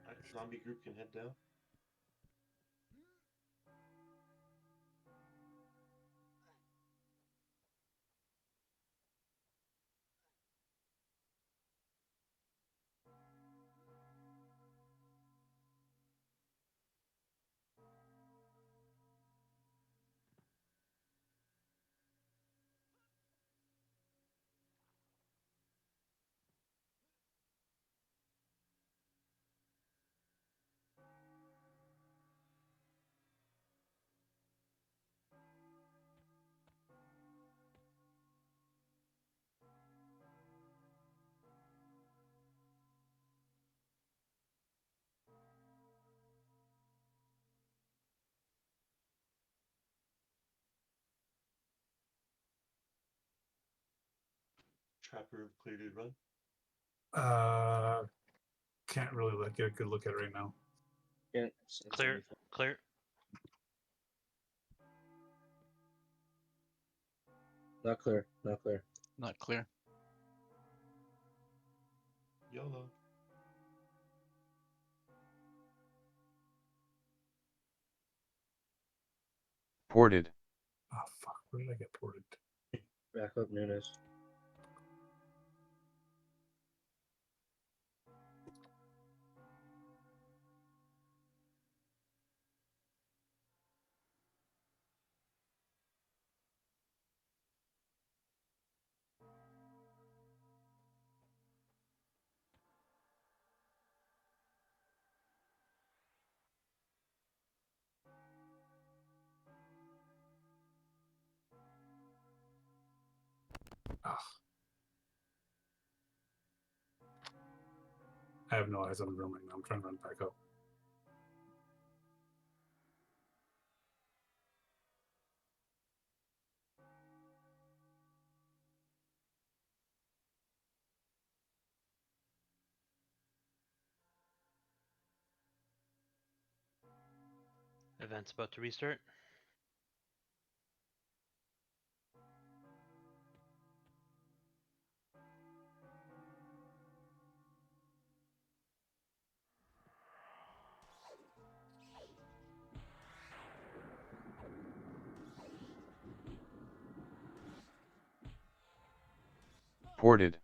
Alright, zombie group can head down. trapper cleared it run? Can't really get a good look at it right now. Can't sense Clear. anything. Clear. Not clear. Not clear. Not clear. YOLO. Ported. Oh fuck! Where did I get ported? Back up, Nunes. I have no eyes on the room right now. I'm trying to run back up. Event's about to restart. Ported.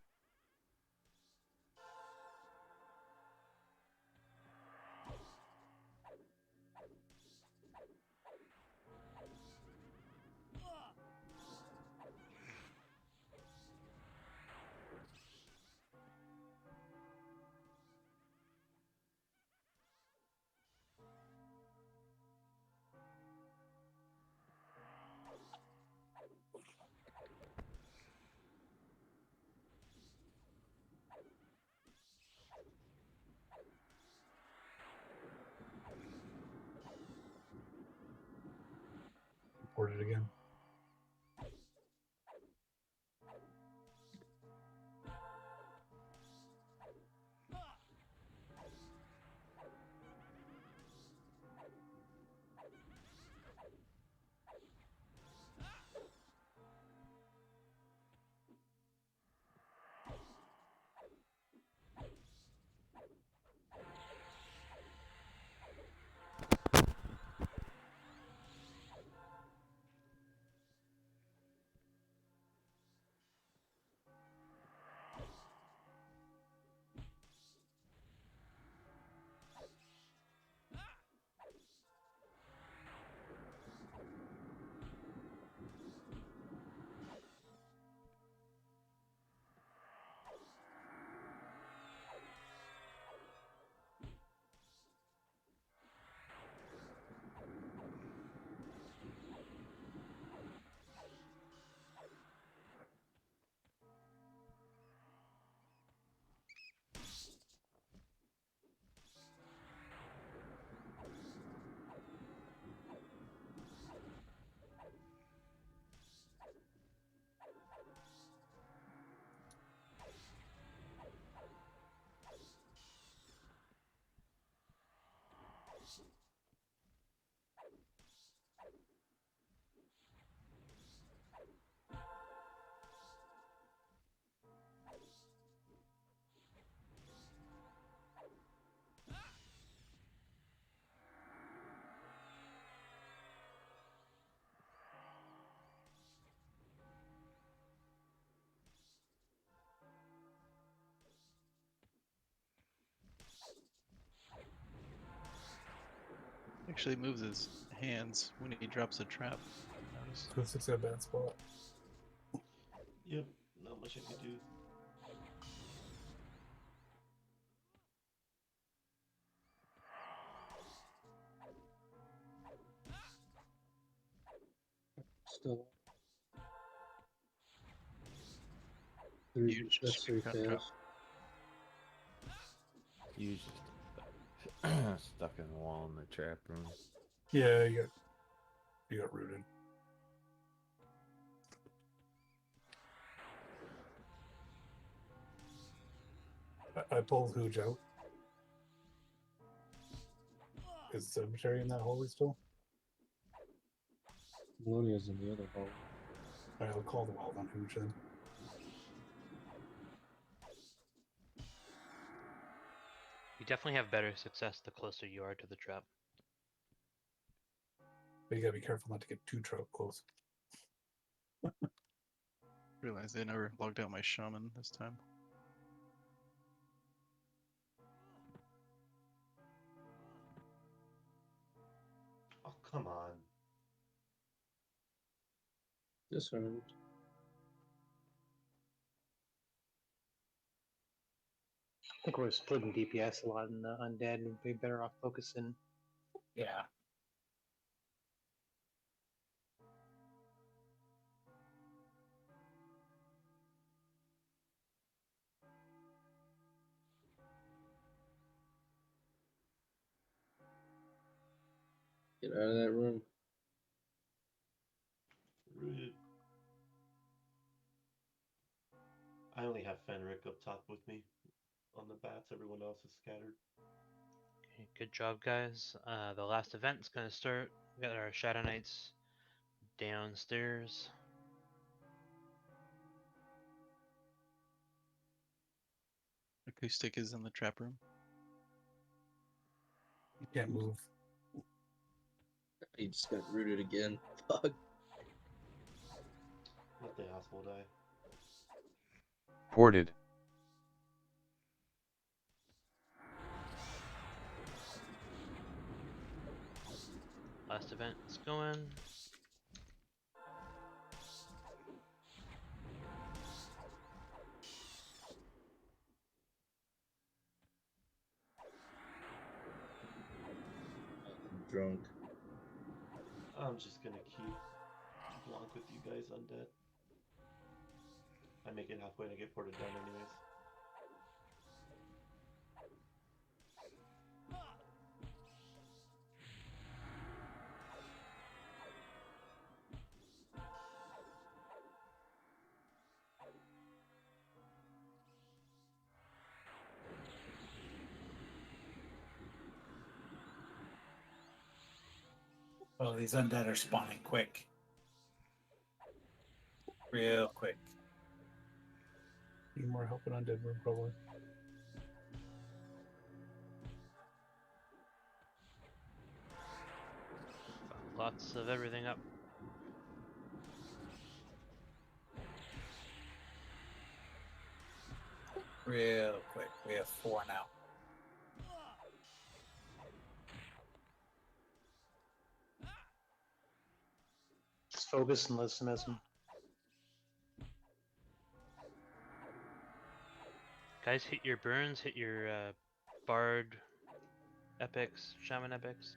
Ported again. Actually moves his hands when he drops a trap. Notice. Looks like a bad spot. Yep, not much I could do. Still. Three, that's three fails. You just stuck in the wall in the trap room. Yeah, you got rooted. I pulled Hooge out. Is Cemetery in that hallway still? Melonia's in the other hall. I'll call the wild on Hooge then. You definitely have better success the closer you are to the trap. But you gotta be careful not to get too close. Realized I never logged out my shaman this time. Oh, come on. Disarmed. I think we're splitting DPS a lot in the undead. We'd be better off focusing. Yeah. Get out of that room. Rude. I only have Fenric up top with me on the bats. Everyone else is scattered. Okay, good job, guys. The last event's gonna start. We got our Shadow Knights downstairs. Acoustic is in the trap room. You can't move. He just got rooted again. Fuck. Let the asshole die. Ported. Last event is going. I'm drunk. I'm just gonna keep Blanc with you guys undead. I make it halfway and I get ported down anyways. Oh, these undead are spawning quick. Real quick. Need more help in undead room, probably. Lots of everything up. Real quick. We have 4 now. Just focus and listen to some. Guys, hit your burns, hit your bard epics, shaman epics.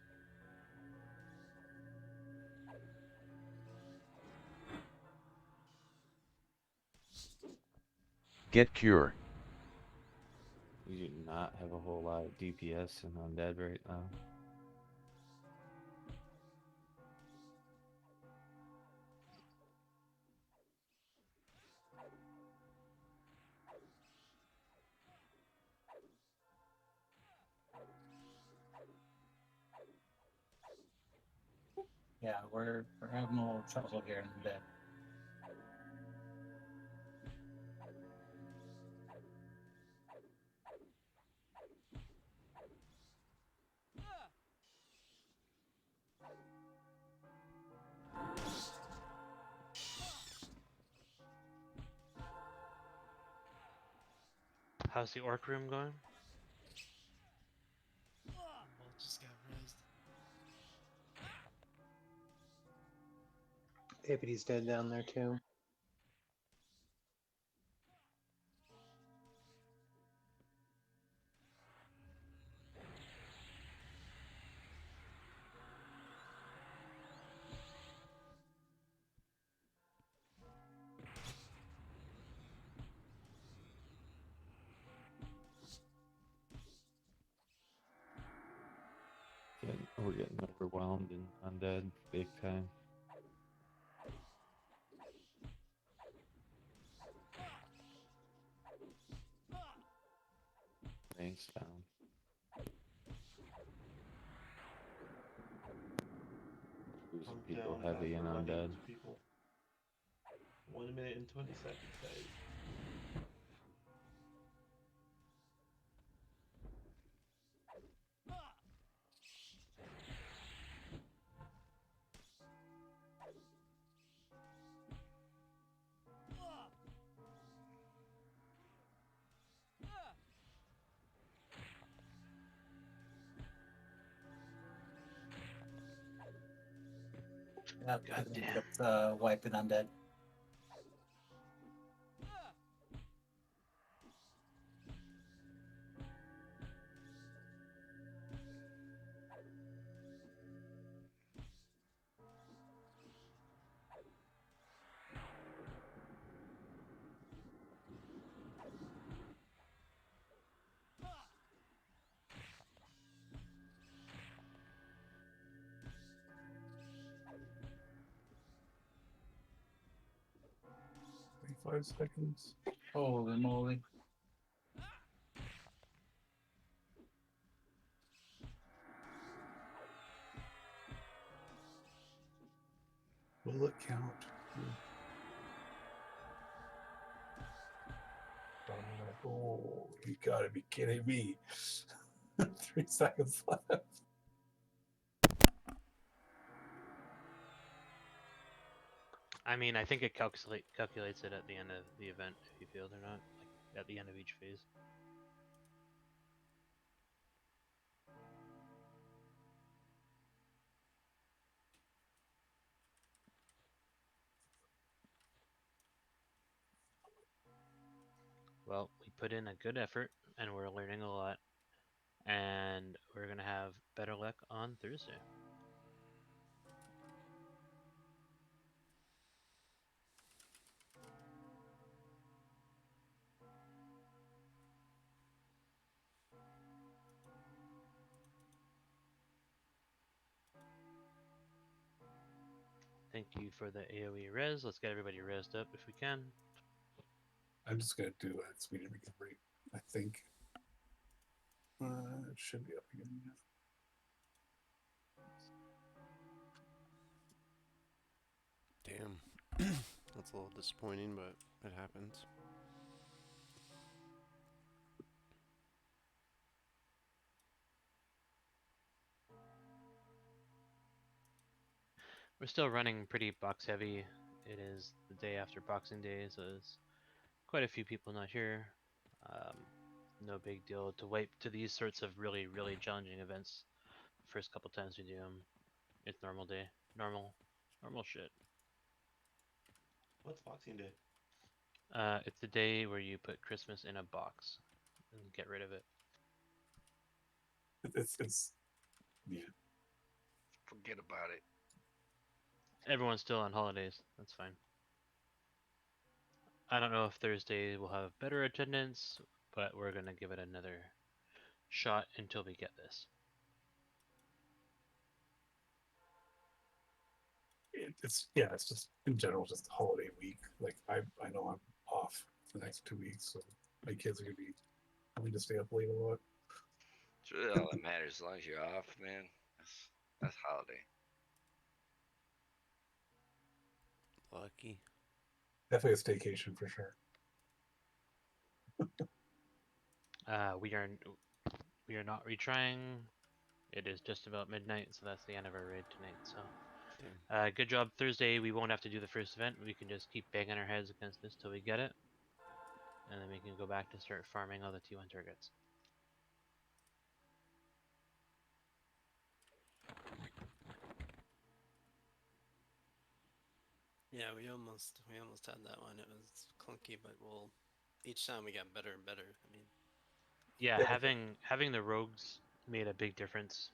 Get cure. We do not have a whole lot of DPS and undead right now. Yeah, we're having a little trouble here in the bed. How's the orc room going? Both just got rezzed. Deputy's dead down there too. We're getting overwhelmed and undead big time. ranks down. Losing Punk people down, heavy and running undead. into people. 1 minute and 20 seconds, guys. Yep, I God think damn. it's wiping undead. Five seconds. Holy moly. Will it count? Oh, you gotta be kidding me. 3 seconds left. I mean, I think it calculates it at the end of the event if you failed or not, like at the end of each phase. Well, we put in a good effort and we're learning a lot, and we're gonna have better luck on Thursday. Thank you for the AoE res. Let's get everybody resed up if we can. I'm just gonna do a speed and recovery. I think it should be up again. Damn. That's a little disappointing, but it happens. We're still running pretty box heavy. It is the day after Boxing Day, so there's quite a few people not here. No big deal to wipe to these sorts of really, really challenging events. First couple times we do them, it's normal day, normal shit. What's Boxing Day? It's the day where you put Christmas in a box and get rid of it. It's yeah. Forget about it. Everyone's still on holidays. That's fine. I don't know if Thursday will have better attendance, but we're gonna give it another shot until we get this. It's just in general just holiday week. Like I know I'm off for the next 2 weeks, so my kids are gonna be having to stay up late a lot. It's really all that matters. As long as you're off, man. That's holiday. Lucky. Definitely a staycation for sure. We are not retrying. It is just about midnight, so that's the end of our raid tonight. So, good job Thursday. We won't have to do the first event. We can just keep banging our heads against this till we get it, and then we can go back to start farming all the T1 targets. Yeah, we almost had that one. It was clunky, but each time we got better and better. I mean, Yeah, having the rogues made a big difference,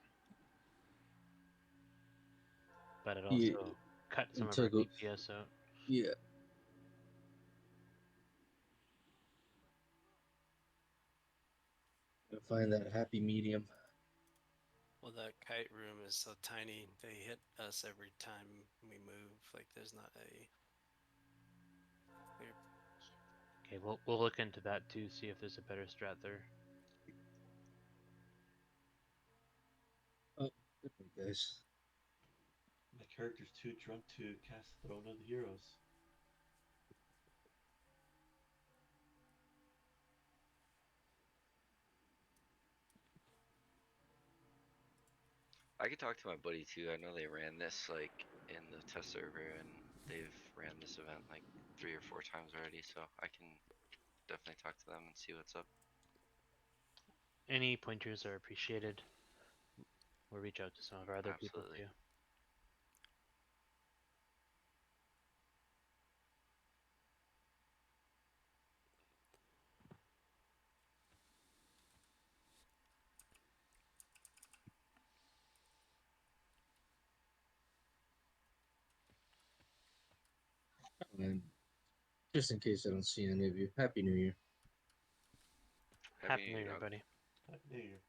but it also cut some of our DPS out. Yeah. Find that happy medium. well, that kite room is so tiny. They hit us every time we move. Like, there's not a clear. Okay, we'll look into that too. See if there's a better strat there. guys. My character's too drunk to cast Throne of the Heroes. I could talk to my buddy too. I know they ran this like in the test server, and they've ran this event like 3 or 4 times already. So I can definitely talk to them and see what's up. Any pointers are appreciated. We'll reach out to some of our other people Absolutely. too. And just in case I don't see any of you, Happy New Year. Happy New Year, buddy. Happy New Year.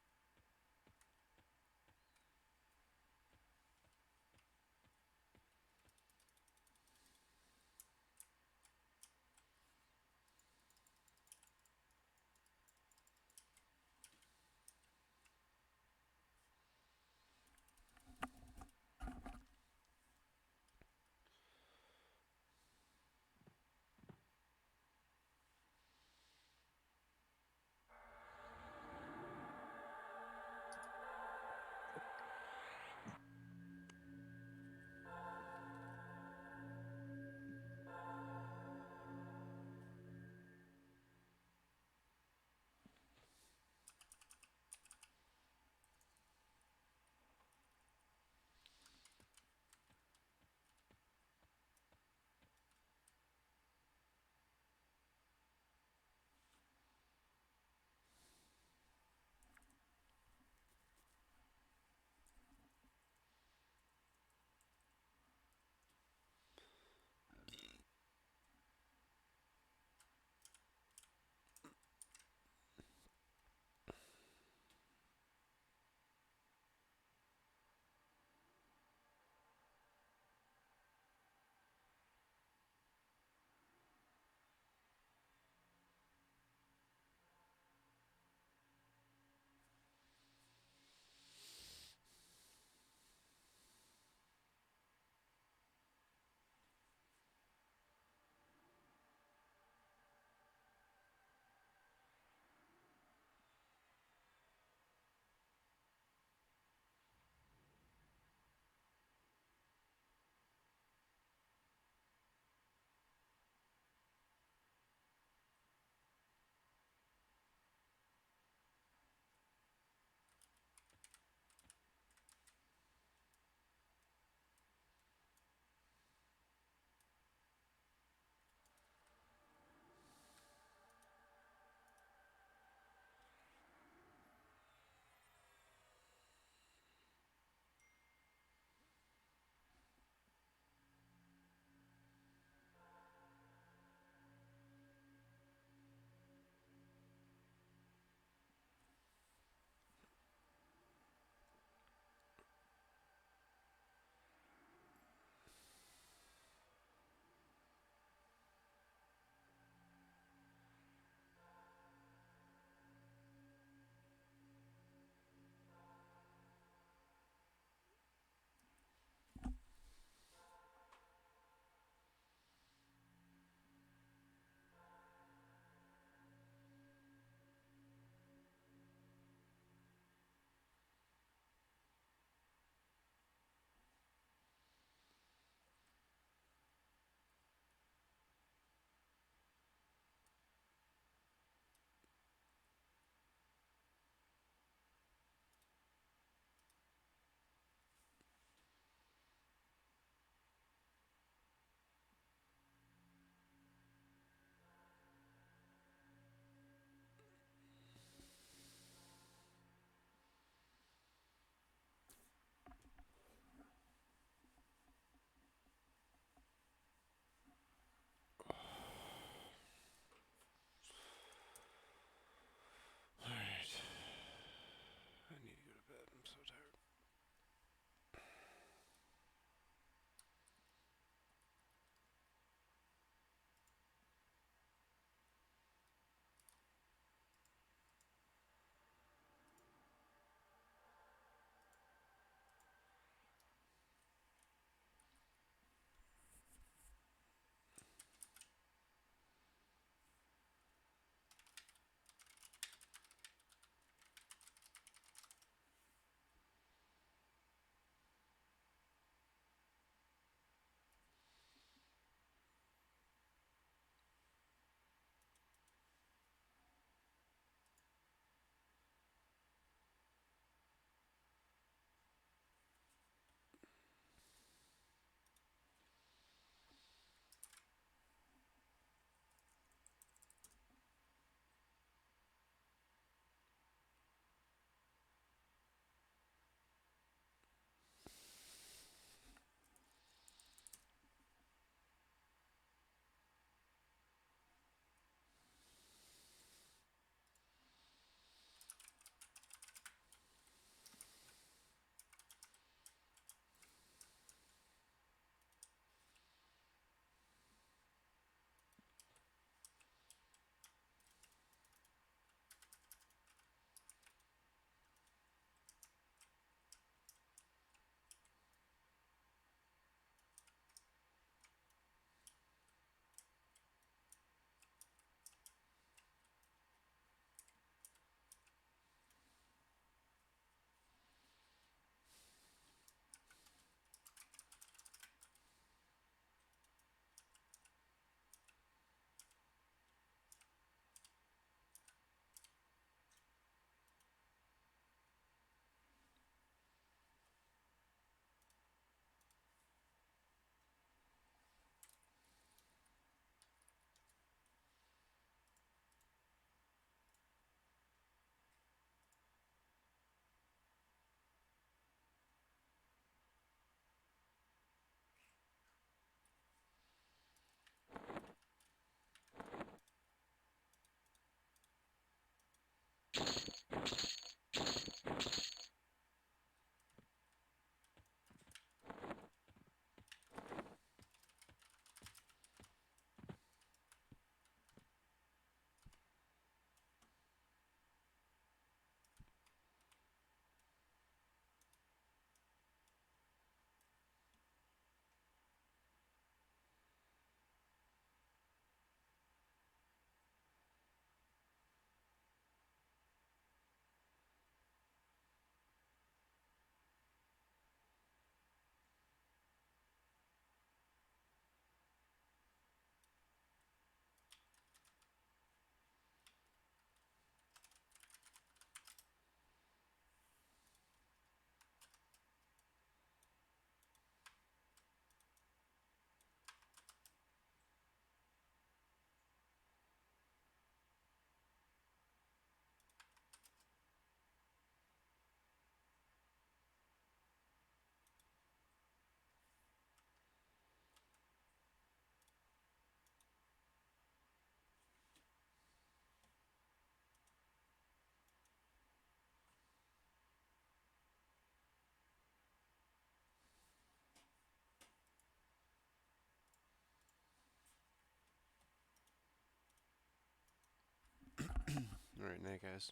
Alright, night guys.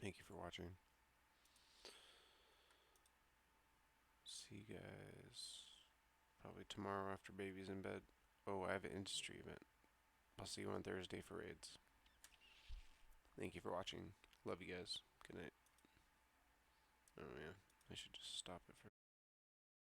Thank you for watching. See you guys probably tomorrow after baby's in bed. Oh, I have an industry event. I'll see you on Thursday for raids. Thank you for watching. Love you guys. Good night. Oh yeah, I should just stop it for